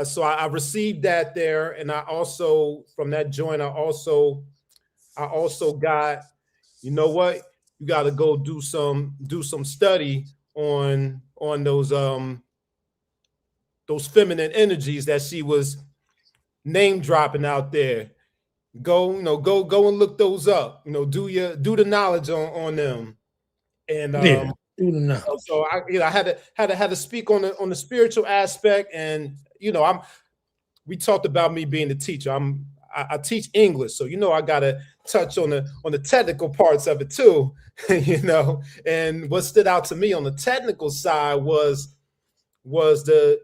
so I received that there, and I also from that joint I also got, you know what, you got to go do some study on those feminine energies that she was name dropping out there. Go and look those up. Do the knowledge on them. And do the knowledge. So I had to speak on the spiritual aspect, and we talked about me being the teacher. I teach English, so I gotta touch on the technical parts of it too. And what stood out to me on the technical side was the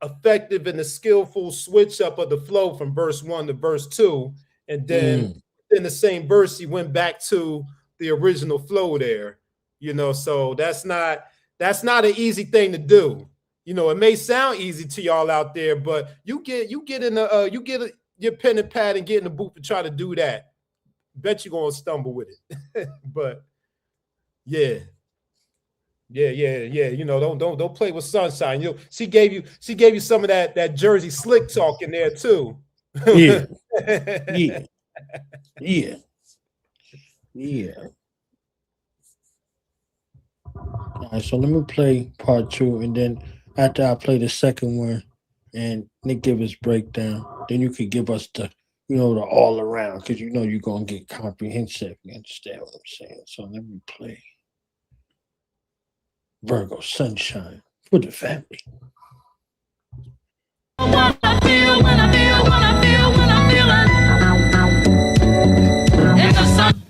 effective and the skillful switch up of the flow from verse 1 to verse 2, and then in the same verse he went back to the original flow there. So that's not an easy thing to do. It may sound easy to y'all out there, but you get your pen and pad and get in the booth and try to do that. Bet you're gonna stumble with it. But yeah. Don't play with Sunshine. She gave you some of that Jersey slick talk in there too. Yeah. All right, so let me play part 2, and then after I play the second one and Nick give his breakdown, then you could give us the the all around, because you're gonna get comprehensive. You understand what I'm saying? So let me play Virgo Sunshine for the family. When I feel in the sunshine.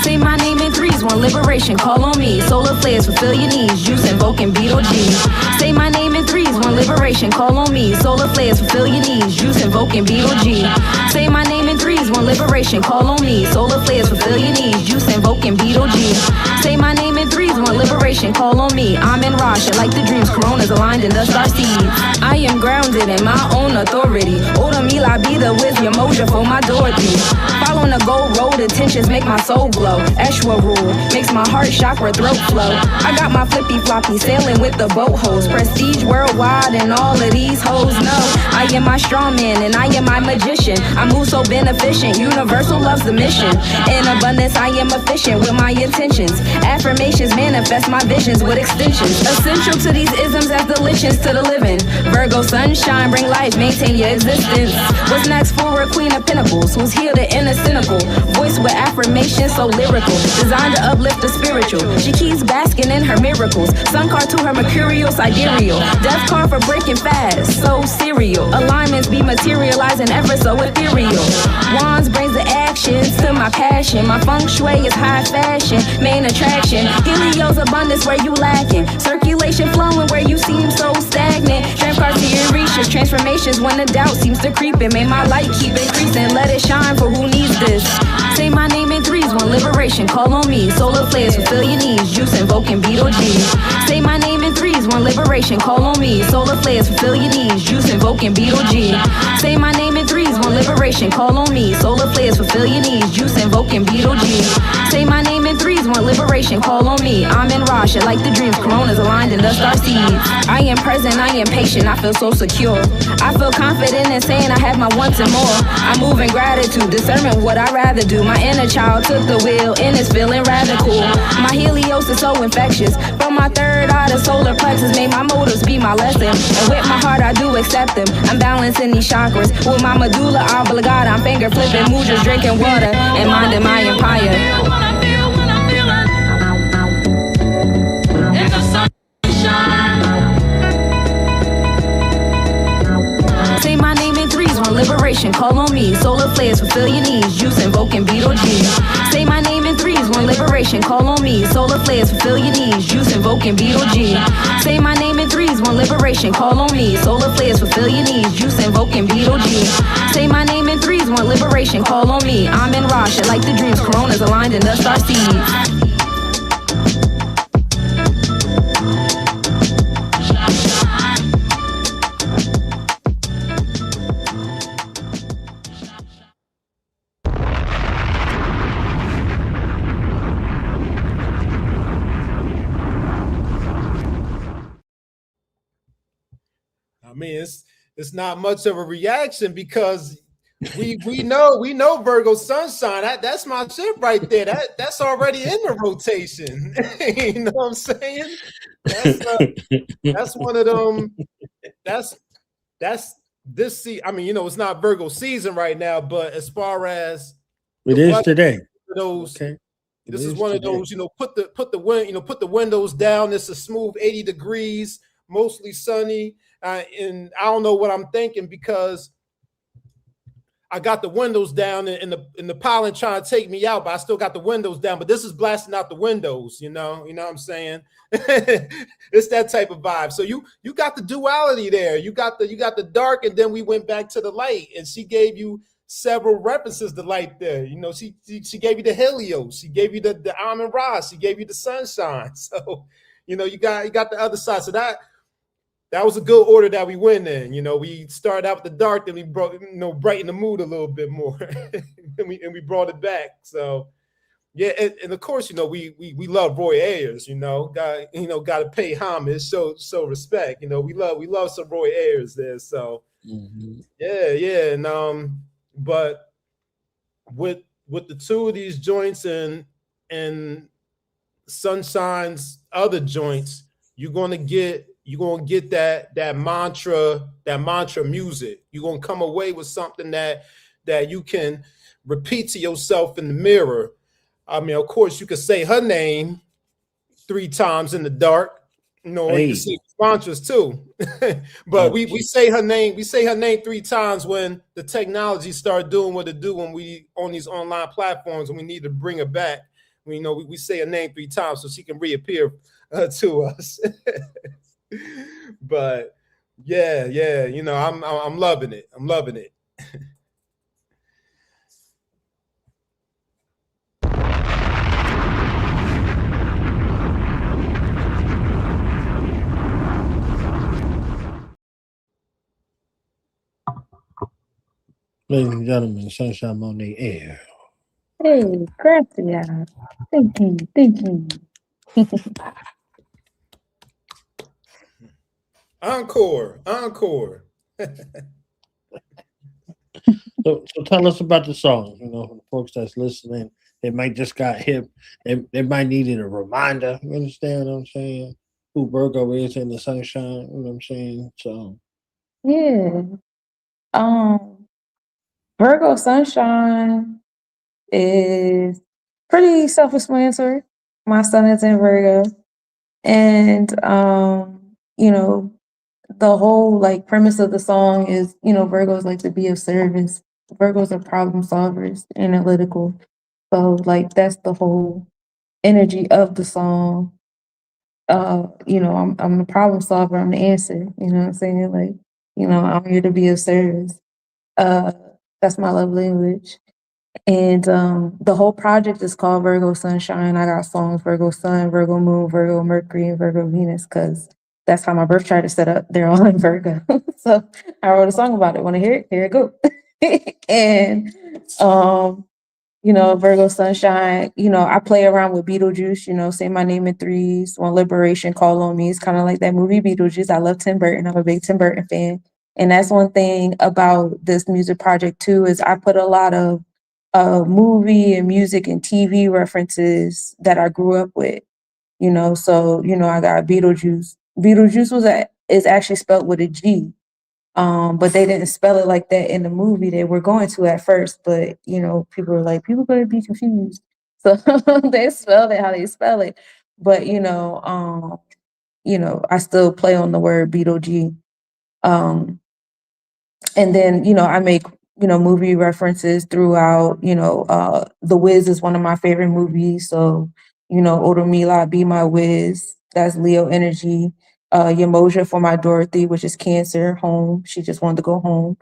Say my name in threes, one liberation, call on me. Solar flares, fulfill your needs, juice invoking Beetle G. Say my name in threes, one liberation, call on me. Solar flares, fulfill your needs, juice invoking Beetle G. Say my name in threes, one liberation, call on me. Solar flares, fulfill your needs, juice invoking Beetle G. Say my name in threes, one liberation, call on me. I'm in Rasha, like the dreams, coronas aligned in the star seeds. I am grounded in my own authority. Oda Mila be the with your moja for my Dorothy. Following the gold road, attention intentions make my soul glow. Eshwa rule makes my heart chakra throat flow. I got my flippy floppy sailing with the boat hose. Prestige worldwide and all of these hoes know I am my strong man and I am my magician. I move so beneficent, universal loves the mission. In abundance I am efficient with my intentions. Affirmations manifest my visions with extensions. Essential to these isms as delicious to the living. Virgo sunshine, bring life, maintain your existence. What's next for a queen of pentacles who's here to end the cynical? Voice with affirmation so lyrical, designed to uplift the spiritual. She keeps basking in her miracles. Sun card to her mercurial sidereal. Death card for breaking fast, so serial. Alignments be materializing ever so ethereal. Wands brings the actions to my passion. My feng shui is high fashion, main attraction. Helios abundance where you lacking. Circulation flowing where you seem so stagnant. Strength cards to your reaches. Transformations when the doubt seems to creep in. May my light keep increasing. Let it shine for who needs this. Say my name in threes, one liberation, call on me. Solar flares fulfill your needs, juice invoking Beetle G. Say my name in threes, one liberation, call on me. Solar flares fulfill your needs, juice invoking Beetle G. Say my name in threes, one liberation, call on me. Solar flares fulfill your needs, juice invoking Beetle G. Say my name in threes, one liberation, call on me. I'm in Rosh, I like the dreams, coronas aligned in the star seeds. I am present, I am patient, I feel so secure. I feel confident in saying I have my wants and more. I move in gratitude, discernment what I'd rather do. My inner child took the wheel and it's feeling rather cool. My Helios is so infectious. From my third eye to solar plexus, made my motives be my lesson. And with my heart I do accept them. I'm balancing these chakras. With my medulla oblongata, I'm finger flipping, mudras, drinking water, and minding my empire. Say my name in threes, one liberation, call on me. Solar flares fulfill your needs, juice invoking Beetle G. Say my name in threes, one liberation, call on me. Solar flares fulfill your needs, juice invoking Beetle G. Say my name in threes, one liberation, call on me. Solar flares fulfill your needs, juice invoking Beetle G. Say my name in threes, one liberation, call on me. I'm in Rosh, I like the dreams, coronas aligned in the star seeds. I mean, it's not much of a reaction because we know Virgo sunshine. That's my shit right there. That's already in the rotation. You know what I'm saying? That's one of them. That's this. I mean, you know, it's not Virgo season right now, but as far as it is today, those. Okay. This is one of those, you know, put the windows down. It's a smooth 80 degrees, mostly sunny. And I don't know what I'm thinking because I got the windows down and the pollen trying to take me out, but I still got the windows down. But this is blasting out the windows, you know what I'm saying? It's that type of vibe. So you got the duality there. You got the dark, and then we went back to the light, and she gave you several references to light there. You know, she gave you the Helios, she gave you the Amun Ra, she gave you the sunshine. So, you know, you got the other side. So that was a good order that we went in. You know, we started out with the dark, then we brought, you know, brighten the mood a little bit more, and we brought it back. So yeah, and of course, you know, we love Roy Ayers. You know, got to pay homage, so respect. You know, we love some Roy Ayers there. So yeah, and but with the two of these joints and Sunshine's other joints, you're gonna get that mantra music. You're gonna come away with something that you can repeat to yourself in the mirror. I mean, of course, you could say her name 3 times in the dark. You know, you can say mantras too. But we say her name. We say her name 3 times when the technology started doing what it do when we on these online platforms, and we need to bring her back. We say her name 3 times so she can reappear to us. But yeah, you know, I'm loving it. I'm loving it. Ladies and gentlemen, Sunshine Monie air. Hey, gracias. Thank you. Thank you. Encore. Encore. So tell us about the song. You know, for the folks that's listening, they might just got hip. They might needed a reminder. You understand what I'm saying? Who Virgo is in the sunshine. You know what I'm saying? So Yeah. Virgo Sunshine is pretty self-explanatory. My sun is in Virgo. And you know, the whole like premise of the song is, you know, Virgos like to be of service. Virgos are problem solvers, analytical. So like that's the whole energy of the song. You know, I'm the problem solver, I'm the answer. You know what I'm saying? Like, you know, I'm here to be of service. Uh that's my love language. And the whole project is called Virgo Sunshine. I got songs Virgo Sun, Virgo Moon, Virgo Mercury, and Virgo Venus, because that's how my birth chart is set up. They're all in Virgo. So I wrote a song about it. Want to hear it? Here it go. And you know, Virgo Sunshine, you know, I play around with Beetlejuice, you know, say my name in threes, want liberation, call on me. It's kind of like that movie Beetlejuice. I love Tim Burton. I'm a big Tim Burton fan. And that's one thing about this music project too, is I put a lot of movie and music and TV references that I grew up with, you know. So, you know, I got Beetlejuice. Beetlejuice is actually spelled with a G. But they didn't spell it like that in the movie. They were going to at first, but you know, people were like, people gonna be confused. So they spelled it how they spell it. But you know, I still play on the word Beetlejuice. And then, you know, I make, you know, movie references throughout. You know, The Wiz is one of my favorite movies. So, you know, Odomila, Be My Wiz, that's Leo energy. Yamoja for my Dorothy, which is Cancer, home. She just wanted to go home.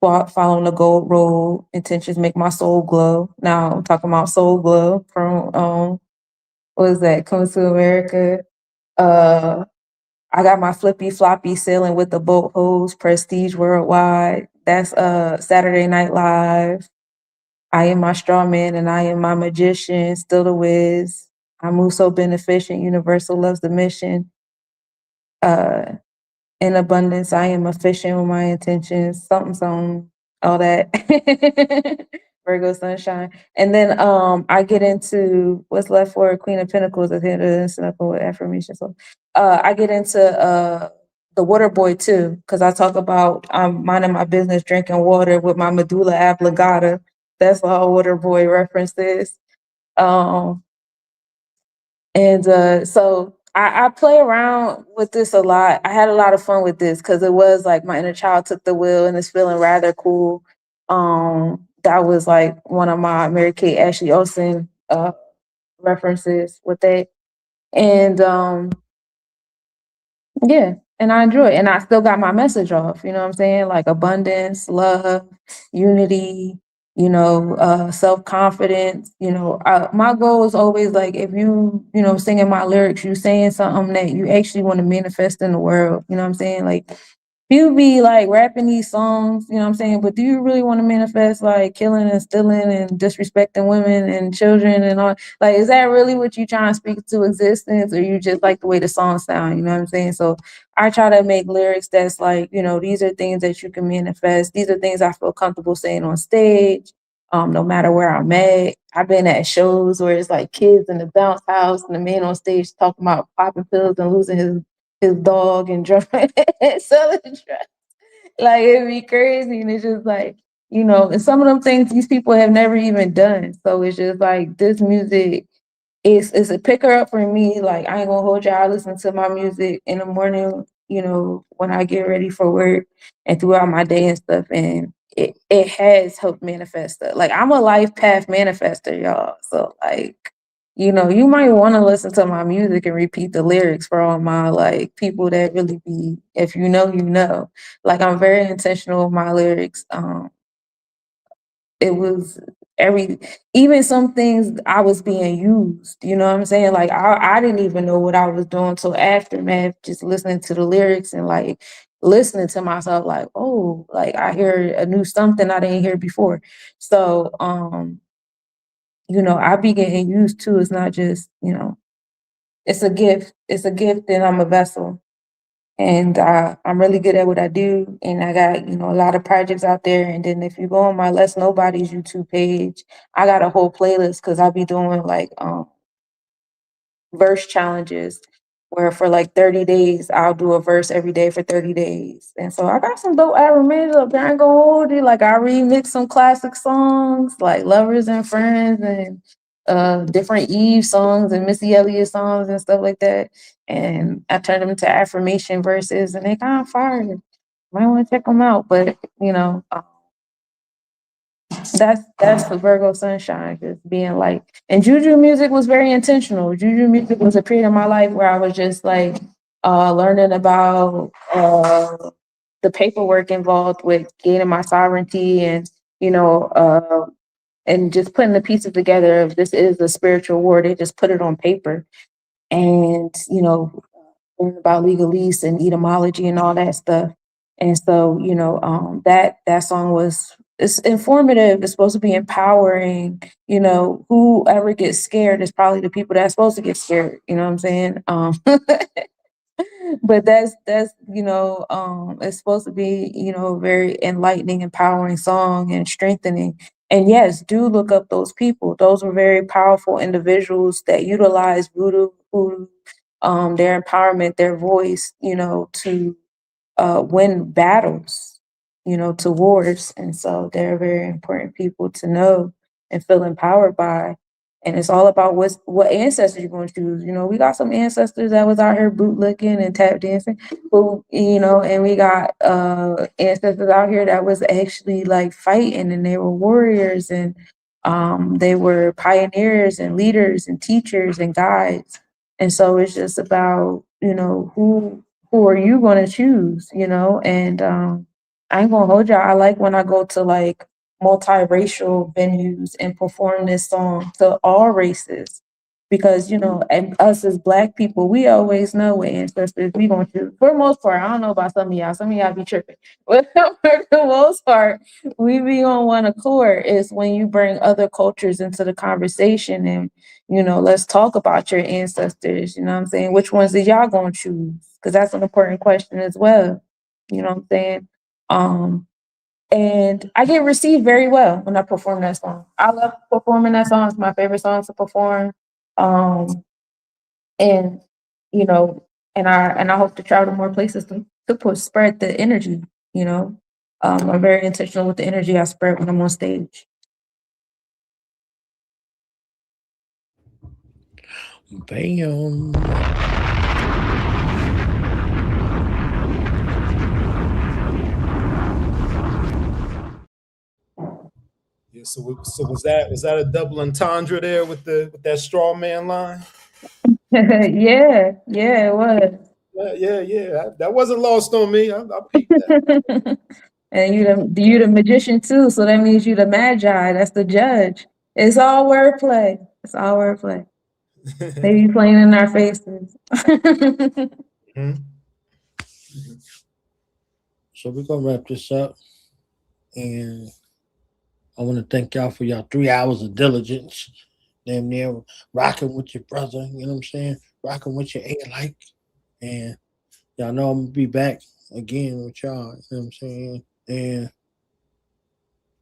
Following the gold road, intentions make my soul glow. Now I'm talking about Soul Glow from what is that? Coming to America. I got my flippy floppy sailing with the boat hose, prestige worldwide. That's Saturday Night Live. I am my straw man and I am my magician, still the whiz. I move so beneficent, universal loves the mission. In abundance, I am efficient with my intentions, something, all that. Virgo Sunshine. And then I get into what's left for Queen of Pentacles at the end of the cycle with affirmation. So I get into the water boy too, because I talk about I'm minding my business, drinking water with my medulla oblongata. That's all water boy references. So I play around with this a lot. I had a lot of fun with this because it was like my inner child took the wheel and it's feeling rather cool. That was like one of my Mary Kate Ashley Olsen references with that. And yeah, and I enjoy it. And I still got my message off, you know what I'm saying? Like abundance, love, unity, you know, self-confidence. You know, my goal is always like, if you know, singing my lyrics, you saying something that you actually want to manifest in the world. You know what I'm saying? Like, you be like rapping these songs, you know what I'm saying? But do you really want to manifest like killing and stealing and disrespecting women and children and all? Like, is that really what you trying to speak to existence, or you just like the way the song sound? You know what I'm saying? So I try to make lyrics that's like, you know, these are things that you can manifest. These are things I feel comfortable saying on stage. No matter where I'm at. I've been at shows where it's like kids in the bounce house and the man on stage talking about popping pills and losing his dog and drumming and selling drugs. Like, it'd be crazy. And it's just like, you know, and some of them things these people have never even done. So it's just like this music is a picker up for me. Like, I ain't gonna hold y'all. I listen to my music in the morning, you know, when I get ready for work and throughout my day and stuff. And it has helped manifest it. Like, I'm a life path manifester, y'all. So like, you know, you might want to listen to my music and repeat the lyrics for all my like people that really be, if you know, you know. Like, I'm very intentional with my lyrics. It was even some things I was being used, you know what I'm saying? Like, I didn't even know what I was doing till aftermath, just listening to the lyrics and like, listening to myself like, oh, like I hear a new something I didn't hear before. So, you know, I be getting used to, it's not just, you know, it's a gift. It's a gift and I'm a vessel. And I'm really good at what I do. And I got, you know, a lot of projects out there. And then if you go on my Let's Nobody's YouTube page, I got a whole playlist because I'll be doing like verse challenges where for like 30 days, I'll do a verse every day for 30 days. And so I got some dope affirmations up there. I ain't gonna hold it. Like I remix some classic songs like Lovers and Friends and different Eve songs and Missy Elliott songs and stuff like that. And I turned them into affirmation verses and they kind of fire. Might want to check them out. But, you know, that's the Virgo sunshine, just being like, and juju music was very intentional. Juju music was a period of my life where I was just like learning about the paperwork involved with gaining my sovereignty and, you know, and just putting the pieces together of this is a spiritual war. They just put it on paper and, you know, learn about legalese and etymology and all that stuff. And so, you know, that song it's informative. It's supposed to be empowering. You know, whoever gets scared is probably the people that's supposed to get scared. You know what I'm saying? But that's you know, it's supposed to be, you know, a very enlightening, empowering song and strengthening. And yes, do look up those people. Those were very powerful individuals that utilize voodoo, their empowerment, their voice, you know, to win battles, you know, to wars. And so they're very important people to know and feel empowered by. And it's all about what ancestors you're going to choose. You know, we got some ancestors that was out here bootlicking and tap dancing, but, you know, and we got ancestors out here that was actually like fighting and they were warriors and they were pioneers and leaders and teachers and guides. And so it's just about, you know, who are you going to choose, you know? And I ain't gonna hold y'all. I like when I go to like multiracial venues and perform this song to all races. Because, you know, and us as Black people, we always know what ancestors we gonna choose. For the most part, I don't know about some of y'all. Some of y'all be tripping. But for the most part, we be on one accord is when you bring other cultures into the conversation and, you know, let's talk about your ancestors. You know what I'm saying? Which ones did y'all gonna choose? Because that's an important question as well. You know what I'm saying? And I get received very well when I perform that song. I love performing that song. It's my favorite song to perform. And you know, and I hope to travel to more places to spread the energy. You know, I'm very intentional with the energy I spread when I'm on stage. Bam. Yeah, so was that a double entendre there with that straw man line? yeah, it was. Yeah. That wasn't lost on me. I peeped that. And you the magician too, so that means you the magi. That's the judge. It's all wordplay. It's all wordplay. They be playing in our faces. Mm-hmm. So we're gonna wrap this up, and I want to thank y'all for y'all 3 hours of diligence. Damn near rocking with your brother, you know what I'm saying? Rocking with your A-like. And y'all know I'm gonna be back again with y'all, you know what I'm saying? And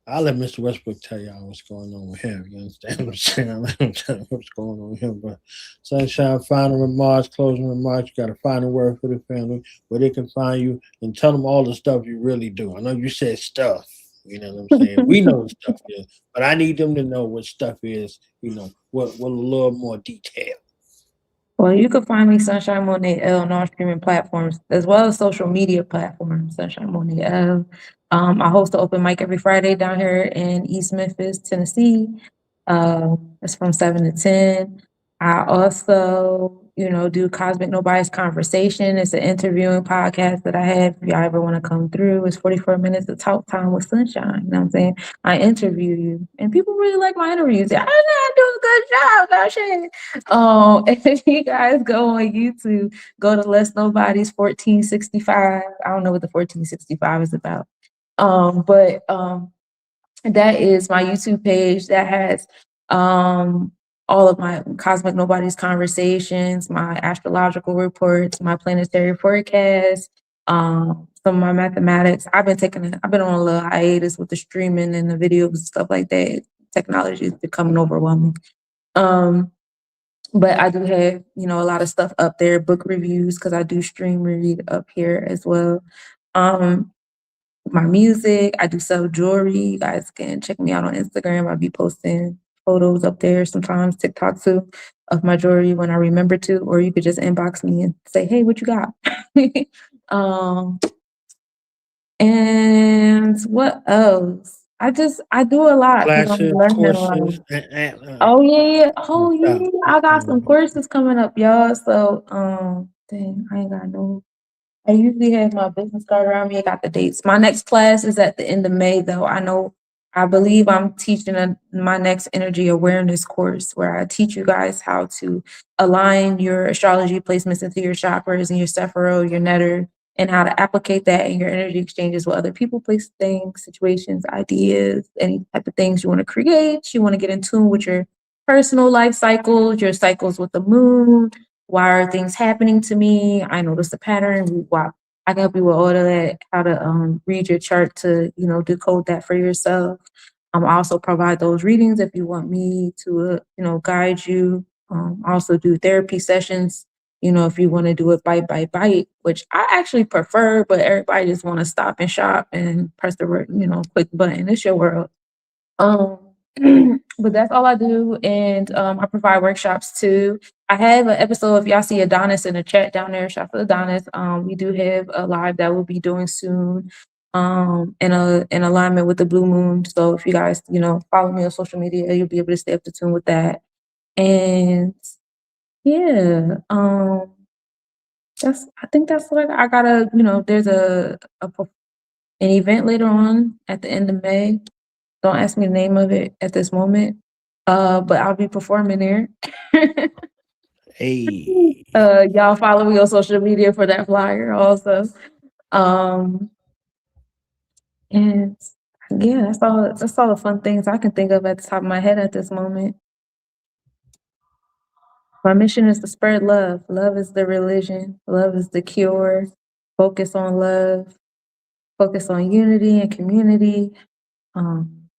I'll let Mr. Westbrook tell y'all what's going on with him. You understand what I'm saying? I'll let him tell you what's going on with him. But Sunshine, final remarks, closing remarks. You got a final word for the family where they can find you and tell them all the stuff you really do. I know you said stuff. You know what I'm saying? We know what stuff is, but I need them to know what stuff is, you know, with a little more detail. Well, you can find me Sunshine Monie L on all streaming platforms, as well as social media platforms, Sunshine Monie L. I host an open mic every Friday down here in East Memphis, Tennessee. It's from 7 to 10. I also do Cosmic No Bias Conversation. It's an interviewing podcast that I have. If y'all ever want to come through, it's 44 minutes of talk time with Sunshine. You know what I'm saying? I interview you, and people really like my interviews. I do a good job, no shit. If you guys go on YouTube, go to Let's Nobody's 1465. I don't know what the 1465 is about. But that is my YouTube page that has all of my Cosmic Nobody's conversations, my astrological reports, my planetary forecasts, some of my mathematics. I've been on a little hiatus with the streaming and the videos and stuff like that. Technology is becoming overwhelming. But I do have, a lot of stuff up there, book reviews, because I do stream read up here as well. My music, I do sell jewelry. You guys can check me out on Instagram. I'll be posting photos up there, sometimes TikTok too, of my jewelry when I remember to, or you could just inbox me and say, hey, what you got? And what else? I do a lot. Classes, courses. Oh yeah. I got some courses coming up, y'all. So dang, I ain't got no. I usually have my business card around me. I got the dates. My next class is at the end of May, though. I believe I'm teaching my next energy awareness course where I teach you guys how to align your astrology placements into your chakras and your Sephiro, your netter, and how to applicate that in your energy exchanges with other people, place, things, situations, ideas, any type of things you want to create. You want to get in tune with your personal life cycles, your cycles with the moon. Why are things happening to me? I notice the pattern. Why I can help you with all of that, how to read your chart to, decode that for yourself. I also provide those readings if you want me to, guide you. Also do therapy sessions, if you want to do it bite by bite, which I actually prefer, but everybody just want to stop and shop and press the, quick button. It's your world. But that's all I do. And I provide workshops too. I have an episode, if y'all see Adonis in the chat down there, shout out to Adonis. We do have a live that we'll be doing soon in alignment with the blue moon. So if you guys, follow me on social media, you'll be able to stay up to tune with that. And yeah, I think that's what I gotta, there's an event later on at the end of May. Don't ask me the name of it at this moment. But I'll be performing there. Hey. Y'all follow me on social media for that flyer also. And yeah, that's all the fun things I can think of at the top of my head at this moment. My mission is to spread love. Love is the religion. Love is the cure. Focus on love. Focus on unity and community.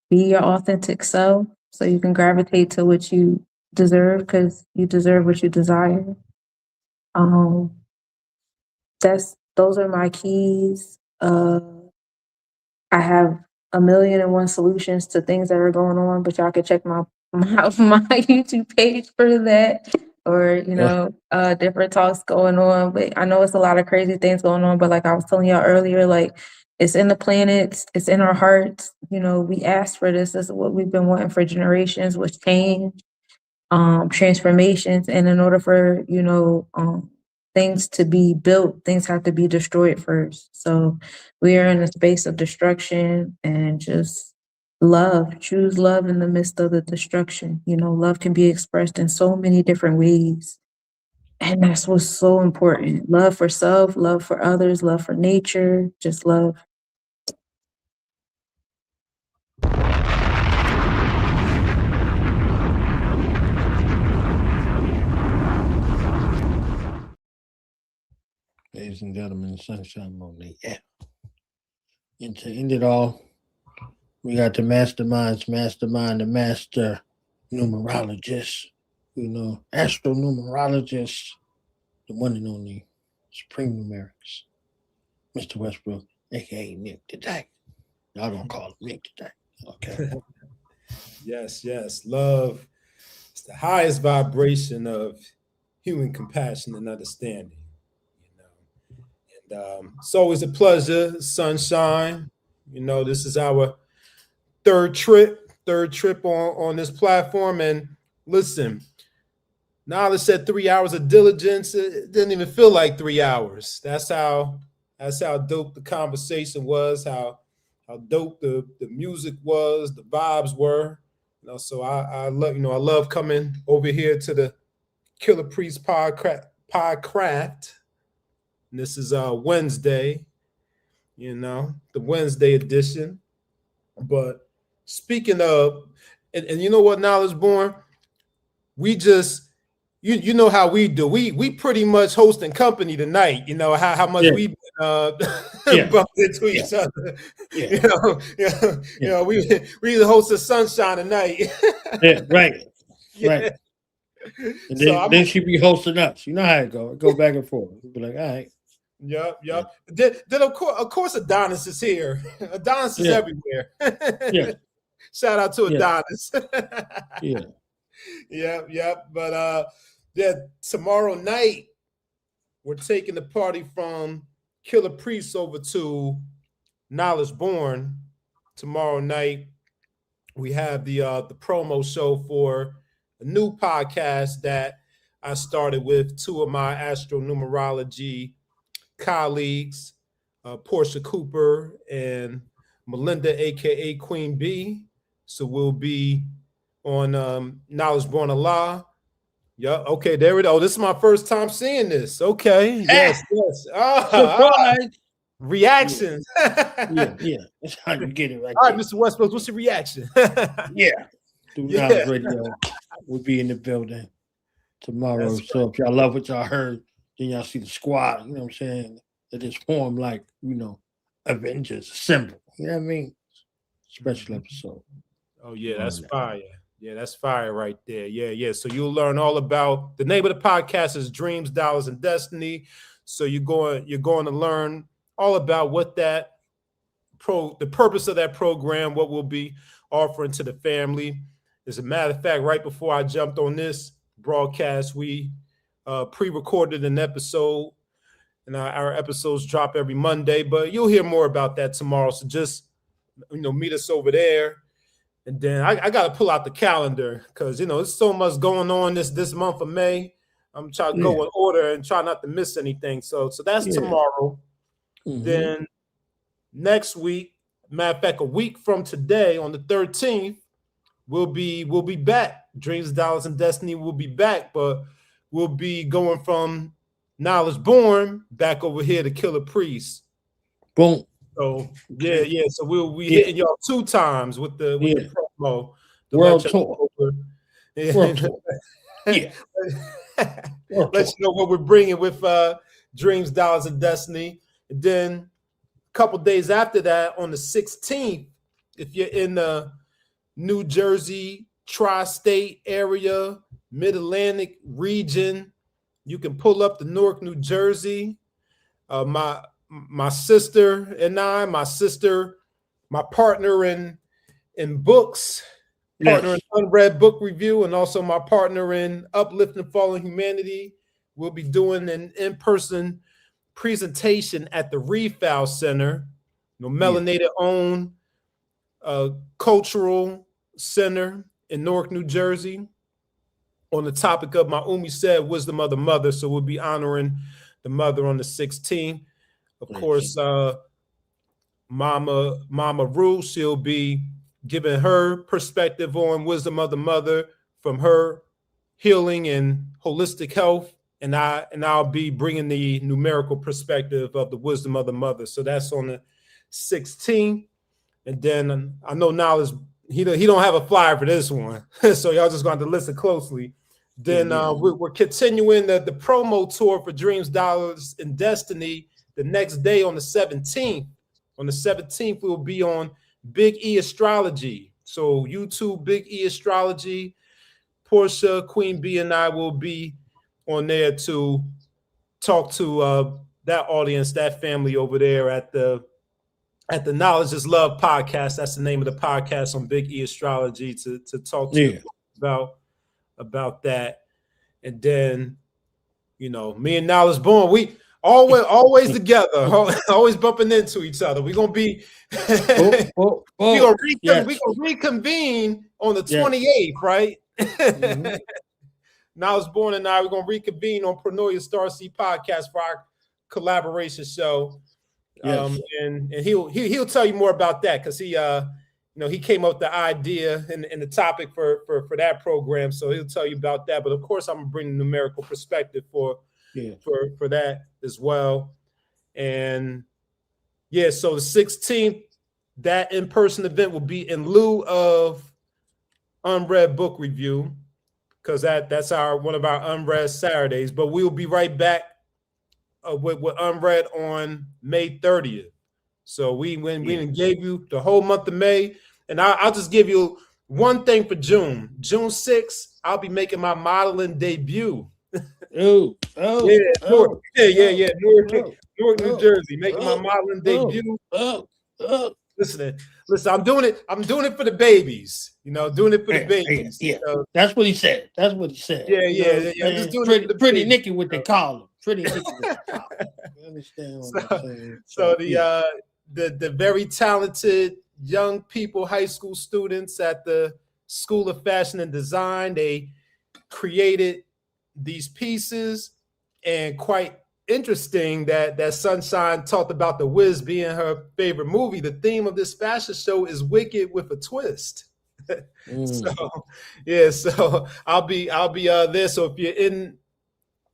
Be your authentic self so you can gravitate to what you deserve because you deserve what you desire. Those are my keys. I have 1,000,001 solutions to things that are going on, but y'all can check my YouTube page for that, or different talks going on. But I know it's a lot of crazy things going on. But like I was telling y'all earlier, like it's in the planets, it's in our hearts. We asked for this. This is what we've been wanting for generations, was change, transformations, and in order for things to be built, things have to be destroyed first. So we are in a space of destruction, and just love. Choose love in the midst of the destruction. Love can be expressed in so many different ways. And that's what's so important. Love for self, love for others, love for nature, just love. Ladies and gentlemen, Sunshine Monie. Yeah. And to end it all, we got the mastermind, the master numerologist, astro numerologist, the one and only Supreme Numerics, Mr. Westbrook, aka Nick today. Y'all don't call him Nick today. Okay. Yes. Love is the highest vibration of human compassion and understanding. And it's always a pleasure, Sunshine. This is our third trip on this platform. And listen, Knowledge said 3 hours of diligence. It didn't even feel like 3 hours. That's how dope the conversation was, how dope the music was, the vibes were. So I love coming over here to the Killah Priest Podcraft. And this is Wednesday, the Wednesday edition. But speaking of, and you know what, Knowledge Born, we just you know how we do. We pretty much hosting company tonight. You know how much we bumped into each other. We either hosted Sunshine tonight. Right. And then she be hosting us. You know how it go. It go back and forth. We'll be like, all right. Yep. Then of course Adonis is here. Adonis is everywhere. Shout out to Adonis. Yep. But tomorrow night we're taking the party from Killah Priest over to Knowledge Born. Tomorrow night we have the promo show for a new podcast that I started with two of my astronumerology colleagues, Portia Cooper and Melinda, aka Queen B. So we'll be on Knowledge Born Allah. Yeah, okay, there we go. This is my first time seeing this. Okay, yes. Reactions. That's how you get it right. All right, Mr. Westbrooks, what's your reaction? Knowledge Radio will be in the building tomorrow. That's so if y'all love what y'all heard, then y'all see the squad, you know what I'm saying? That is formed like, Avengers assemble. You know what I mean? Special episode. Oh, yeah, that's fire. Yeah, that's fire right there. Yeah. So you'll learn all about the name of the podcast is Dreams, Dollars, and Destiny. So you're going to learn all about what the purpose of that program, what we'll be offering to the family. As a matter of fact, right before I jumped on this broadcast, we pre-recorded an episode, and our episodes drop every Monday, but you'll hear more about that tomorrow. So just, meet us over there. And then I got to pull out the calendar because, there's so much going on this month of May. I'm trying to go in order and try not to miss anything. So that's tomorrow. Mm-hmm. Then next week, matter of fact, a week from today on the 13th, we'll be back. Dreams, Dollars, and Destiny will be back, but we'll be going from Knowledge Born back over here to Killah Priest. Boom. So yeah. So we'll be hitting y'all 2 times with the promo. The World tour. World tour. Let you know what we're bringing with Dreams, Dollars, and Destiny. And then a couple days after that, on the 16th, if you're in the New Jersey tri-state area, Mid-Atlantic region, you can pull up to Newark, New Jersey. My sister and I, my partner in books, partner in Unread Book Review, and also my partner in Uplifting Fallen Humanity, will be doing an in-person presentation at the Refal Center, melanated-owned cultural center in Newark, New Jersey, on the topic of my Umi said, wisdom of the mother. So we'll be honoring the mother on the 16th. Of course, Mama Rue, she'll be giving her perspective on wisdom of the mother from her healing and holistic health, and I'll be bringing the numerical perspective of the wisdom of the mother. So that's on the 16th, and then I know Knowledge he don't have a flyer for this one, so y'all just going to listen closely. Then we're continuing the promo tour for Dreams, Dollars, and Destiny. The next day on the 17th. On the 17th, we'll be on Big E Astrology. So YouTube, Big E Astrology. Portia, Queen B, and I will be on there to talk to that audience, that family over there at the Knowledge is Love podcast. That's the name of the podcast on Big E Astrology to talk to you about that. And then, me and Knowledge Born, we always together, always bumping into each other. We're gonna be we gonna reconvene on the 28th, right? Niles Born and I, we're going to reconvene on Pronoia Starseed Podcast for our collaboration show. Yes. And he'll tell you more about that because he he came up with the idea and the topic for that program. So he'll tell you about that. But of course, I'm gonna bring the numerical perspective for that as well. And yeah, so the 16th, that in-person event will be in lieu of Unread Book Review, because that's one of our Unread Saturdays. But we'll be right back with Unread on May 30th. So we gave you the whole month of May, and I'll just give you one thing for June. June 6th, I'll be making my modeling debut. Newark, Newark, New Jersey, making my modeling debut. Listen, I'm doing it for the babies. Doing it for the babies. Yeah. That's what he said. Yeah. I'm just doing it for the pretty babies. Nicky what they call him. Pretty Nicky what they call him. You understand what I'm saying? So the very talented young people, high school students at the School of Fashion and Design, they created these pieces, and quite interesting that Sunshine talked about The Wiz being her favorite movie. The theme of this fashion show is Wicked with a twist. So I'll be there. So if you're in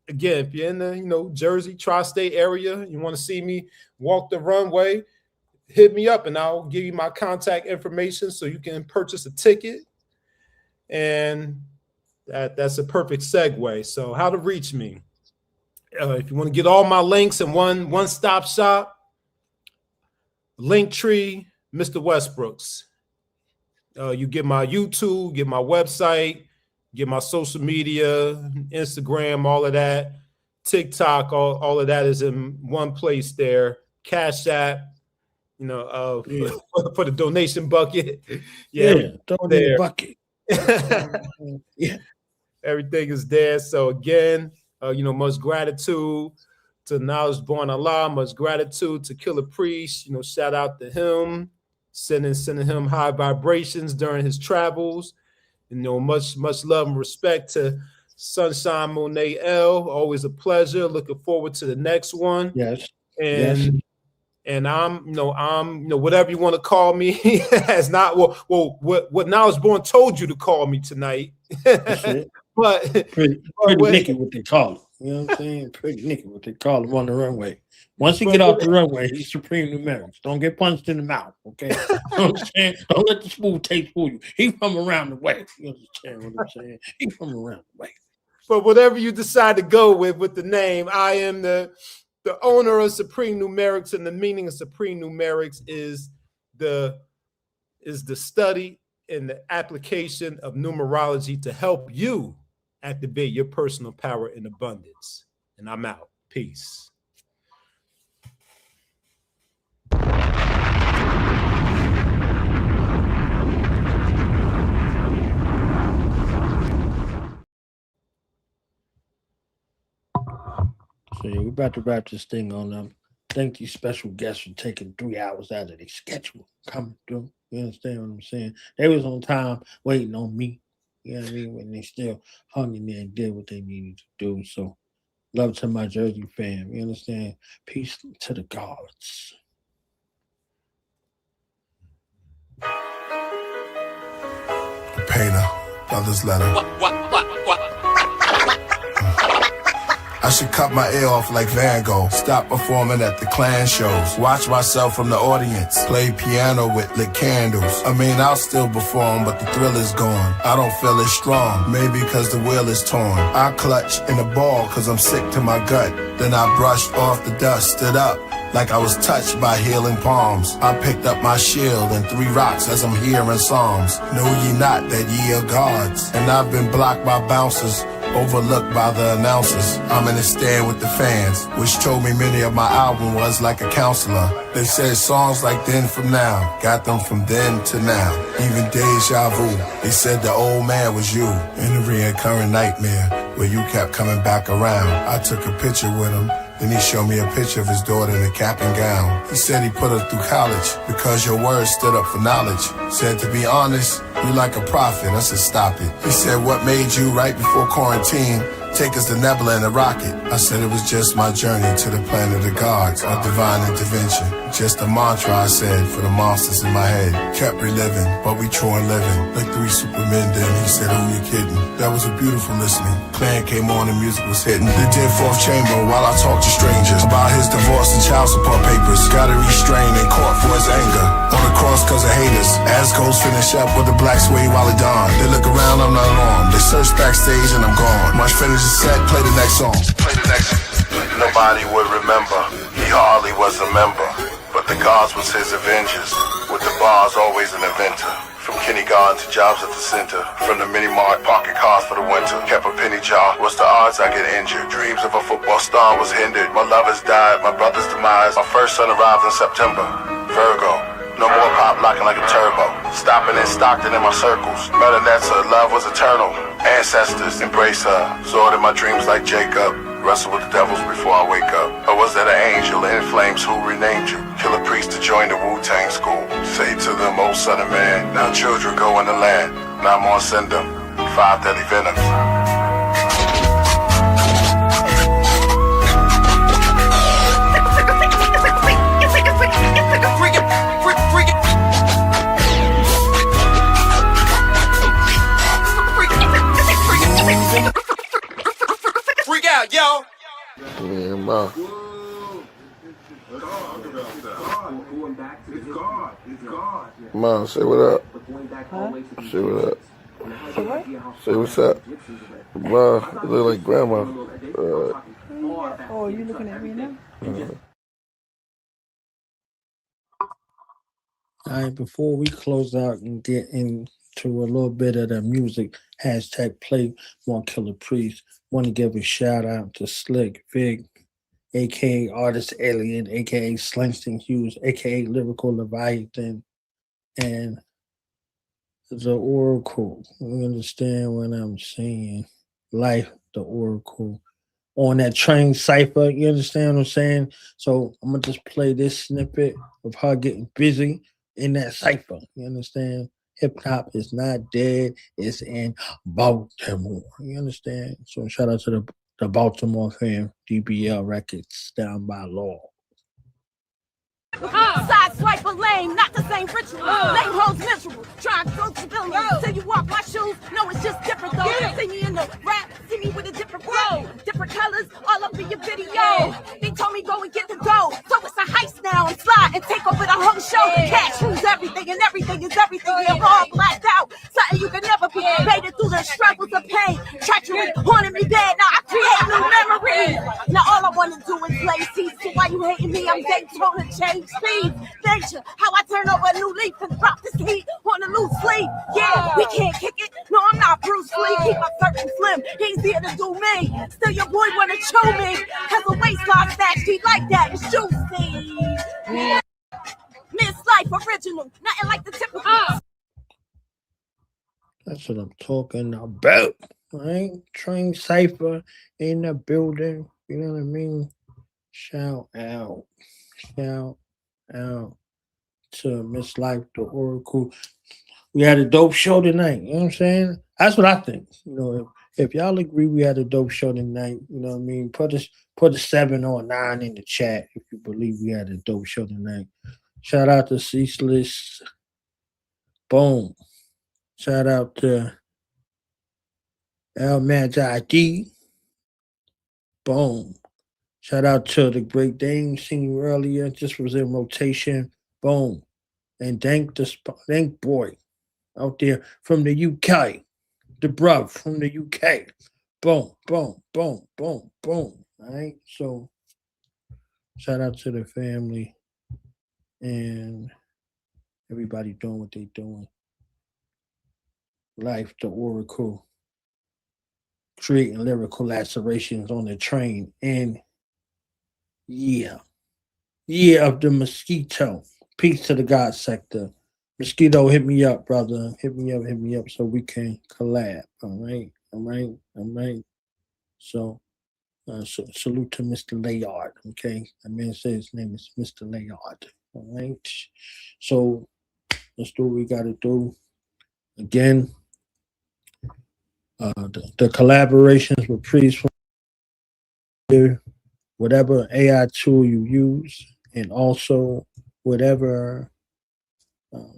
the Jersey tri-state area, you want to see me walk the runway, hit me up and I'll give you my contact information so you can purchase a ticket. And that's a perfect segue. So how to reach me? If you want to get all my links in one-stop shop, Linktree, Mr. Westbrooks. You get my YouTube, get my website, get my social media, Instagram, all of that, TikTok, all of that is in one place there. Cash App, for the donation bucket. Donation bucket. Everything is there. So again, much gratitude to Knowledge Born Allah, much gratitude to Killah Priest. Shout out to him, sending him high vibrations during his travels. Much love and respect to Sunshine Monie L. Always a pleasure. Looking forward to the next one. Yes. And I'm whatever you want to call me as not what Knowledge Born told you to call me tonight. But pretty Nicky what they call him. You know what I'm saying? Pretty Nicky what they call him on the runway. Once he get off the runway, he's supreme numerics. Don't get punched in the mouth, okay? You know what I'm saying? Don't let the smooth taste fool you. He from around the way. You understand what I'm saying? He from around the way. But whatever you decide to go with the name, I am the owner of Supreme Numerics, and the meaning of Supreme Numerics is the study and the application of numerology to help you activate your personal power in abundance. And I'm out. Peace. So we're about to wrap this thing on them. Thank these special guests for taking 3 hours out of their schedule coming through. You understand what I'm saying? They was on time waiting on me. You know what I mean? When they still hung in there and did what they needed to do. So love to my Jersey fam. You understand? Peace to the gods. The painter, brother's letter. I should cut my ear off like Van Gogh. Stop performing at the Klan shows. Watch myself from the audience. Play piano with lit candles. I'll still perform, but the thrill is gone. I don't feel as strong, maybe because the wheel is torn. I clutch in a ball because I'm sick to my gut. Then I brushed off the dust, stood up like I was touched by healing palms. I picked up my shield and 3 rocks as I'm hearing psalms. Know ye not that ye are gods? And I've been blocked by bouncers, overlooked by the announcers. I'm in the stand with the fans, which told me many of my album was like a counselor. They said songs like Then From Now, got them from then to now. Even deja vu, they said the old man was you in a reoccurring nightmare where you kept coming back around. I took a picture with him, then he showed me a picture of his daughter in a cap and gown. He said he put her through college because your words stood up for knowledge. Said to be honest, You like a prophet. I said, stop it. He said, what made you right before quarantine take us to Nebula in a rocket? I said, it was just my journey to the planet of gods, a divine intervention. Just a mantra, I said, for the monsters in my head. Kept reliving, but we true and living. Like 3 supermen then. He said, who you kidding? That was a beautiful listening. Clan came on and music was hitting. The did fourth chamber while I talked to strangers about his divorce and child support papers. Gotta restrain in court for his anger. On the cross cause of haters. Ascos finish up with the black suede while he dawn. They look around, I'm not armed. They search backstage and I'm gone. Much finish the set, play the next song. Play the next. Nobody would remember. He hardly was a member. But the gods was his avengers. With the bars, always an inventor. From kindergarten to jobs at the center. From the mini-mart, parking cars for the winter. Kept a penny jar. What's the odds I get injured? Dreams of a football star was hindered. My lovers died, my brother's demise. My first son arrived in September. Virgo. No more pop locking like a turbo. Stopping in Stockton in my circles. Metanetsa, love was eternal. Ancestors, embrace her. Sword in my dreams like Jacob. Wrestle with the devils before I wake up. Or was that an angel in flames who renamed you? Killah Priest to join the Wu-Tang school. Say to them, old son of man, now children go in the land. Now I'm on send them 5 deadly venoms. Freak out, yo! Yeah, ma. Ma, say what up. Huh? Say what up. Say what? Say what's up. Ma, you look like grandma. Oh, you looking at me now? All right, before we close out and get into a little bit of the music, hashtag play more Killah Priest, want to give a shout out to Slick Vic, aka Artist Alien, aka Slangston Hughes, aka Lyrical Leviathan, and the Oracle. You understand what I'm saying? Life, the Oracle. On that train cipher, you understand what I'm saying? So I'm gonna just play this snippet of her getting busy in that cipher. You understand? Hip hop is not dead, it's in Baltimore. You understand? So shout out to the Baltimore fam, DBL Records, down by law. Side swipe a lame, not the same ritual. Lame hoes miserable, trying to go to villain. Till you walk my shoes, no, it's just different though. See me in the rap, see me with a different flow, different colors, all up in your video. They told me go and get the dough, so it's a heist now. And slide and take over the whole show. Cash rules everything, and everything is everything. We're all blacked out, something you can never be. Made it through the struggles of pain, treachery, haunted me bad. Now I create new memories. Now all I want to do is play seats. So why you hating me? I'm Daytona change speed. Nature, how I turn over a new leaf and drop this heat on a loose sleeve. Yeah, we can't kick it. No, I'm not Bruce Lee. Keep my circle slim. He's here to do me. Still your boy wanna chew me. Has a waistline snatch. He like that. It's juicy. Yeah. Miss Life original. Nothing like the typical. That's what I'm talking about. Right? Train cipher in the building. You know what I mean? Shout out. Shout out to Miss Life, the Oracle. We had a dope show tonight. You know what I'm saying? That's what I think. You know, if y'all agree we had a dope show tonight, you know what I mean? Put a 7 or a 9 in the chat if you believe we had a dope show tonight. Shout out to Ceaseless. Boom. Shout out to El Magi. Boom. Shout out to the Great Dane, seen you earlier, just was in rotation. Boom. And thank boy out there from the UK, the bruv from the UK. Boom, boom, boom, boom, boom. All right. So shout out to the family and everybody doing what they doing. Life, the Oracle, creating lyrical lacerations on the train. And yeah of the Mosquito. Peace to the God sector. Mosquito, hit me up, brother. Hit me up so we can collab. All right. So, salute to Mr. Layard. Okay. That man says his name is Mr. Layard. All right. So, let's do what we got to do. Again, the collaborations with priests, whatever AI tool you use, and also whatever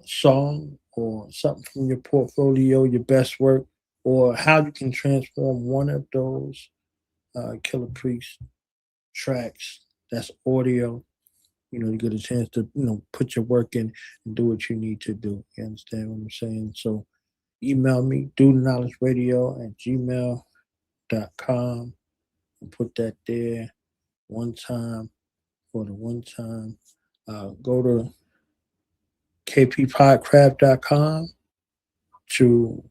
song or something from your portfolio, your best work, or how you can transform one of those Killah Priest tracks. That's audio. You get a chance to, put your work in and do what you need to do. You understand what I'm saying? So email me, duknowledgeradio@gmail.com, and put that there one time for the one time. Go to kppodcraft.com to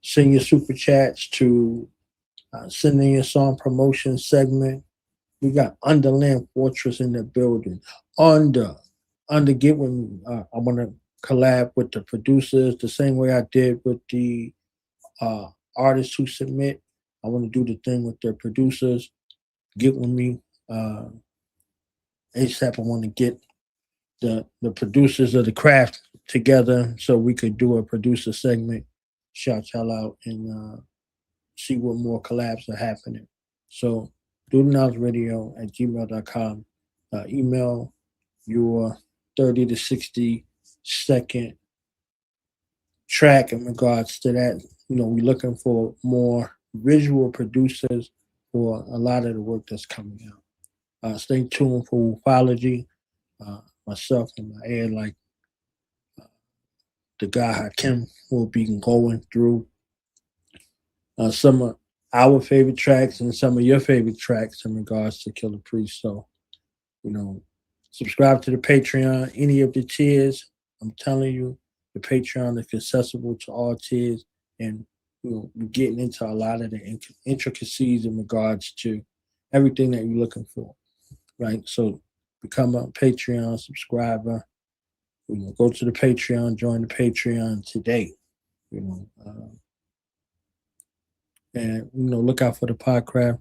send your super chats, to send in your song promotion segment. We got Underland Fortress in the building. Get with me. I want to collab with the producers the same way I did with the artists who submit. I want to do the thing with their producers. Get with me. ASAP, I want to get the producers of the craft together so we could do a producer segment. Shout y'all out and see what more collabs are happening. So duknowledgeradio@gmail.com. Email your 30 to 60 second track in regards to that. We're looking for more visual producers for a lot of the work that's coming out. Stay tuned for Ufology. Myself and my air, like the guy Hakim, will be going through some of our favorite tracks and some of your favorite tracks in regards to Killah Priest. So, subscribe to the Patreon, any of the tiers. I'm telling you, the Patreon is accessible to all tiers, and we're getting into a lot of the intricacies in regards to everything that you're looking for, right? So become a Patreon subscriber. Go to the Patreon, join the Patreon today. And look out for the Podcraft.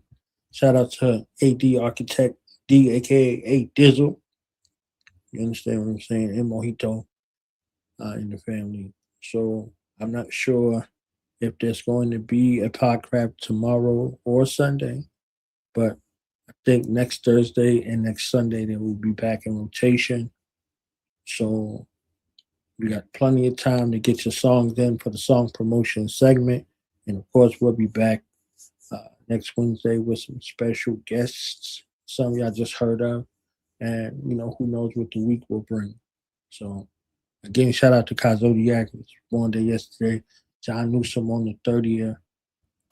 Shout out to AD Architect D, aka A Dizzle. You understand what I'm saying? And Mojito in the family. So I'm not sure if there's going to be a Podcraft tomorrow or Sunday, but I think next Thursday and next Sunday they will be back in rotation. So you got plenty of time to get your songs in for the song promotion segment. And of course, we'll be back next Wednesday with some special guests. Some of y'all just heard of. And, who knows what the week will bring. So, again, shout out to Kai Zodiac, who was born there yesterday. John Newsom on the 30th.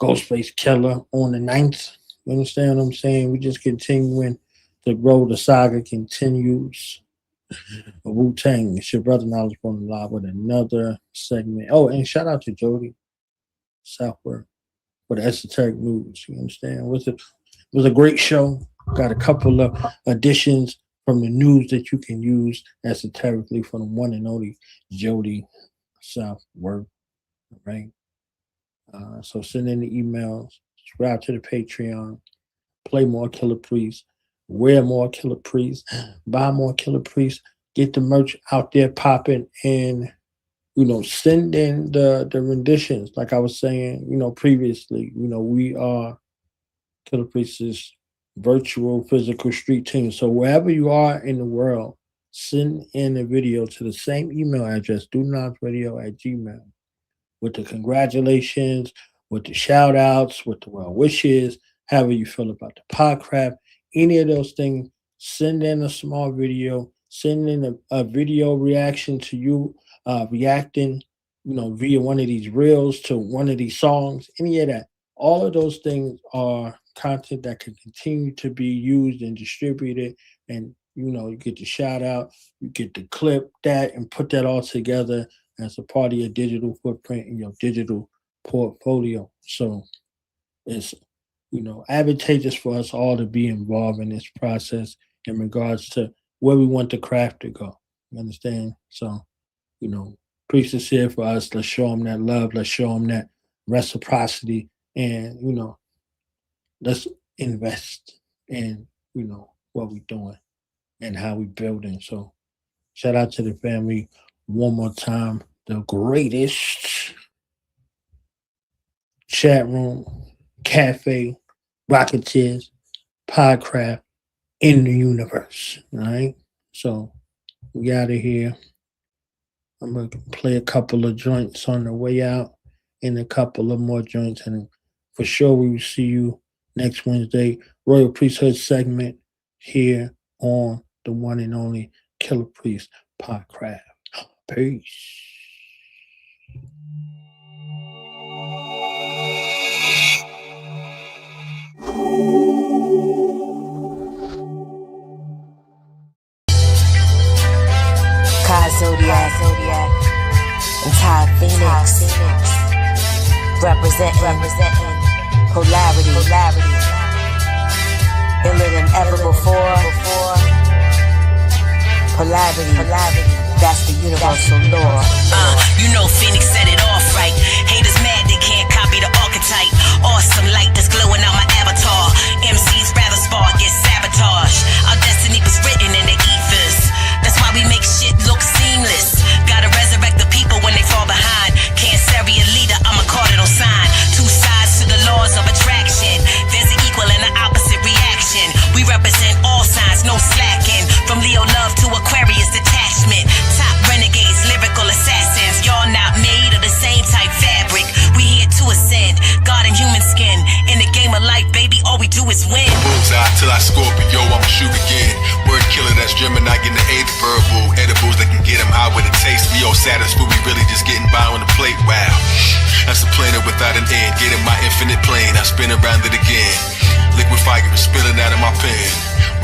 Ghostface Killah on the 9th. You understand what I'm saying? We just continuing to grow. The saga continues. Wu-Tang, it's your brother Knowledge on live with another segment. Oh, and shout out to Jody Southward for the esoteric news. You understand? It was a great show. Got a couple of additions from the news that you can use esoterically from the one and only Jody Southward. Right? So send in the emails, subscribe to the Patreon, play more Killah Priest, wear more Killah Priest, buy more Killah Priest, get the merch out there popping, and send in the renditions. Like I was saying, previously, we are Killah Priest's virtual physical street team. So wherever you are in the world, send in a video to the same email address, duknowledgeradio@gmail, with the congratulations, with the shout outs, with the well wishes, however you feel about the Podcraft, any of those things. Send in a small video, send in a video reaction to you reacting, via one of these reels to one of these songs, any of that. All of those things are content that can continue to be used and distributed. And, you get the shout out, you get to clip that and put that all together as a part of your digital footprint and your digital portfolio. So it's, advantageous for us all to be involved in this process in regards to where we want the craft to go. You understand? So, Priest is here for us. Let's show them that love. Let's show them that reciprocity. And, let's invest in, what we're doing and how we're building. So shout out to the family one more time. The greatest chat room, cafe, Rocketeers, Podcraft in the universe. All right. So we out of here. I'm going to play a couple of joints on the way out and a couple of more joints. And for sure, we will see you next Wednesday. Royal Priesthood segment here on the one and only Killah Priest Podcraft. Peace. Zodiac, and Ty Phoenix, representing polarity, iller than ever before. Polarity, that's the universal law. You know Phoenix set it off right. Haters mad they can't copy the archetype. Awesome light that's glowing out my avatar. MCs rather spar, get sabotaged. Our destiny was written in the ethers. That's why we make shit look seamless. Gotta resurrect the people when they fall behind. Cancerian leader, I'm a cardinal sign. Two sides to the laws of attraction. There's an equal and an opposite reaction. We represent all signs, no slacking. From Leo love to Aquarius detachment. Top renegades, lyrical assassins. Y'all not made of the same type fabric. We here to ascend. God in human skin. In the game of life, baby, all we do is win. Bullseye till I Scorpio, I'ma shoot again. Word killer, that's Gemini, getting the eighth verbal. Edibles that can get him high with a taste. We all satisfied, we really just getting by on the plate. Wow, that's a planet without an end. Getting my infinite plane, I spin around it again. Liquid fire is spilling out of my pen.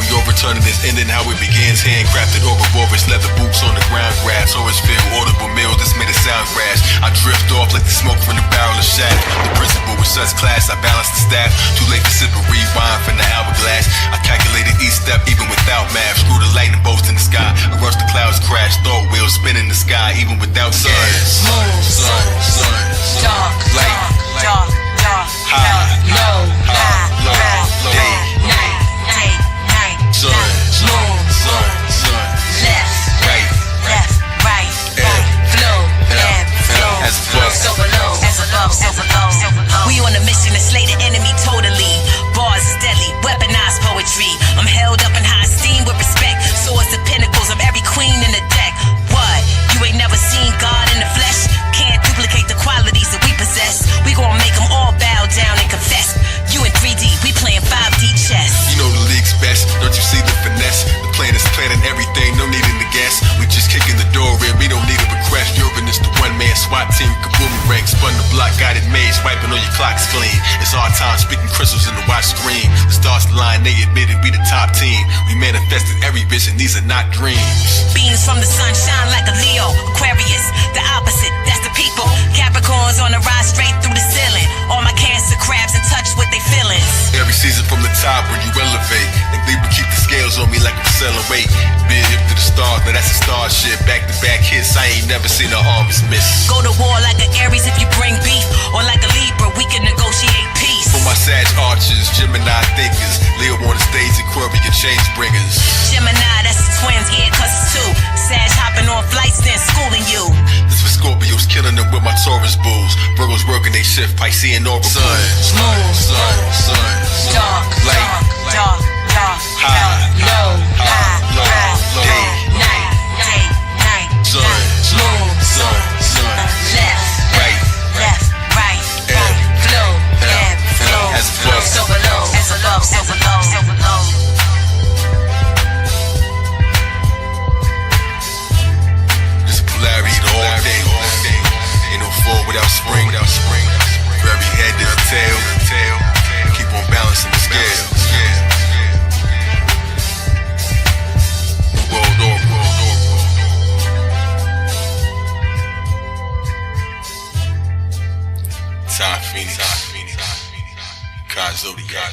We overturning this ending how it begins. Handcrafted overboards, leather boots on the ground grass. Always feel audible meal, this made it sound crash. I drift off like the smoke from the barrel of shaft. The principal with such class, I balance the staff. Too late to sip a rewind from the hourglass. I calculated each step even without math. Screw the lightning bolts in the sky. I rush the clouds crash. Thought wheels spin in the sky even without sun. Sun, dark, light, dark, high, low, low, day, night. sun, Left, right, flow, as above, so below. We on a mission to slay the enemy totally. Bars is deadly, weaponized poetry. I'm held up in high esteem with respect. Swords the pinnacles of every queen in the deck. What? You ain't never seen God in the flesh? Can't duplicate the qualities that we possess. We gon' make them all bow down and confess. You in 3D, we playing 5D chess. You know the league's best, don't you see the finesse? The plan is planning everything, no needing to guess. We just kicking the door in, we don't need a request. Uranus, the one-man SWAT team, kaboomerang, spun the block, got it made, swiping all your clocks clean. It's our time, speaking crystals in the watch screen. The stars align, they admitted we the top team. We manifested every vision, these are not dreams. Beams from the sun shine like a Leo. Aquarius, the opposite, that's the people. Capricorns on the rise straight through the ceiling. All my Cancer crabs in touch with their feelings. Every season from the top when you elevate. And Libra keep the scales on me like I'm selling weight. Big hip to the stars, now that's a starship. Back to back hits, I ain't never seen the armies miss. Go to war like an Aries if you bring beef. Or like a Libra, we can negotiate peace. For my Sag archers, Gemini thinkers. Leo on the stage, Aquarian change bringers. Gemini, that's the twins, yeah, cause it's two. Sag hopping on flights, then schooling you. This for Scorpios, killing them with my Taurus bulls. Virgos working they shift, Piscean orbital. Sun, dark, light, high, low, day, night, sun, left, right, flow, as above, so below. This polarity the whole day. Ain't no fall without spring. For every head there's a tail. Keep on balancing the scale. World order. Ty Phoenix. Zodiac.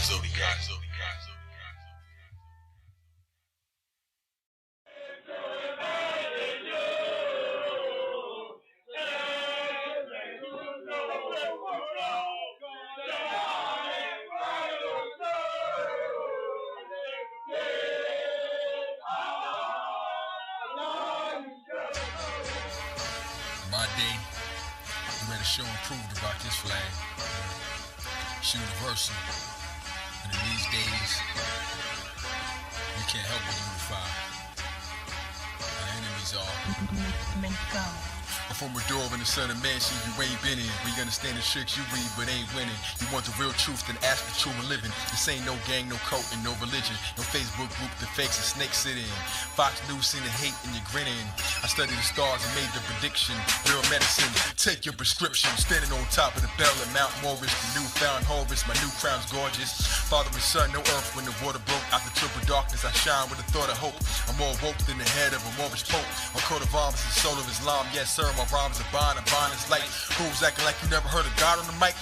My day, you ready for sure improved about this flag. It's universal. And in these days, we can't help but unify. Our enemies are. I'm from a door in the son of mansion you ain't been in. We understand the tricks you read but ain't winning. You want the real truth, then ask the true and living. This ain't no gang, no cult, and no religion. No Facebook group the fakes and snakes sit in. Fox News seen the hate and you're grinning. I studied the stars and made the prediction. Real medicine, take your prescription. Standing on top of the bell at Mount Morris, the newfound harvest. My new crown's gorgeous. Father and son, no earth when the water broke. Out the triple darkness I shine with a thought of hope. I'm more woke than the head of a Moorish pope. My coat of arms is the soul of Islam. Yes sir, my rhymes are bond, and bond is light. Fools acting like you never heard of God on the mic.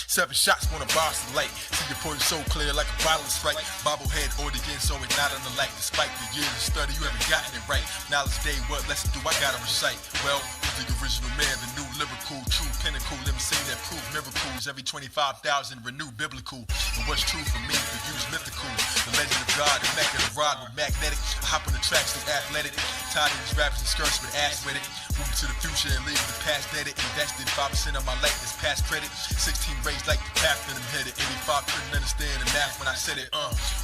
7 shots wanna boss the light. See your poison so clear like a bottle of Sprite. Bobblehead audience, so it's not on the light. Despite the years of study, you haven't gotten it right. Knowledge day, what lesson do I gotta recite? Well, the original man, the new lyrical, true pinnacle. Let me say that proof miracles. Every 25,000 renew biblical. And what's true for me, the view's mythical. The legend of God, the Mac of the rod with magnetic. I hop on the tracks, so athletic. Tired of these rappers and skirts with ass with it. Moving to the future and leaving the past dead. Invested 5% of my life is past credit. 16 raised like the path that I'm headed. 85 couldn't understand the math when I said it.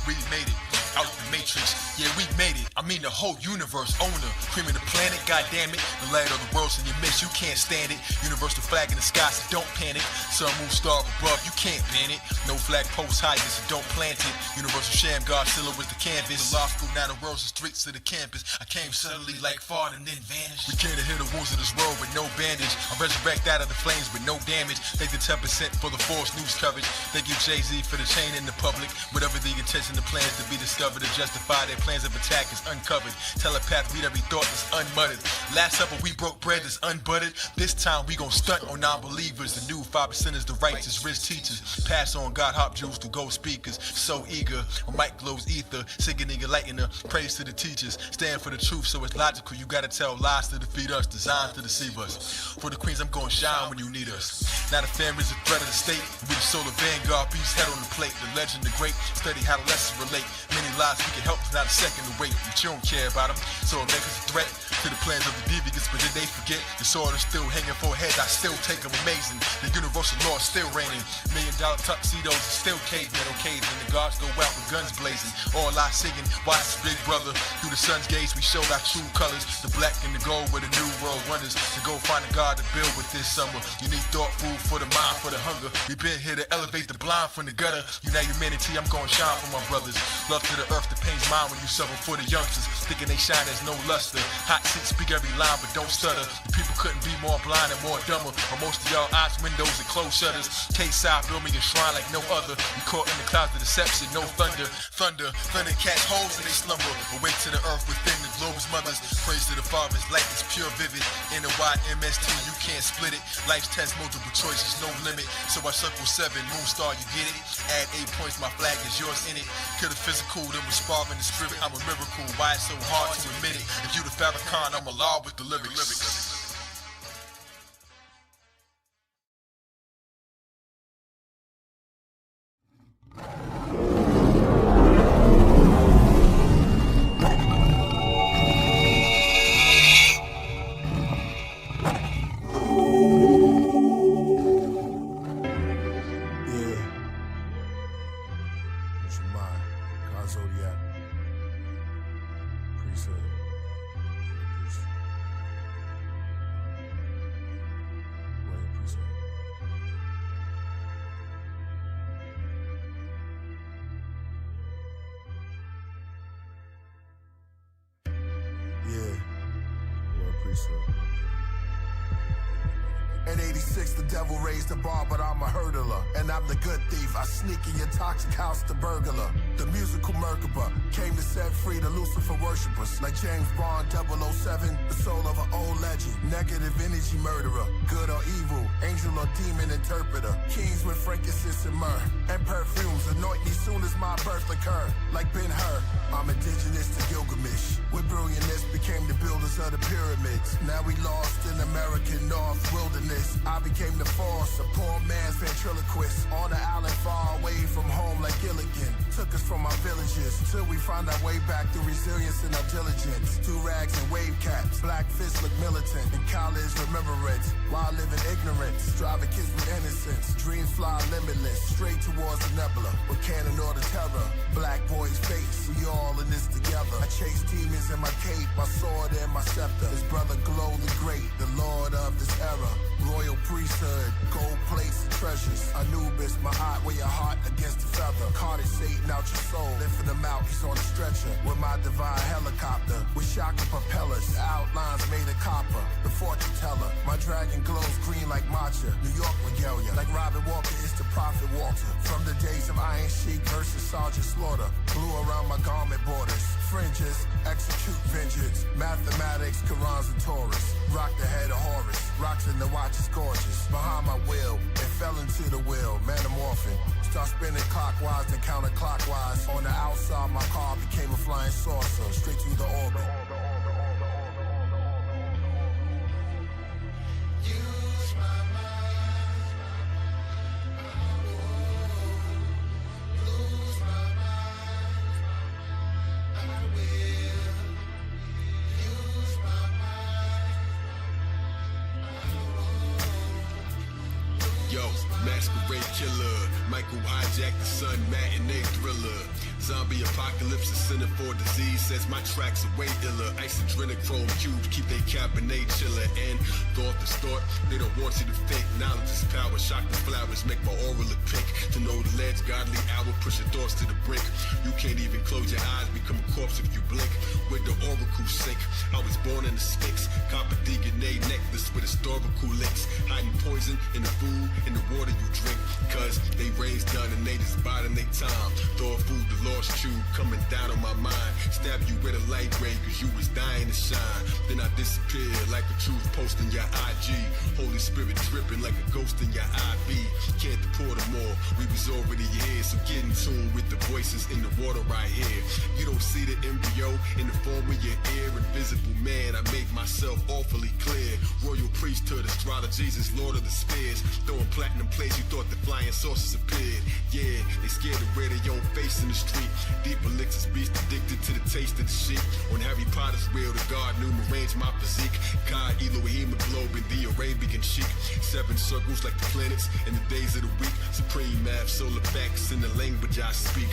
We made it out the matrix. Yeah, we made it. I mean the whole universe owner. Cream of the planet, goddamn it. The light of the world's in your midst, you can't stand it. Universal flag in the sky, so don't panic. Sun, moon, star above, you can't ban it. No flag post high, so don't plant it. Universal sham, Godzilla with the canvas. The law school, now the world's the streets of the campus. I came suddenly like fart and then vanished. We came to heal the wounds of this world with no bandage. I resurrect out of the flames with no damage. Take the 10% for the false news coverage. They give Jay-Z for the chain in the public. Whatever the intention, the plans to be discovered to justify their plans of attack is uncovered. Telepath read every thought that's unmuttered. Last supper we broke bread that's unbuttered. This time we gon' stunt on non-believers. The new 5% is the righteous rich teachers. Pass on God hop juice through gold speakers. So eager, a mic glows ether. Singing lightener, praise to the teachers. Stand for the truth so it's logical. You gotta tell lies to defeat us, designed to deceive us. For the queens I'm gon' shine when you need us. Now the family's a threat of the state. We the solar vanguard, beast head on the plate. The legend, the great, study how the lessons relate. Many lives we can help, it's not a second to wait. But you don't care about them, so it makes us a threat to the plans of the deviants. But did they forget? The sword is still hanging for heads, I still take them amazing. The universal law is still reigning. $1 million tuxedos are still cavemen on cavemen. The guards go out with guns blazing. All I singing, watch big brother. Through the sun's gaze we showed our true colors. The black and the gold were the new world wonders. To go find a God to build with this summer. You need thought food for the mind, for the hunger. We been here to elevate the blind from the gutter. Unite humanity, I'm gonna shine for my brothers. Love to the earth, the pain's mine when you suffer for the youngsters. Thinking they shine, there's no luster. Hot seats speak every line, but don't stutter. The people couldn't be more blind and more dumber. But most of y'all eyes, windows, and closed shutters. K-side build me a shrine like no other. We caught in the clouds of deception, no thunder. Thunder catch holes in they slumber. Awake to the earth within the globe's mothers. Praise to the Father's light is pure vivid. NYMST, you can't split it. Life's test, multiple choices, no limit. So I circle 7, moon star, you get it. Add 8 points, my flag is yours in it. Kill the physical, then respond in the spirit. I'm a miracle, why it's so hard to admit it. If you the Farrakhan, I'm alive with the lyrics. Zodiac, Priesthood, Royal Priesthood. Yeah, Royal Priesthood. In 86, the devil raised the bar, but I'm a hurdler. And I'm the good thief. I sneak in your toxic house, the burglar. The musical Merkaba came to set free the Lucifer worshippers. Like James Bond 007, the soul of an old legend. Negative energy murderer, good or evil, angel or demon interpreter. Kings with frankincense and myrrh, and perfumes anoint me soon as my birth occur. Like Ben-Hur, I'm indigenous to Gilgamesh. With brilliantness became the builders of the pyramids. Now we lost in American North wilderness. I became the force, a poor man's ventriloquist. On the island far away from home like Gilligan. Took us from our villages till we found our way back through resilience and our diligence. Through rags and wave caps, black fists look militant, and college remembrance. While living ignorant ignorance, driving kids with innocence. Dreams fly limitless, straight towards the nebula. With cannon or the terror, black boy's face. We all in this together. I chase demons in my cape, my sword and my scepter. His brother Glow the Great, the lord of this era. Royal priesthood, gold plates and treasures. Anubis, my eye, weigh your heart against the feather. Carted Satan out your soul, lifting him out, he's on a stretcher. With my divine helicopter, with shocking propellers. Outlines made of copper, the fortune teller. My dragon glows green like matcha. New York regalia, like Robin Walker, it's the prophet Walter. From the days of Iron Sheik versus Sergeant Slaughter. Blue around my garment borders. Fringes, execute vengeance. Mathematics, Qurans and Taurus. Rock the head of Horus. Rocks in the watch is gorgeous. Behind my will, it fell into the wheel. Metamorphing. Start spinning clockwise and counterclockwise. On the outside, my car became a flying saucer. Straight through the orbit. Use my mind. Lose my mind. I will. Use my mind. Yo, masquerade killer, Michael hijack the sun, matinee thriller. Zombie apocalypse, a center for disease, says my tracks are way iller. Isodrenochrome cubes keep they cabernet chiller. And thought this thought, they don't want you to think. Knowledge is power, shock the flowers, make my aura look pink. To know the ledge, godly hour, push your thoughts to the brink. You can't even close your eyes, become a corpse if you blink. Where the oracle sink, I was born in the Sphinx. Copper DNA necklace with historical links. Hiding poison in the food, in the water you drink. Cause they raised done and they just biding their time. Throw food the lost tube coming down on my mind. Stab you with a light ray cause you was dying to shine. Then I disappeared like a truth post in your IG. Holy Spirit dripping like a ghost in your IV. Can't deport them all, we was already here. So get in tune with the voices in the water right here. You don't see the embryo in the form of your ear. Invisible man, I make myself awfully clear. Royal priesthood, astrologies is Lord of the Spears. Throwing platinum plates, you thought the flying saucers appeared. Yeah, they scared to wear their own face in the street. Deep elixirs, beast addicted to the taste of the sheep. On Harry Potter's wheel, the god knew arrange my physique. Kai, Elohim, Globe, the Arabian chic. 7 circles like the planets in the days of the week. Supreme math, solar facts in the language I speak.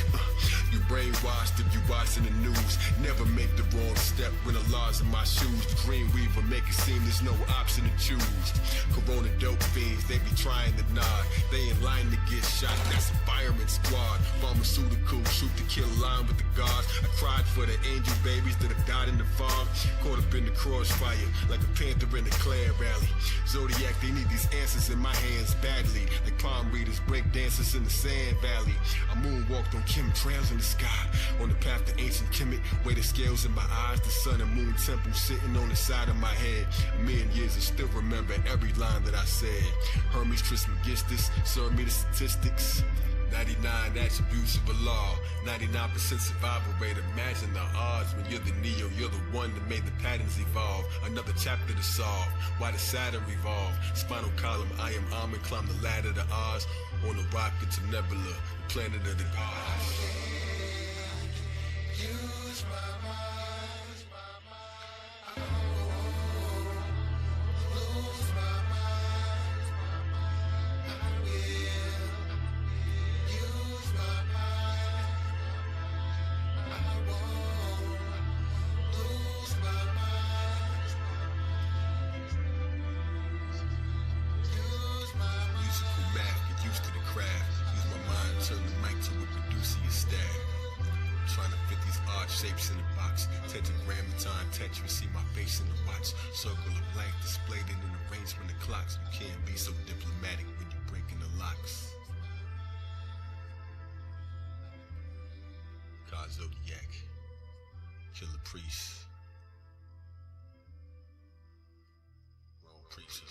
You brainwashed if you watching the news. Never make the wrong step when the laws in my shoes. The dream weaver make it seem there's no option to choose. Corona dope fiends, they be trying to nod. They in line to get shot, that's a fireman squad. Pharmaceutical, shoot to kill line with the gods. I cried for the angel babies that have died in the fog. Caught up in the crossfire, like a panther in a Klan rally. Zodiac, they need these answers in my hands badly. Like palm readers, break dancers in the sand valley. I moonwalked on chemtrails in the sky. On the path to ancient Kemet, weigh the scales in my eyes. The sun and moon temple sitting on the side of my head. A million years I still remember every line that I said. Hermes Trismegistus, serve me the statistics. 99 attributes of a law, 99% survival rate. Imagine the odds when you're the Neo, you're the one that made the patterns evolve. Another chapter to solve, why the Saturn revolve. Spinal column, I am Amen, climb the ladder to Oz. On a rocket to Nebula, the planet of the gods. Use my mind. Lose my mind. I will. Use my mind. I won't lose my mind. Use my mind. Musical math, get used to the craft. Use my mind, turn the mic to a Caduceus staff. Trying to fit these odd shapes in the box. Tetragrammaton, Tetris, see my face in the watch. Circle of life displayed in an arrangement of clocks. You can't be so diplomatic when you're breaking the locks. God Zodiac, Killah Priest, Royal Priesthood.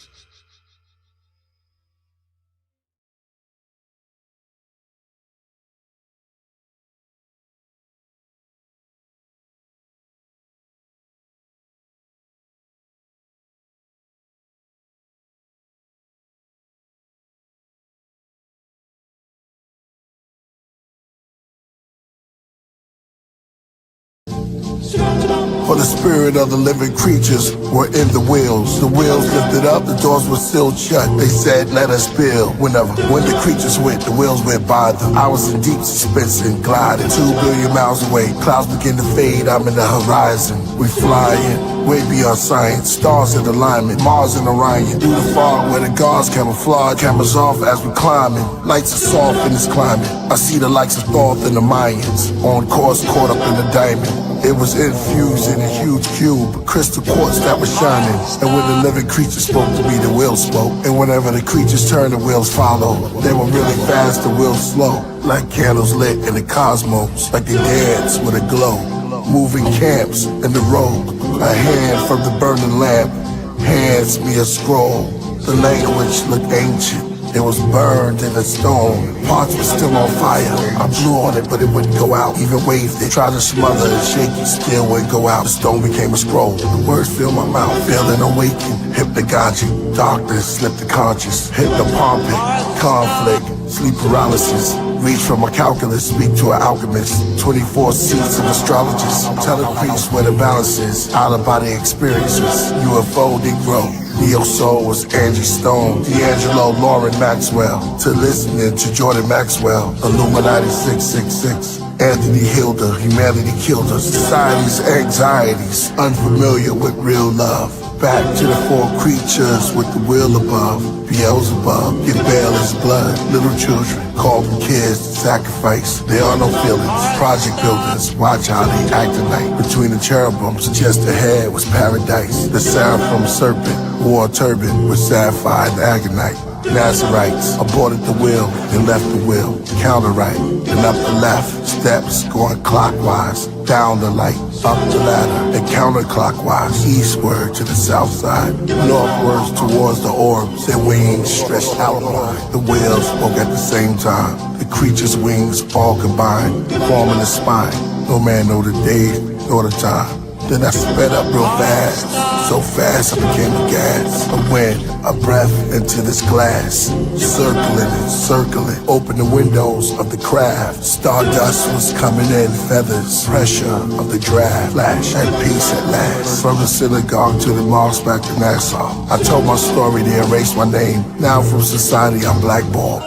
For the spirit of the living creatures, were in the wheels. The wheels lifted up, the doors were sealed shut. They said, let us build. When the creatures went, the wheels went by them. I was in deep suspense and gliding 2 billion miles away. Clouds begin to fade, I'm in the horizon. We flying, way beyond science. Stars in alignment, Mars and Orion. Through the fog where the guards camouflage. Cameras off as we climbing. Lights are soft in this climate. I see the likes of Thoth and the Mayans. On course, caught up in the diamond. It was infused in a huge cube, crystal quartz that was shining. And when the living creatures spoke to me, the wheels spoke. And whenever the creatures turned, the wheels followed. They were really fast, the wheels slow. Like candles lit in the cosmos, like they dance with a glow. Moving camps in the road. A hand from the burning lamp hands me a scroll. The language looked ancient. It was burned in a stone. Parts were still on fire. I blew on it, but it wouldn't go out. Even waved it, tried to smother it, shake it, still wouldn't go out. The stone became a scroll. The words filled my mouth, feeling awakened. Hypnagogic, darkness slipped the conscious. Hypnopompic, conflict, sleep paralysis. Reach from a calculus, speak to an alchemist. 24 seats of astrologists. Tell the priest where the balance is. Out-of-body experiences. UFO Negro. Neo Soul was Angie Stone. D'Angelo Lauren Maxwell. To listening to Jordan Maxwell. Illuminati 666. Anthony Hilda. Humanity killed us. Society's anxieties. Unfamiliar with real love. Back to the 4 creatures with the will above. Beelzebub, get bail his blood. Little children, call them kids to sacrifice. There are no feelings. Project builders, watch how they act tonight. Between the cherubims, just ahead was paradise. The sound from a serpent, wore a turban with sapphire and agonite. Nazarites aborted the wheel and left the wheel. Counter right and up the left. Steps going clockwise. Down the light, up the ladder, and counterclockwise. Eastward to the south side. Northwards towards the orbs. Their wings stretched outward. The wheels spoke at the same time. The creature's wings all combined, forming a spine. No man know the day nor the time. Then I sped up real fast, so fast I became a gas. A wind, a breath into this glass. Circling and circling, open the windows of the craft. Stardust was coming in, feathers, pressure of the draft. Flash and peace at last. From the synagogue to the mosque back to Nassau. I told my story, they erased my name. Now from society I'm blackballed.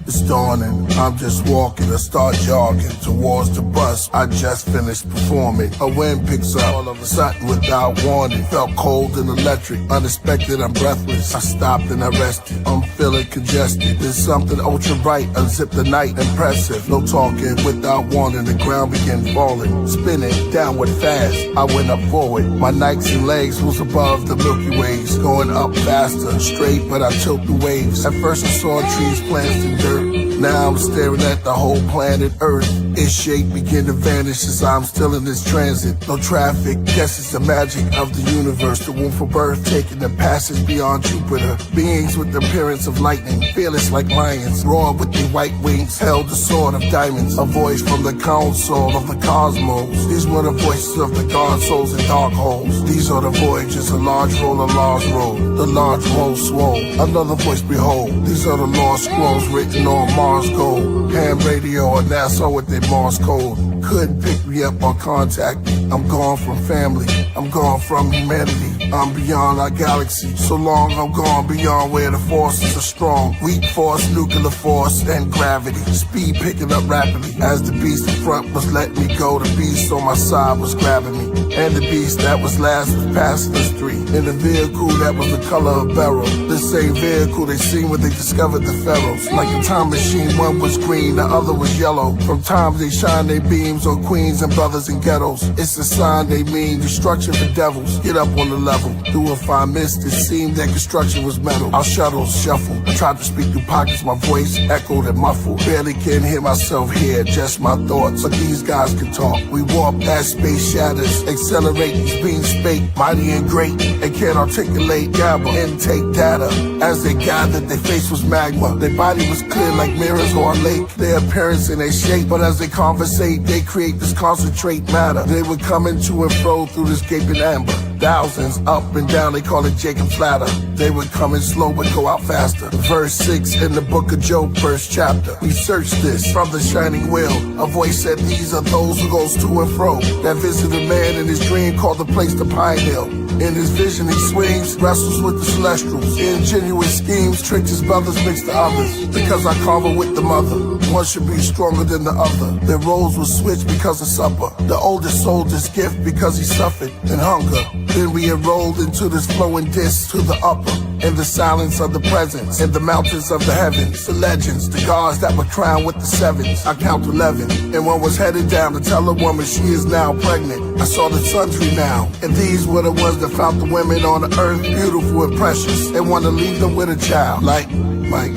It's dawning, I'm just walking, I start jogging towards the bus I just finished performing. A wind picks up, all of a sudden without warning. Felt cold and electric, unexpected, I'm breathless. I stopped and I rested, I'm feeling congested. There's something ultra bright, unzip the night, impressive. No talking, without warning, the ground began falling. Spinning, downward fast, I went up forward. My Nikes and legs was above the Milky Ways. Going up faster, straight, but I tilt the waves. At first I saw trees, plants, and dirt. Now I'm staring at the whole planet Earth. Its shape begin to vanish as I'm still in this transit. No traffic, guess it's the magic of the universe. The womb for birth, taking the passage beyond Jupiter. Beings with the appearance of lightning, fearless like lions. Roar with their white wings, held the sword of diamonds. A voice from the council of the cosmos. These were the voices of the god souls in dark holes. These are the voyages, a large roll, a large roll. The large roll swole, another voice behold. These are the lost scrolls written on Mars gold. Ham radio or NASA with their Mars code. Couldn't pick me up or contact me. I'm gone from family, I'm gone from humanity. I'm beyond our galaxy, so long I'm gone beyond where the forces are strong. Weak force, nuclear force, and gravity. Speed picking up rapidly. As the beast in front was letting me go, the beast on my side was grabbing me. And the beast that was last was passing us 3. In a vehicle that was the color of beryl. The same vehicle they seen when they discovered the pharaohs. Like a time machine, one was green, the other was yellow. From times they shine their beams on queens and brothers in ghettos. It's a sign they mean destruction for devils. Get up on the level. Through a fine mist, it seemed that construction was metal. Our shuttles shuffle. I tried to speak through pockets, my voice echoed and muffled. Barely can hear myself here, just my thoughts. But these guys can talk. We warp as space shatters. Accelerate these beings spake, mighty and great. They can't articulate, gather, intake data. As they gathered, their face was magma. Their body was clear like mirrors or a lake. Their appearance and their shape, but as they conversate, they they create this concentrate matter. They would come into and fro through this gaping amber. Thousands up and down, they call it Jacob's ladder. They would come in slow but go out faster. Verse 6 in the book of Job, first chapter. We searched this from the shining wheel. A voice said, these are those who goes to and fro, that visit a man in his dream, called the place the Pine Hill. In his vision he swings, wrestles with the celestials. Ingenuous schemes, tricks his brothers, mix the others. Because I carve with the mother, one should be stronger than the other. Their roles will switch because of supper. The oldest sold his gift because he suffered in hunger. Then we enrolled into this flowing disc to the upper. In the silence of the presence, in the mountains of the heavens, the legends, the gods that were crowned with the sevens. I count 11, and one was headed down to tell a woman she is now pregnant. I saw the sun's renown, and these were the ones that found the women on the earth beautiful and precious, and want to leave them with a child. Like Mike.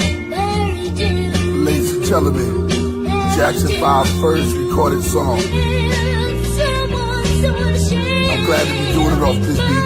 Ladies and gentlemen, Jackson 5's first recorded song. I'm glad to be doing it off this beat.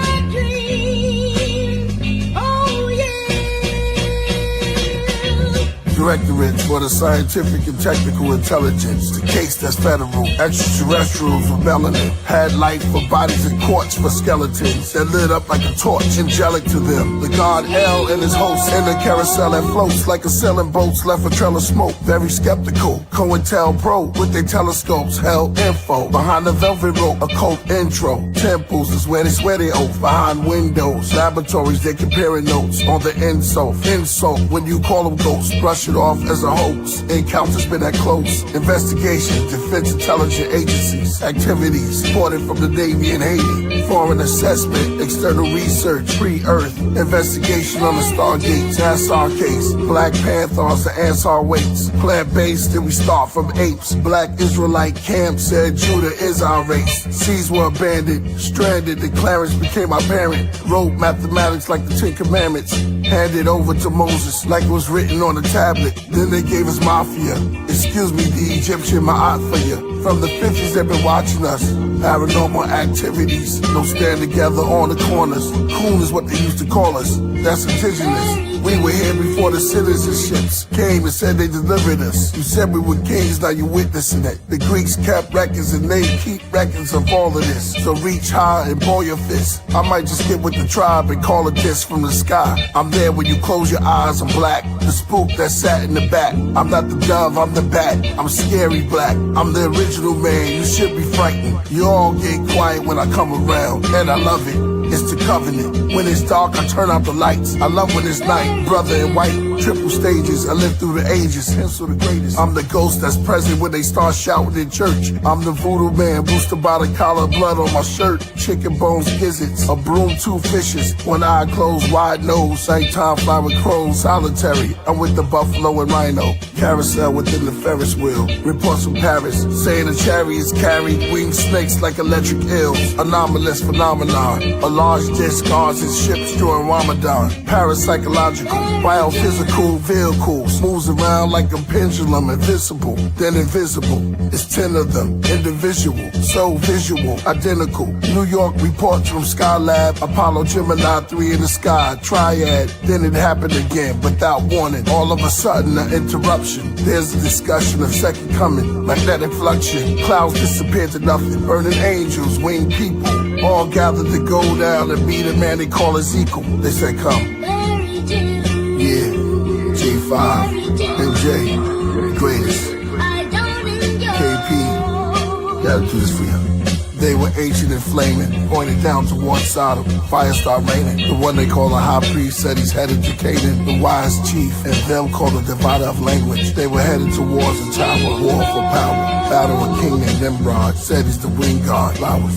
Directorate for the scientific and technical intelligence, the case that's federal. Extraterrestrials with melanin had life for bodies and quartz for skeletons that lit up like a torch, angelic to them. The god El and his hosts in the carousel that floats like a sailing boats left a trail of smoke. Very skeptical, COINTELPRO with their telescopes held info behind the velvet rope. Occult intro, temples is where they swear they oath. Behind windows, laboratories they comparing notes on the insult. Insult when you call them ghosts, brush it off as a hoax. Encounters been that close. Investigation, defense intelligence agencies, activities supported from the Navy and Haiti. Foreign assessment, external research, pre-Earth, investigation on the Stargates, Nassau case, Black Panthers, the Ansar weights. Plant-based, then we start from apes. Black Israelite camp said Judah is our race. Seas were abandoned, stranded, and Clarence became our parent. Wrote mathematics like the 10 Commandments, handed over to Moses like it was written on a tablet. Then they gave us mafia. Excuse me, the Egyptian ma'at for you. From the 50s they've been watching us. Paranormal activities, no stand together on the corners. Coon is what they used to call us. That's indigenous. We were here before the citizenships came and said they delivered us. You said we were kings, now you're witnessing it. The Greeks kept records and they keep records of all of this. So reach high and ball your fist. I might just get with the tribe and call a diss from the sky. I'm there when you close your eyes, I'm black. The spook that sat in the back. I'm not the dove, I'm the bat. I'm scary black. I'm the original man, you should be frightened. You all get quiet when I come around, and I love it. It's the covenant. When it's dark, I turn out the lights. I love when it's night. Brother in white, triple stages. I live through the ages, hence the greatest. I'm the ghost that's present when they start shouting in church. I'm the voodoo man, boosted by the collar, blood on my shirt. Chicken bones, gizzards, a broom, 2 fishes. One eye closed, wide nose. Nighttime fly with crows, solitary. I'm with the buffalo and rhino. Carousel within the Ferris wheel. Reports from Paris, saying the chariots carried winged snakes like electric eels. Anomalous phenomenon. A large disc guards its ships during Ramadan. Parapsychological, biophysical vehicles. Moves around like a pendulum, invisible, then invisible. It's 10 of them, individual, so visual, identical. New York reports from Skylab, Apollo Gemini 3 in the sky, triad. Then it happened again, without warning. All of a sudden, an interruption. There's a discussion of second coming, magnetic fluxion. Clouds disappear to nothing. Burning angels, winged people. All gathered to go down and meet a man they call Ezekiel. They said, come. Yeah, J5, MJ, greatest. KP, gotta do this for you. They were ancient and flaming, pointed down towards Sodom. Fire started raining. The one they call a high priest said he's headed to Canaan. The wise chief and them called a divider of language. They were headed towards the tower, war for power. Battle with King and Nimrod, said he's the wind god. Flowers.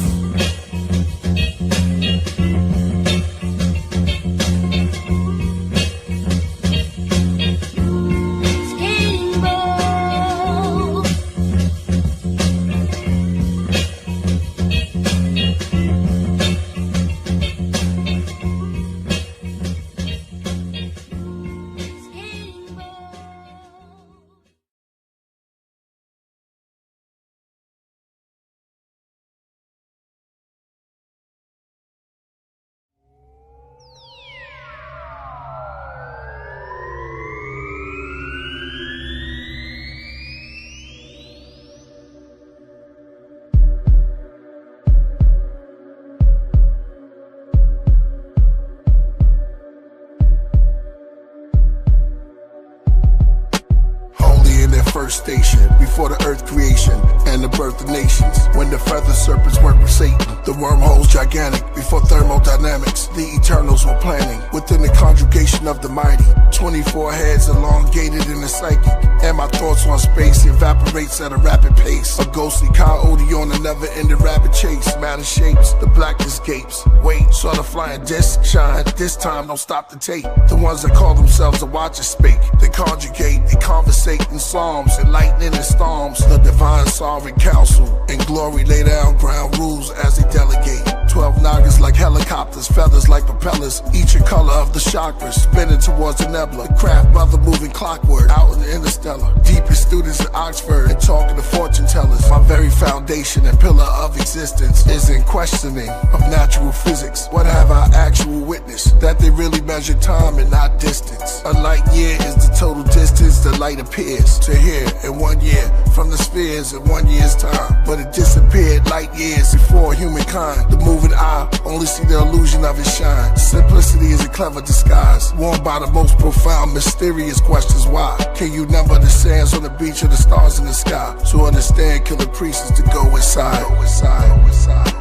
first station, before the earth creation and the birth of nations. When the feather serpents work with Satan, the wormholes gigantic, before thermodynamics, the eternals were planning. Within the conjugation of the mighty, 24 heads elongated in the psyche, and my thoughts on space evaporates at a rapid pace. A ghostly coyote on a never-ending rabbit chase. Matter shapes, the blackness gapes. Wait, saw the flying disc shine. This time, don't stop the tape. The ones that call themselves the watchers spake. They conjugate, they conversate in psalms, and lightning and storms. The divine sovereign council in glory lay down ground rules as they delegate. 12 nagas like helicopters, feathers like propellers, each a color of the chakras, spinning towards the nebula. The craft mother moving clockwork out in the interstellar. Deepest students at Oxford and talking to fortune tellers. My very foundation and pillar of existence is in questioning of natural physics. What have I actual witness? That they really measure time and not distance. A light year is the total distance the light appears to here in 1 year, from the spheres in 1 year's time. But it disappeared light years before humankind. The moving eye only see the illusion of its shine. Simplicity is a clever disguise, worn by the most profound, mysterious questions. Why? Can you number the sands on the beach or the stars in the sky? To understand Killah Priest is to go inside. Go inside. Go inside.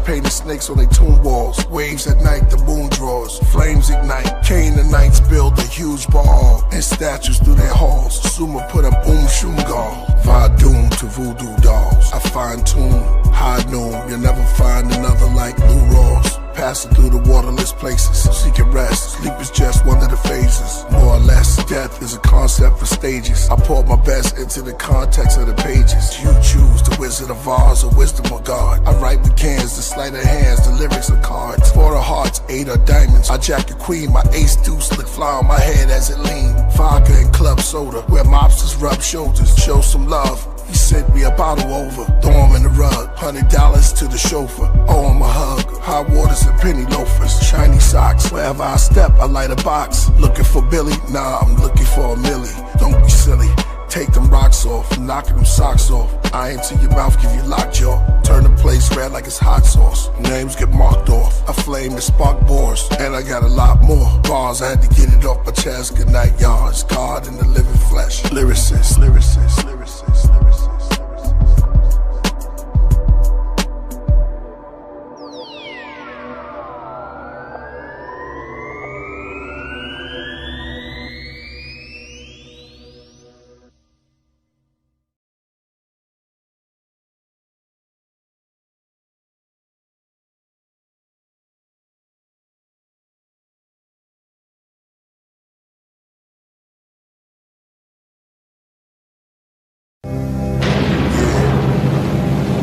Painted snakes on their tomb walls. Waves at night, the moon draws. Flames ignite. Canaanites build a huge ball and statues through their halls. Sumer put up Shumgal. Vadum to voodoo dolls. I fine tune, high noon. You'll never find another like Blue Ross. Passing through the waterless places, seeking rest. Sleep is just one of the phases. More or less, death is a concept for stages. I poured my best into the context of the pages. You choose the Wizard of Oz or Wisdom of God. I write with cans, the sleight of hands, the lyrics of cards. 4 of hearts, 8 are diamonds. I jack a queen, my ace deuce slick fly on my head as it lean. Vodka and club soda, where mobsters rub shoulders. Show some love. He sent me a bottle over, throw him in the rug. $100 to the chauffeur, owe him a hug. High waters and penny loafers, shiny socks. Wherever I step, I light a box. Looking for Billy? Nah, I'm looking for a millie. Don't be silly. Take them rocks off, knocking them socks off. Eye into your mouth, give you lockjaw. Turn the place red like it's hot sauce. Names get marked off. A flame that spark bores, and I got a lot more bars. I had to get it off my chest. Good night, yards. God in the living flesh. Lyricist, lyricist, lyricist, lyricist.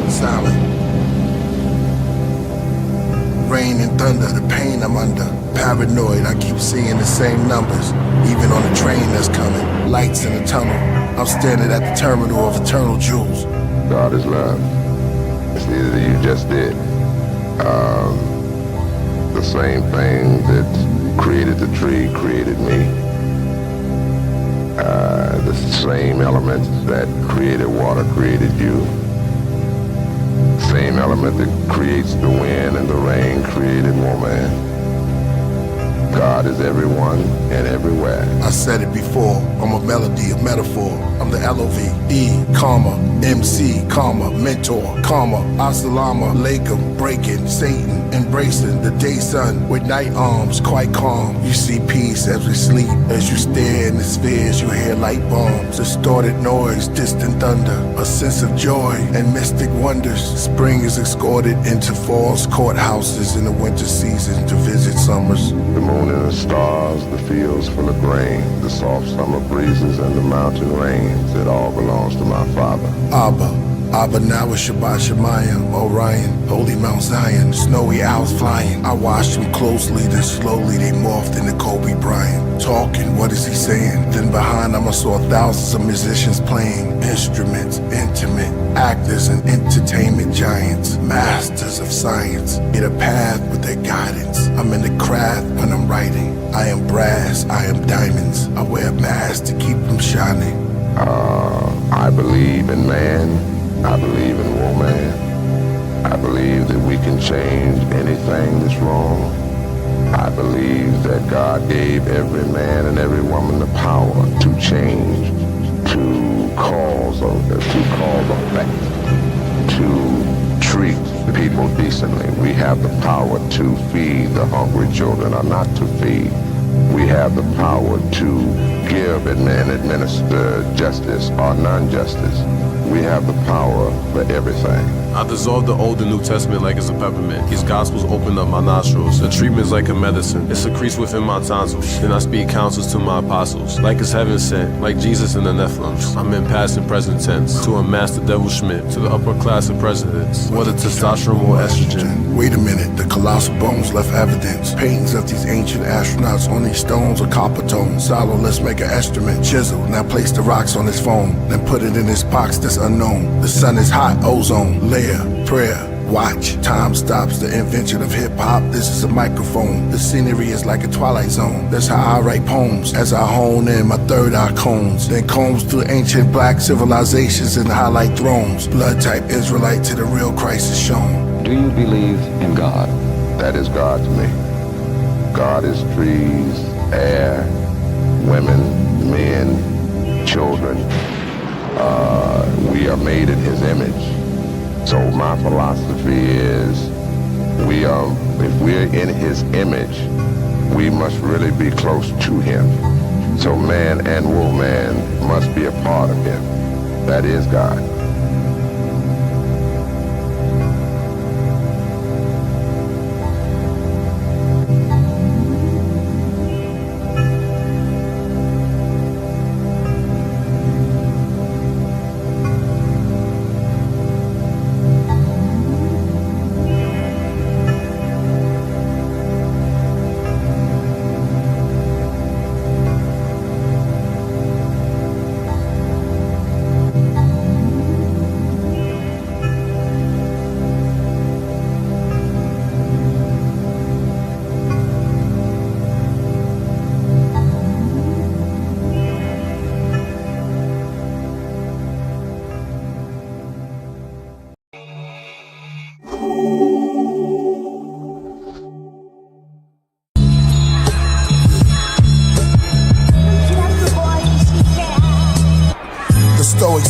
Silent. Rain and thunder, the pain I'm under. Paranoid, I keep seeing the same numbers. Even on the train that's coming. Lights in the tunnel. I'm standing at the terminal of eternal jewels. God is love. It's neither that you just did. The same thing that created the tree created me. The same elements that created water created you. Same element that creates the wind and the rain created woman. God is everyone and everywhere. I said it before, I'm a melody, a metaphor. I'm the L-O-V-E, comma, MC, comma, mentor, comma, Assalamu alaikum, breaking, Satan, embracing the day sun with night arms, quite calm. You see peace as we sleep, as you stare in the spheres, you hear light bombs, distorted noise, distant thunder, a sense of joy and mystic wonders. Spring is escorted into fall's courthouses in the winter season to visit summers. The moon and the stars, the fields full of grain, the soft summer breezes and the mountain rains, it all belongs to my Father. Abba now is Shabbat Shemayim, Orion, Holy Mount Zion, snowy owls flying. I watched them closely, then slowly they morphed into Kobe Bryant. Talking, what is he saying? Then behind them I saw thousands of musicians playing instruments, intimate, actors and entertainment giants, masters of science. Get a path with their guidance. I'm in the craft when I'm writing. I am brass, I am diamonds. I wear a mask to keep them shining. I believe in man. I believe in woman. I believe that we can change anything that's wrong. I believe that God gave every man and every woman the power to change, to cause effect, to treat people decently. We have the power to feed the hungry children or not to feed. We have the power to give and administer justice or non-justice. We have the power for everything. I dissolve the Old and New Testament like it's a peppermint. These gospels open up my nostrils. The treatment's like a medicine. It secretes within my tonsils. Then I speak counsels to my apostles. Like it's heaven sent, like Jesus in the Nephilims. I'm in past and present tense. To unmask the devil Schmidt, to the upper class of presidents. What a testosterone or estrogen. Wait a minute, the colossal bones left evidence. Paintings of these ancient astronauts on these stones are copper tones. Salo, let's make an instrument. Chisel, now place the rocks on his phone. Then put it in his box that's unknown. The sun is hot, ozone, layer, prayer, watch. Time stops, the invention of hip-hop. This is a microphone. The scenery is like a twilight zone. That's how I write poems, as I hone in my third eye combs. Then combs through ancient black civilizations and highlight thrones. Blood type Israelite to the real Christ is shown. Do you believe in God? That is God to me. God is trees, air, women, men, children. We are made in his image. So my philosophy is if we're in his image, we must really be close to him. So man and woman must be a part of him. That is God.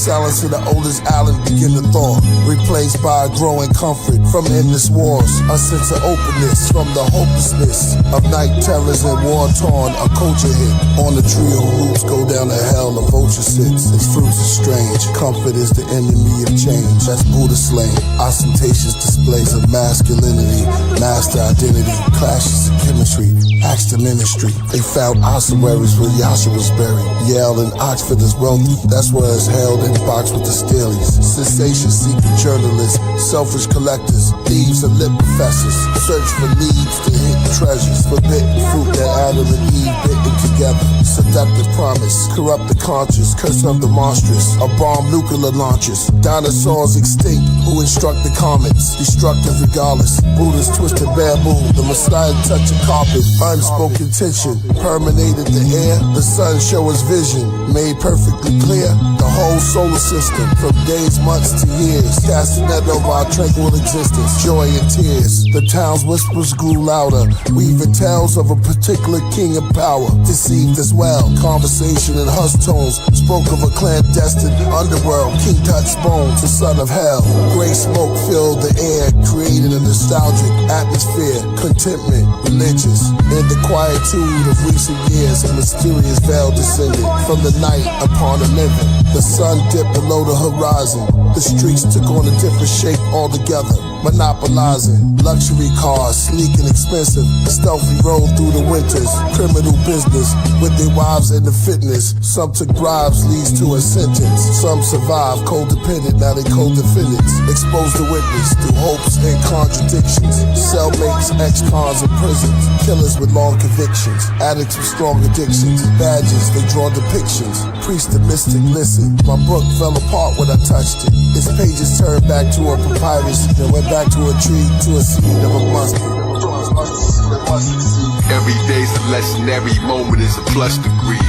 Silence of the oldest island begin to thaw, replaced by a growing comfort from endless wars. A sense of openness from the hopelessness of night terrors and war-torn. A culture hit on the tree whose roots go down to hell. A vulture sits, its fruits are strange. Comfort is the enemy of change. That's Buddha slain. Ostentatious displays of masculinity, master identity, clashes of chemistry, acts to ministry. They found ossuaries where Yasha was buried. Yale and Oxford is wealthy. That's where it's held in box with the Steelies. Sensation-seeking journalists, selfish collectors, thieves and lit professors. Search for leads to hidden treasures, forbidden fruit that Adam and Eve bitten together. Seductive promise, corrupt the conscious, curse of the monstrous. A bomb nuclear launches, dinosaurs extinct who instruct the comets. Destructive regardless, Buddha's twisted bamboo. The Messiah touch a carpet, unspoken tension permeated the air. The sun show us vision, made perfectly clear. The whole solar system, from days, months to years, casting net over our tranquil existence, joy and tears. The town's whispers grew louder, weaving tales of a particular king of power, deceived as well. Conversation in hush tones spoke of a clandestine underworld, King Tut's bones, the son of hell. Gray smoke filled the air, creating a nostalgic atmosphere, contentment, religious. In the quietude of recent years, a mysterious veil descended from the night upon the living. The sun dipped below the horizon. The streets took on a different shape altogether. Monopolizing luxury cars, sleek and expensive, stealthy rolled through the winters. Criminal business with their wives and the fitness. Some took bribes, leads to a sentence. Some survived, codependent, now they co-defendants. Exposed the witness through hopes and contradictions. Cellmates, ex-cons in prisons. Killers with long convictions. Addicts with strong addictions. Badges, they draw depictions. Priest and mystic, listen. My book fell apart when I touched it. Its pages turned back to a papyrus, then went back to a tree, to a seed of a mustard. Every day's a lesson, every moment is a plus degree.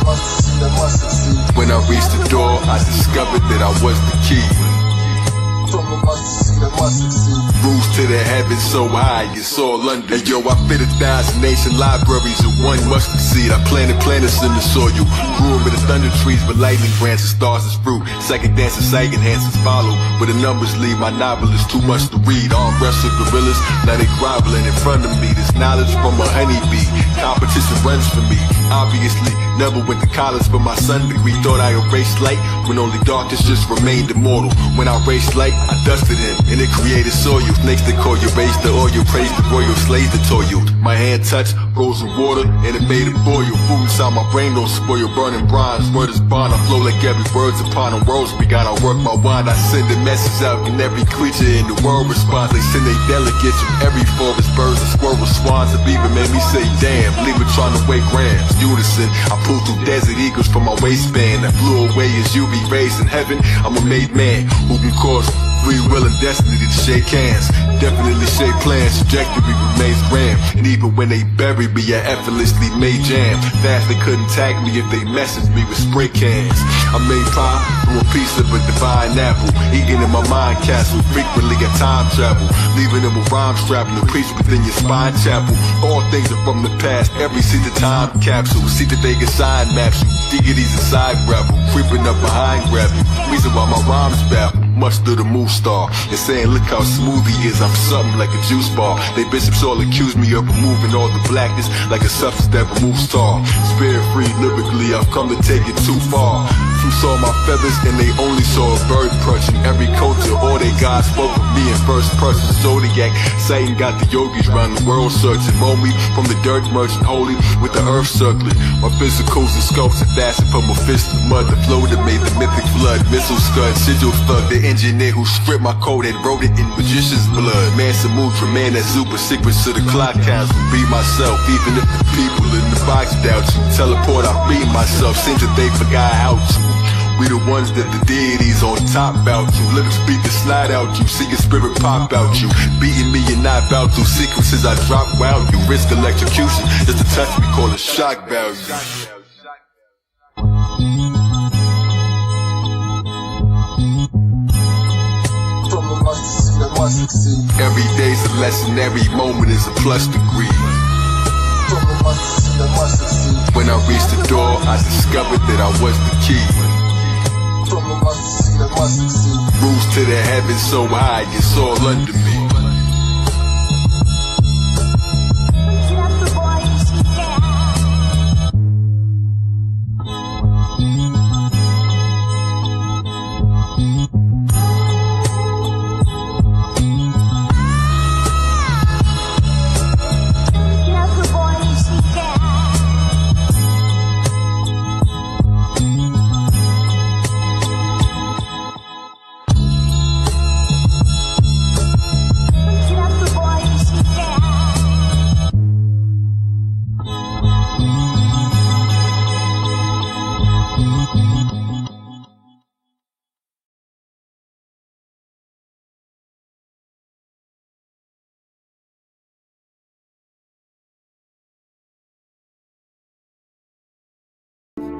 When I reached the door, I discovered that I was the key. Rules to the heavens so high, it's all under. And yo, I fit 1,000 nation libraries in one mustard seed. I planted planets in the soil, grew them with the thunder trees, with lightning branches, stars as fruit. Second dances, sight enhancers follow, but the numbers leave my novel is too much to read. Arm wrestle gorillas, now they groveling in front of me. This knowledge from a honeybee, competition runs for me. Obviously, never went to college for my son degree. Thought I erased light, when only darkness just remained immortal. When I erased light, I dusted him, and it created soil. Snakes that call you, raise the oil, praise the royal, slaves that toil you. My hand touched frozen water, and it made it boil. Food inside my brain don't spoil, burning bronze. Word is bond, I flow like every word's upon a rose. We gotta work my wand, I send a message out, and every creature in the world responds. They send they delegates from every forest, birds and squirrels, swans, and beaver made me say, damn, leave it trying to weigh grams. Unison, I pulled through desert eagles from my waistband that flew away as UV rays in heaven. I'm a made man who can cause free will and destiny to shake hands. Definitely shape plans, trajectory remains grand. And even when they buried me, I effortlessly made jam. Fast they couldn't tag me if they messaged me with spray cans. I made pie from a piece of a divine apple, eating in my mind castle. Frequently I time travel, leaving them with rhymes traveling. Preach within your spine chapel. All things are from the past, every seat the time capsule. See the Vegas sign maps you, deities inside rebel, creeping up behind gravity. Reason why my rhymes baffle, much to the moon star. And saying look how smooth he is, I'm something like a juice bar. They bishops all accuse me of removing all the blackness like a substance that removes tar. Spirit free lyrically, I've come to take it too far. Some saw my feathers and they only saw a bird perching. Every culture, all they gods spoke of me in first person. Zodiac, Satan got the yogis round the world searching. Mold me from the dirt merchant holy with the earth circling. My physicals and sculpts are fastened from a fist of mud. The flow that made the mythic flood. Missile scud, sigil thug, the engineer who script my code and wrote it in magician's blood. Man Samutra, man that super secrets to the clock counts. Be myself, even if the people in the box doubt you. Teleport, I be myself, seems that they forgot how to. We the ones that the deities on top bout you. Lyrics beat the slide out you, see your spirit pop out you. Beating me and not bout to. Sequences I drop wild you. Risk electrocution, just a touch we call it shock value. Every day's a lesson, every moment is a plus degree. When I reached the door, I discovered that I was the key. Rules to the heavens so high, it's all under me.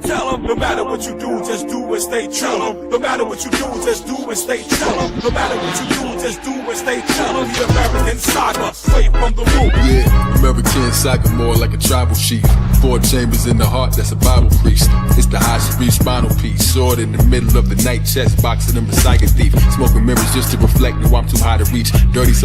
Tell them, no matter what you do, just do and stay true. No matter what you do, just do and stay true. No matter what you do, just do and stay true. The American saga, straight from the root. Yeah, American saga, more like a tribal chief. 4 chambers in the heart, that's a Bible priest. It's the high Sharif spinal piece. Sword in the middle of the night, chest boxing a Messiah thief. Smoking mirrors just to reflect, no, I'm too high to reach. Dirty, so